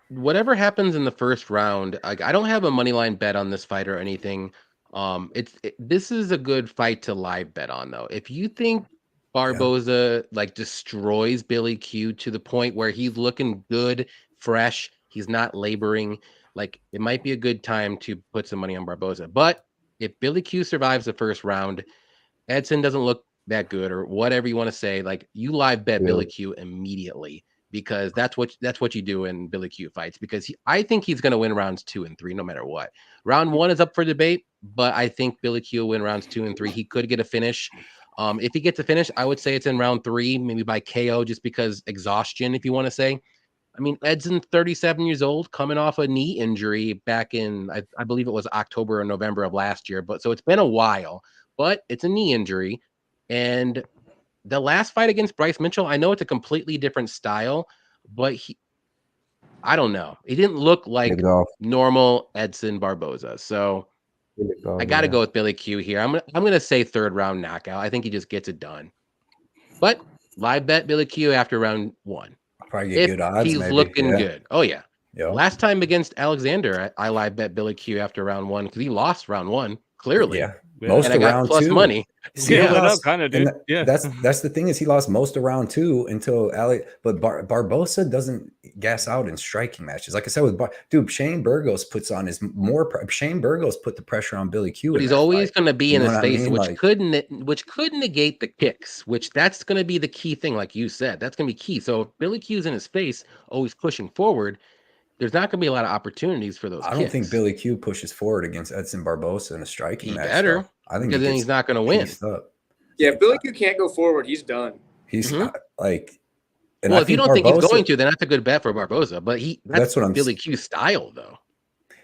whatever happens in the first round. I don't have a money line bet on this fight or anything. This is a good fight to live bet on, though. If you think Barbosa like destroys Billy Q to the point where he's looking good, fresh, he's not laboring, like it might be a good time to put some money on Barbosa. But if Billy Q survives the first round, Edson doesn't look that good or whatever you want to say, like you live bet Billy Q immediately, because that's what you do in Billy Q fights, because I think he's going to win rounds 2 and 3 no matter what. Round 1 is up for debate, but I think Billy Q will win rounds 2 and 3. He could get a finish. If he gets a finish, I would say it's in round 3, maybe by KO, just because exhaustion, if you want to say. I mean, Edson's 37 years old, coming off a knee injury back in, I believe it was October or November of last year. So it's been a while, but it's a knee injury. And the last fight against Bryce Mitchell, I know it's a completely different style, but I don't know. He didn't look like normal Edson Barbosa. So I got to go with Billy Q here. I'm gonna say third round knockout. I think he just gets it done. But live bet Billy Q after round 1. Probably get good odds. He's looking good. Oh yeah. Last time against Alexander, I live bet Billy Q after round 1 because he lost round 1 clearly. Yeah. Most of round 2 money. Kind of, dude. That's the thing is he lost most of round 2 until but Barbosa doesn't gas out in striking matches. Like I said with Shane Burgos puts on Shane Burgos put the pressure on Billy Q. But he's always going to be in his face, I mean? which could negate the kicks, which that's going to be the key thing. Like you said, that's going to be key. So if Billy Q's in his face, always pushing forward, there's not going to be a lot of opportunities for those kicks. I don't think Billy Q pushes forward against Edson Barbosa in a striking match. Better. I think because then he's not going to win. Yeah, if Billy Q can't go forward, he's done. He's like. Well, if you don't think he's going to, then that's a good bet for Barbosa. But that's what I'm Billy Q's style, though.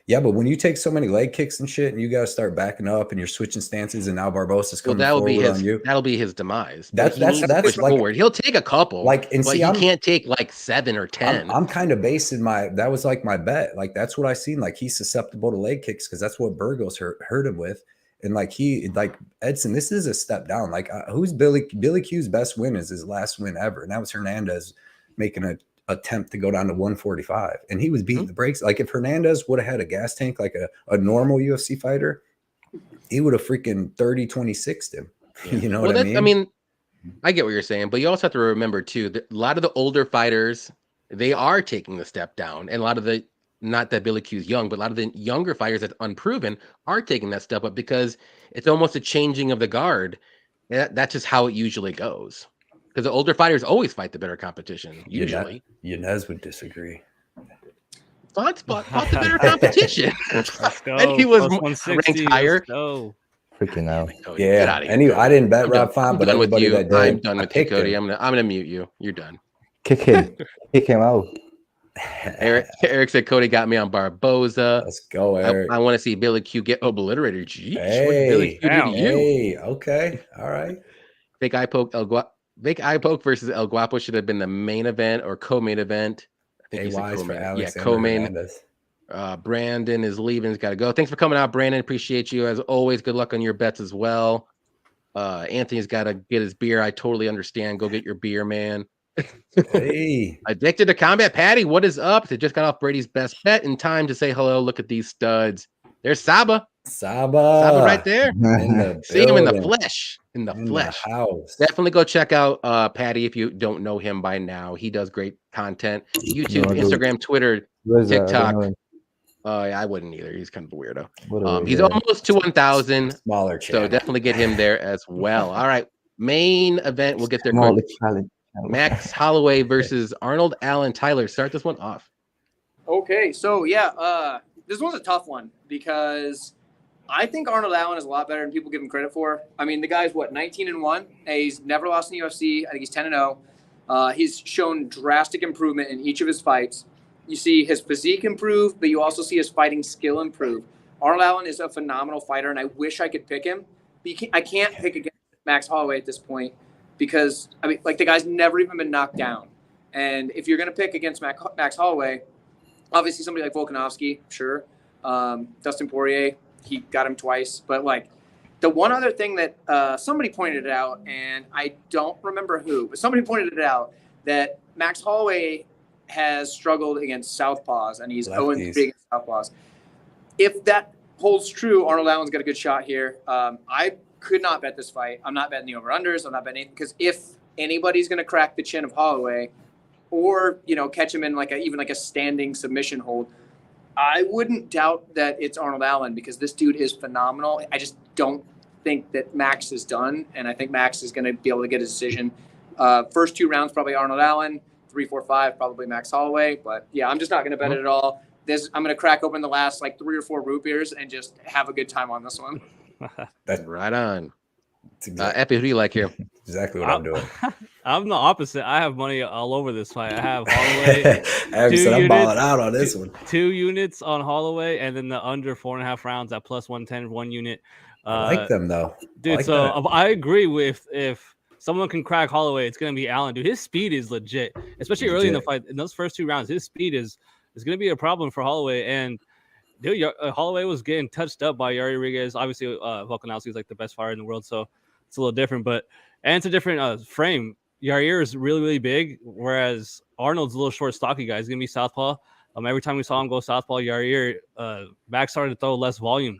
Yeah, but when you take so many leg kicks and shit, and you got to start backing up, and you're switching stances, and now Barbosa's coming forward on you. That'll be his demise. That's push like, forward. He'll take a couple, but he can't take like 7 or 10. I'm kind of basing that was like my bet. Like that's what I seen. Like he's susceptible to leg kicks because that's what Burgos hurt him with. And like Edson, this is a step down. Like who's Billy Q's best win is his last win ever, and that was Hernandez making an attempt to go down to 145, and he was beating the brakes. Like if Hernandez would have had a gas tank like a normal UFC fighter, he would have freaking 30-26'd him. Yeah. You know what I mean? I mean, I get what you're saying, but you also have to remember too that a lot of the older fighters, they are taking the step down, and a lot of the, not that Billy Q's young, but a lot of the younger fighters that's unproven are taking that step up because it's almost a changing of the guard. That's just how it usually goes. Because the older fighters always fight the better competition, usually. Yanez would disagree. Fought the better competition. And he was ranked higher. Freaking out. Yeah. Anyway, I didn't bet Rob Font, but everybody that did. I'm done with you, Cody. I'm gonna mute you. You're done. Kick him. Kick him out. Eric said Cody got me on Barboza. Let's go, Eric. I want to see Billy Q get obliterated. Jeez, what did Billy Q do to you? Hey, okay, all right. Fake eye poke versus El Guapo should have been the main event or co-main event. I think he said AY's for co-main. Alexander Yeah, co-main. Hernandez. Brandon is leaving. He's got to go. Thanks for coming out, Brandon. Appreciate you as always. Good luck on your bets as well. Anthony's got to get his beer. I totally understand. Go get your beer, man. Hey, Addicted to Combat Patty, what is up? They just got off Brady's best bet in time to say hello. Look at these studs. There's Saba. Saba right there. In the See him in the building. flesh. In the flesh. The house. Definitely go check out Patty if you don't know him by now. He does great content. YouTube, Instagram, Twitter, TikTok. I wouldn't either. He's kind of a weirdo. He's almost to 1,000. Smaller channel. So definitely get him there as well. All right. Main event. We'll get there quick. Max Holloway versus Arnold Allen. Tyler, start this one off. Okay, so yeah, this one's a tough one because I think Arnold Allen is a lot better than people give him credit for. I mean, the guy's 19-1. He's never lost in the UFC. I think he's 10-0. He's shown drastic improvement in each of his fights. You see his physique improve, but you also see his fighting skill improve. Arnold Allen is a phenomenal fighter, and I wish I could pick him. I can't pick against Max Holloway at this point because, I mean, the guy's never even been knocked down. And if you're going to pick against Max Holloway, obviously somebody like Volkanovski, sure. Dustin Poirier, he got him twice. But, the one other thing that somebody pointed out, and I don't remember who, but somebody pointed it out, that Max Holloway has struggled against southpaws, and he's 0-3 against southpaws. If that holds true, Arnold Allen's got a good shot here. I could not bet this fight. I'm not betting the over-unders. I'm not betting anything, because if anybody's going to crack the chin of Holloway or, catch him in even a standing submission hold, I wouldn't doubt that it's Arnold Allen, because this dude is phenomenal. I just don't think that Max is done, and I think Max is going to be able to get a decision. First 2 rounds, probably Arnold Allen. 3, 4, 5, probably Max Holloway. But, yeah, I'm just not going to bet it at all. I'm going to crack open the last, 3 or 4 root beers and just have a good time on this one. That's right on. Epi, who do you like here? Exactly what I'm doing. I'm the opposite. I have money all over this fight. I have Holloway. I'm balling out on this one. 2 units on Holloway, and then the under 4.5 rounds at plus 110, 1 unit. I like them, though. Dude, I agree with if someone can crack Holloway, it's going to be Allen. Dude, his speed is legit, especially early in the fight. In those first 2 rounds, his speed is going to be a problem for Holloway. And, dude, Holloway was getting touched up by Yair Rodriguez. Obviously, Volkanovski is the best fighter in the world, so it's a little different. And it's a different frame. Yair is really, really big, whereas Arnold's a little short, stocky guy. He's going to be southpaw. Every time we saw him go southpaw, Yair, Max started to throw less volume.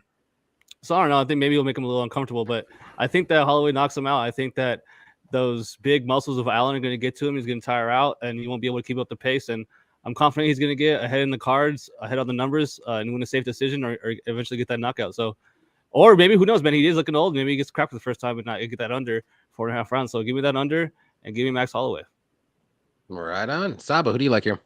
So I don't know. I think maybe it'll make him a little uncomfortable, but I think that Holloway knocks him out. I think that those big muscles of Allen are going to get to him. He's going to tire out, and he won't be able to keep up the pace. And I'm confident he's going to get ahead in the cards, ahead on the numbers, and win a safe decision or eventually get that knockout. So, or maybe, who knows, man, he is looking old. Maybe he gets cracked for the first time and not get that under 4.5 rounds. So give me that under and give me Max Holloway. Right on. Saba, who do you like here?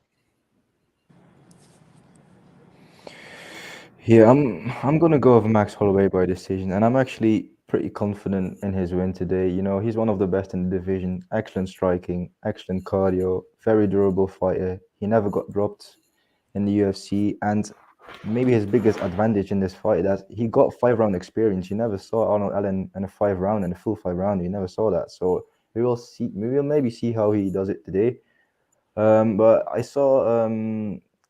Yeah, I'm gonna go with Max Holloway by decision, and I'm actually pretty confident in his win today. He's one of the best in the division. Excellent striking, excellent cardio, very durable fighter. He never got dropped in the UFC, and maybe his biggest advantage in this fight that he got 5-round experience. You never saw Arnold Allen in a 5-round, in a full 5-round. You never saw that. So we will see. We will maybe see how he does it today. But I saw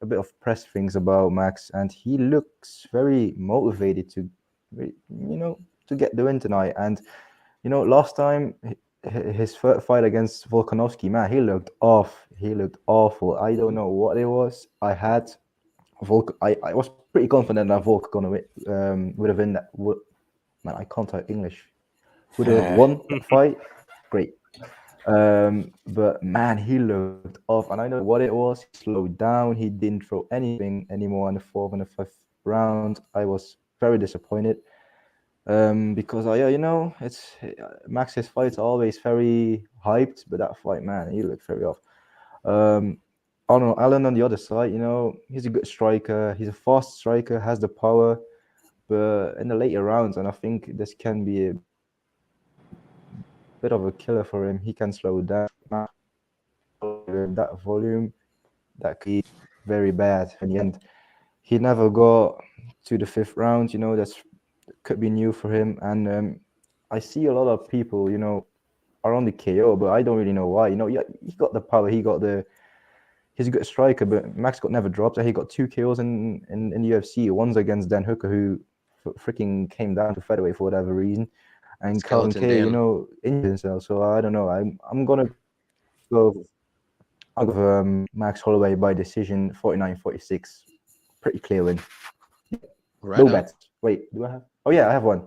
a bit of press things about Max, and he looks very motivated to get the win tonight. And last time his first fight against Volkanovski, man, he looked off. He looked awful. I don't know what it was. I was pretty confident that Volk would have been that. Man, I can't type English. Would have won the fight. Great. But man, he looked off, and I know what it was. He slowed down. He didn't throw anything anymore in the 4th and the 5th round. I was very disappointed because it's Max's fights are always very hyped, but that fight, man, he looked very off. Arnold Allen on the other side, he's a good striker. He's a fast striker, has the power, but in the later rounds, and I think this can be a bit of a killer for him. He can slow down that volume, that could very bad in the end. He never got to the 5th round. You know, that's could be new for him. And I see a lot of people, you know, are on the KO, but I don't really know why. You know, yeah, he got the power, he's a good striker, but Max got never dropped. He got 2 KOs in the UFC. One's against Dan Hooker, who freaking came down to featherweight for whatever reason, and Calvin Skeleton K, Dan. you know, injured himself. So I don't know. I'm gonna go. I'll go Max Holloway by decision, 49-46. Pretty clear win. Right No on. bets. Wait, do I have? Oh yeah, I have one.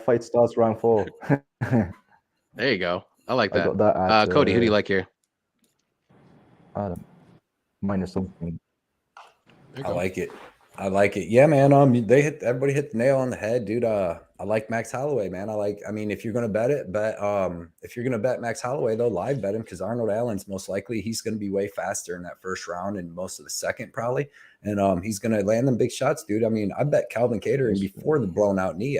Fight starts round 4. There you go. I like I that. got that at Cody, who do you like here? Minus something. There you I go. like it. I like it. Yeah, man. Everybody hit the nail on the head, dude. I like Max Holloway, man. I mean, if you're gonna bet it, if you're gonna bet Max Holloway, though, live bet him, because Arnold Allen's most likely he's gonna be way faster in that first round and most of the second, probably. And he's gonna land them big shots, dude. I mean, I bet Calvin Kattar, and before the blown out knee,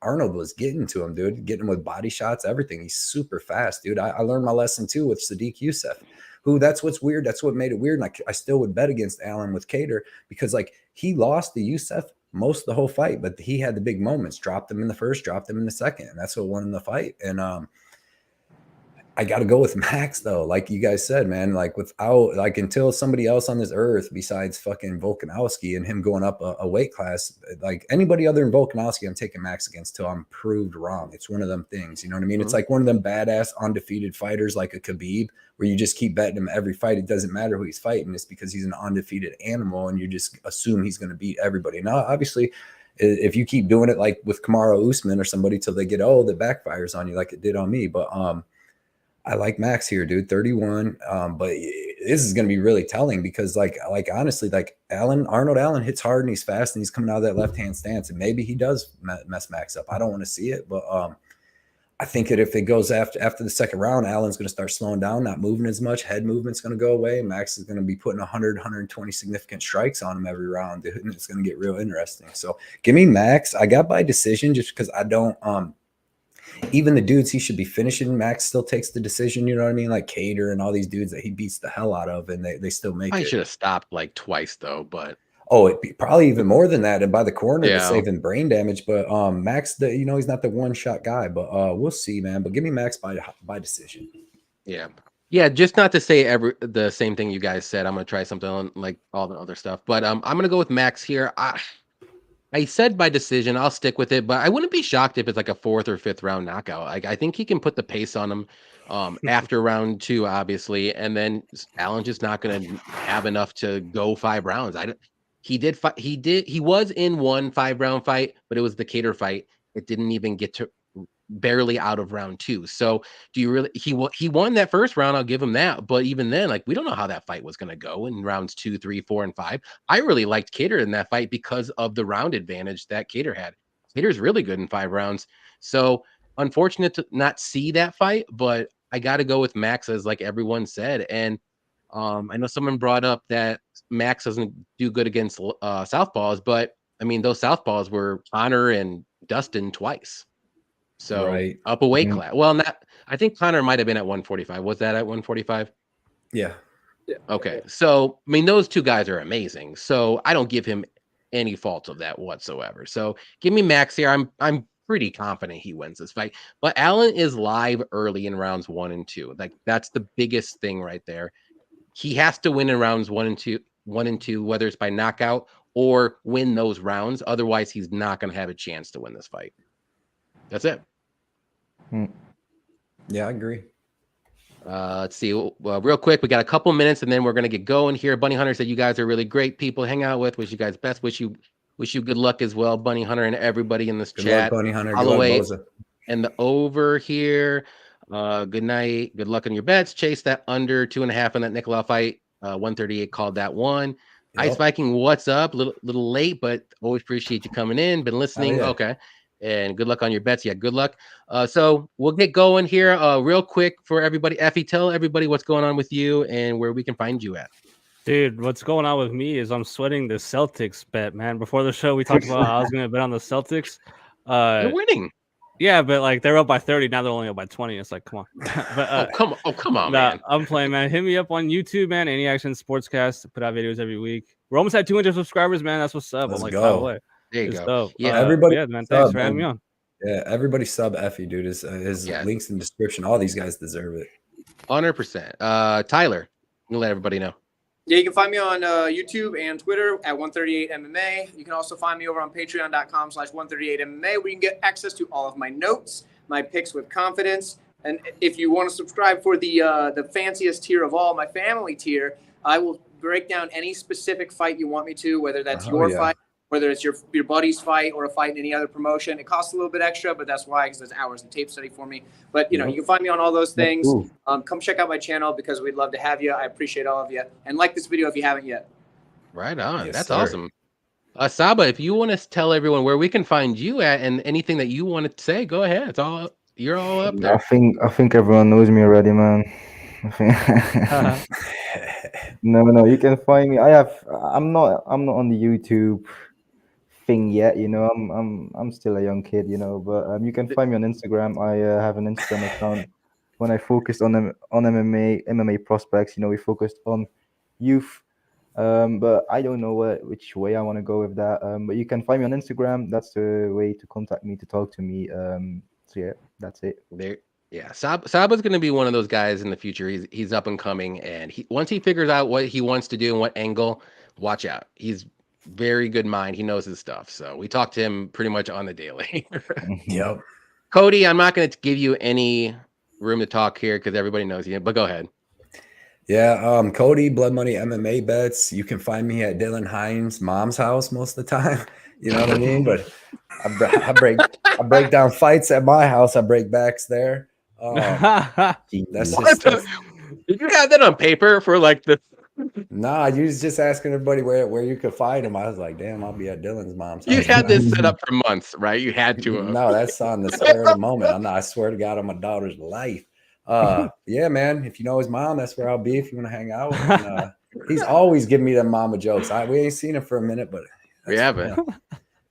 Arnold was getting to him, dude, getting him with body shots, everything. He's super fast, dude. I learned my lesson too with Sadiq Youssef, who, that's what's weird. That's what made it weird. And I still would bet against Allen with Kattar, because like he lost to Youssef most of the whole fight, but he had the big moments, dropped him in the first, dropped him in the second. And that's what won the fight. And I got to go with Max, though. Like you guys said, man, like until somebody else on this earth besides fucking Volkanovski and him going up a weight class, like anybody other than Volkanovski, I'm taking Max against till I'm proved wrong. It's one of them things. You know what I mean? It's like one of them badass undefeated fighters like a Khabib, where you just keep betting him every fight. It doesn't matter who he's fighting. It's because he's an undefeated animal and you just assume he's going to beat everybody. Now, obviously, if you keep doing it like with Kamaru Usman or somebody till they get old, it backfires on you like it did on me. But I like Max here, dude, 31. But this is going to be really telling because, like honestly, like Arnold Allen hits hard and he's fast and he's coming out of that left-hand stance, and maybe he does mess Max up. I don't want to see it, but I think that if it goes after the second round, Allen's going to start slowing down, not moving as much. Head movement's going to go away. Max is going to be putting 100, 120 significant strikes on him every round, dude, and it's going to get real interesting. So give me Max. I got by decision just because I don't even the dudes he should be finishing, Max still takes the decision. You know what I mean? Like Kattar and all these dudes that he beats the hell out of, and they still make I it. should have stopped like twice though, but it'd be probably even more than that, and by the corner to Yeah. save him brain damage. But Max, he's not the one shot guy. But we'll see, man. But give me Max by decision. Yeah. Just not to say the same thing you guys said. I'm gonna try something on like all the other stuff, but I'm gonna go with Max here. I said by decision, I'll stick with it, but I wouldn't be shocked if it's like a 4th or 5th round knockout. Like I think he can put the pace on him after round 2, obviously, and then Allen's just not going to have enough to go 5 rounds. He was in one 5-round fight, but it was the Kattar fight. It didn't even get to barely out of round 2. So do you really, he won that first round, I'll give him that, but even then, like, we don't know how that fight was going to go in rounds 2, 3, 4, and 5. I really liked Kattar in that fight because of the round advantage that Kattar had. Kattar's really good in 5 rounds. So unfortunate to not see that fight, but I got to go with Max, as like everyone said. And I know someone brought up that Max doesn't do good against southpaws, but I mean, those southpaws were Conor and Dustin twice. So Right. up a weight class. Well, I think Conor might have been at 145. Was that at 145? Yeah. Okay. So, I mean, those two guys are amazing. So I don't give him any fault of that whatsoever. So give me Max here. I'm pretty confident he wins this fight. But Allen is live early in rounds 1 and 2. Like that's the biggest thing right there. He has to win in rounds 1 and 2, whether it's by knockout or win those rounds. Otherwise, he's not going to have a chance to win this fight. That's it. Yeah, I agree. Let's see. Real quick, we got a couple minutes, and then we're gonna get going here. Bunny Hunter said you guys are really great people to hang out with. Wish you guys best. Wish you good luck as well, Bunny Hunter, and everybody in this Good chat. luck, Bunny Hunter. Holloway Good luck, Boza. and the over here. Good night. Good luck on your bets. Chase that under 2.5 on that Nicolau fight. 138 called that one. Yep. Ice Viking, what's up? Little late, but always appreciate you coming in. Been listening. Yeah. Okay. And good luck on your bets. Yeah, good luck. So we'll get going here real quick for everybody. Effie, tell everybody what's going on with you and where we can find you at. Dude, what's going on with me is I'm sweating the Celtics bet, man. Before the show, we talked about how I was going to bet on the Celtics. You're winning. Yeah, but like they're up by 30 now. They're only up by 20. It's like, come on. But come on, nah, man. I'm playing, man. Hit me up on YouTube, man. Any Action Sportscast. Put out videos every week. We're almost at 200 subscribers, man. That's what's up. Let's I'm like go. 5 away. There you It's go. dope. Yeah, everybody. Yeah, man. Thanks for having me on. Yeah, everybody sub Effie, dude. His links in the description. All these guys deserve it. 100%. Tyler, I'm gonna let everybody know. Yeah, you can find me on YouTube and Twitter at 138MMA. You can also find me over on patreon.com/138MMA, where you can get access to all of my notes, my picks with confidence. And if you want to subscribe for the fanciest tier of all, my family tier, I will break down any specific fight you want me to, whether that's your fight, whether it's your buddy's fight or a fight in any other promotion. It costs a little bit extra, but that's why, because there's hours of tape study for me. But, you can find me on all those things. Come check out my channel because we'd love to have you. I appreciate all of you. And like this video if you haven't yet. Right on. Yes, That's sir. awesome. Saba, if you want to tell everyone where we can find you at and anything that you want to say, go ahead. It's all you're all up there. I think everyone knows me already, man. I think no, you can find me. I'm not on the YouTube thing yet, I'm still a young kid, but you can find me on Instagram. I have an Instagram account. When I focused on MMA prospects, we focused on youth, but I don't know which way I want to go with that. But you can find me on Instagram. That's the way to contact me, to talk to me. So yeah, that's it. Yeah, Saba's going to be one of those guys in the future. He's up and coming, and once he figures out what he wants to do and what angle, watch out. He's very good mind. He knows his stuff. So we talk to him pretty much on the daily. Yep. Cody, I'm not going to give you any room to talk here because everybody knows you, but go ahead. Yeah, Cody, Blood Money MMA bets. You can find me at Dylan Hines' mom's house most of the time. You know what I mean? But I break down fights at my house. I break backs there. That's just Did you have that on paper for like the? Nah, you was just asking everybody where you could find him. I was like, damn, I'll be at Dylan's mom's house. You had this set up for months, right? You had to. No, that's on the spur of the moment. I swear to God, on my daughter's life. Yeah, man. If you know his mom, that's where I'll be if you want to hang out. And, he's always giving me them mama jokes. We ain't seen him for a minute, but we haven't.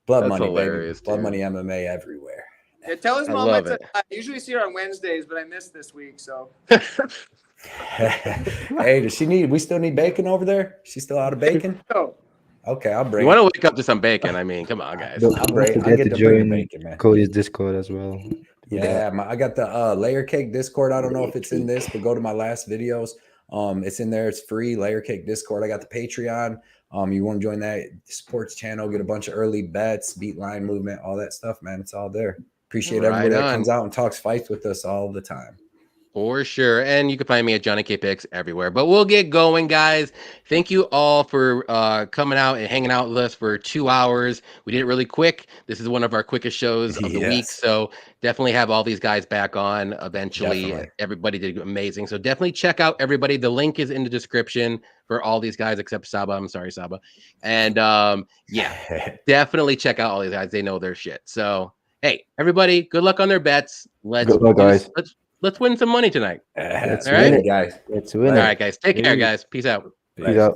Blood That's money, hilarious, baby. Blood dude. money MMA everywhere. Yeah, tell his I mom love I it. usually see her on Wednesdays, but I missed this week, so. Hey, does she we still need bacon over there? She's still out of bacon? No. Okay, I'll bring You want to wake up to some bacon? I mean, come on, guys. Don't I'll forget get to bring join bacon, man. Cody's Discord as well. Yeah, I got the Layer Cake Discord. I don't know if it's in this, but go to my last videos. It's in there. It's free. Layer Cake Discord. I got the Patreon. You want to join that sports channel, get a bunch of early bets, beat line movement, all that stuff, man. It's all there. Appreciate everybody that comes out and talks fights with us all the time. For sure. And you can find me at JohnnyKpicks everywhere. But we'll get going, guys. Thank you all for coming out and hanging out with us for 2 hours. We did it really quick. This is one of our quickest shows of the week. So definitely have all these guys back on eventually. Definitely. Everybody did amazing. So definitely check out everybody. The link is in the description for all these guys except Saba. I'm sorry, Saba. And yeah, definitely check out all these guys. They know their shit. So, hey, everybody, good luck on their bets. Good luck, guys. Let's win some money tonight. Let's All right, win it, guys. Let's win All it. right, guys. Take care, guys. Peace out. Peace out.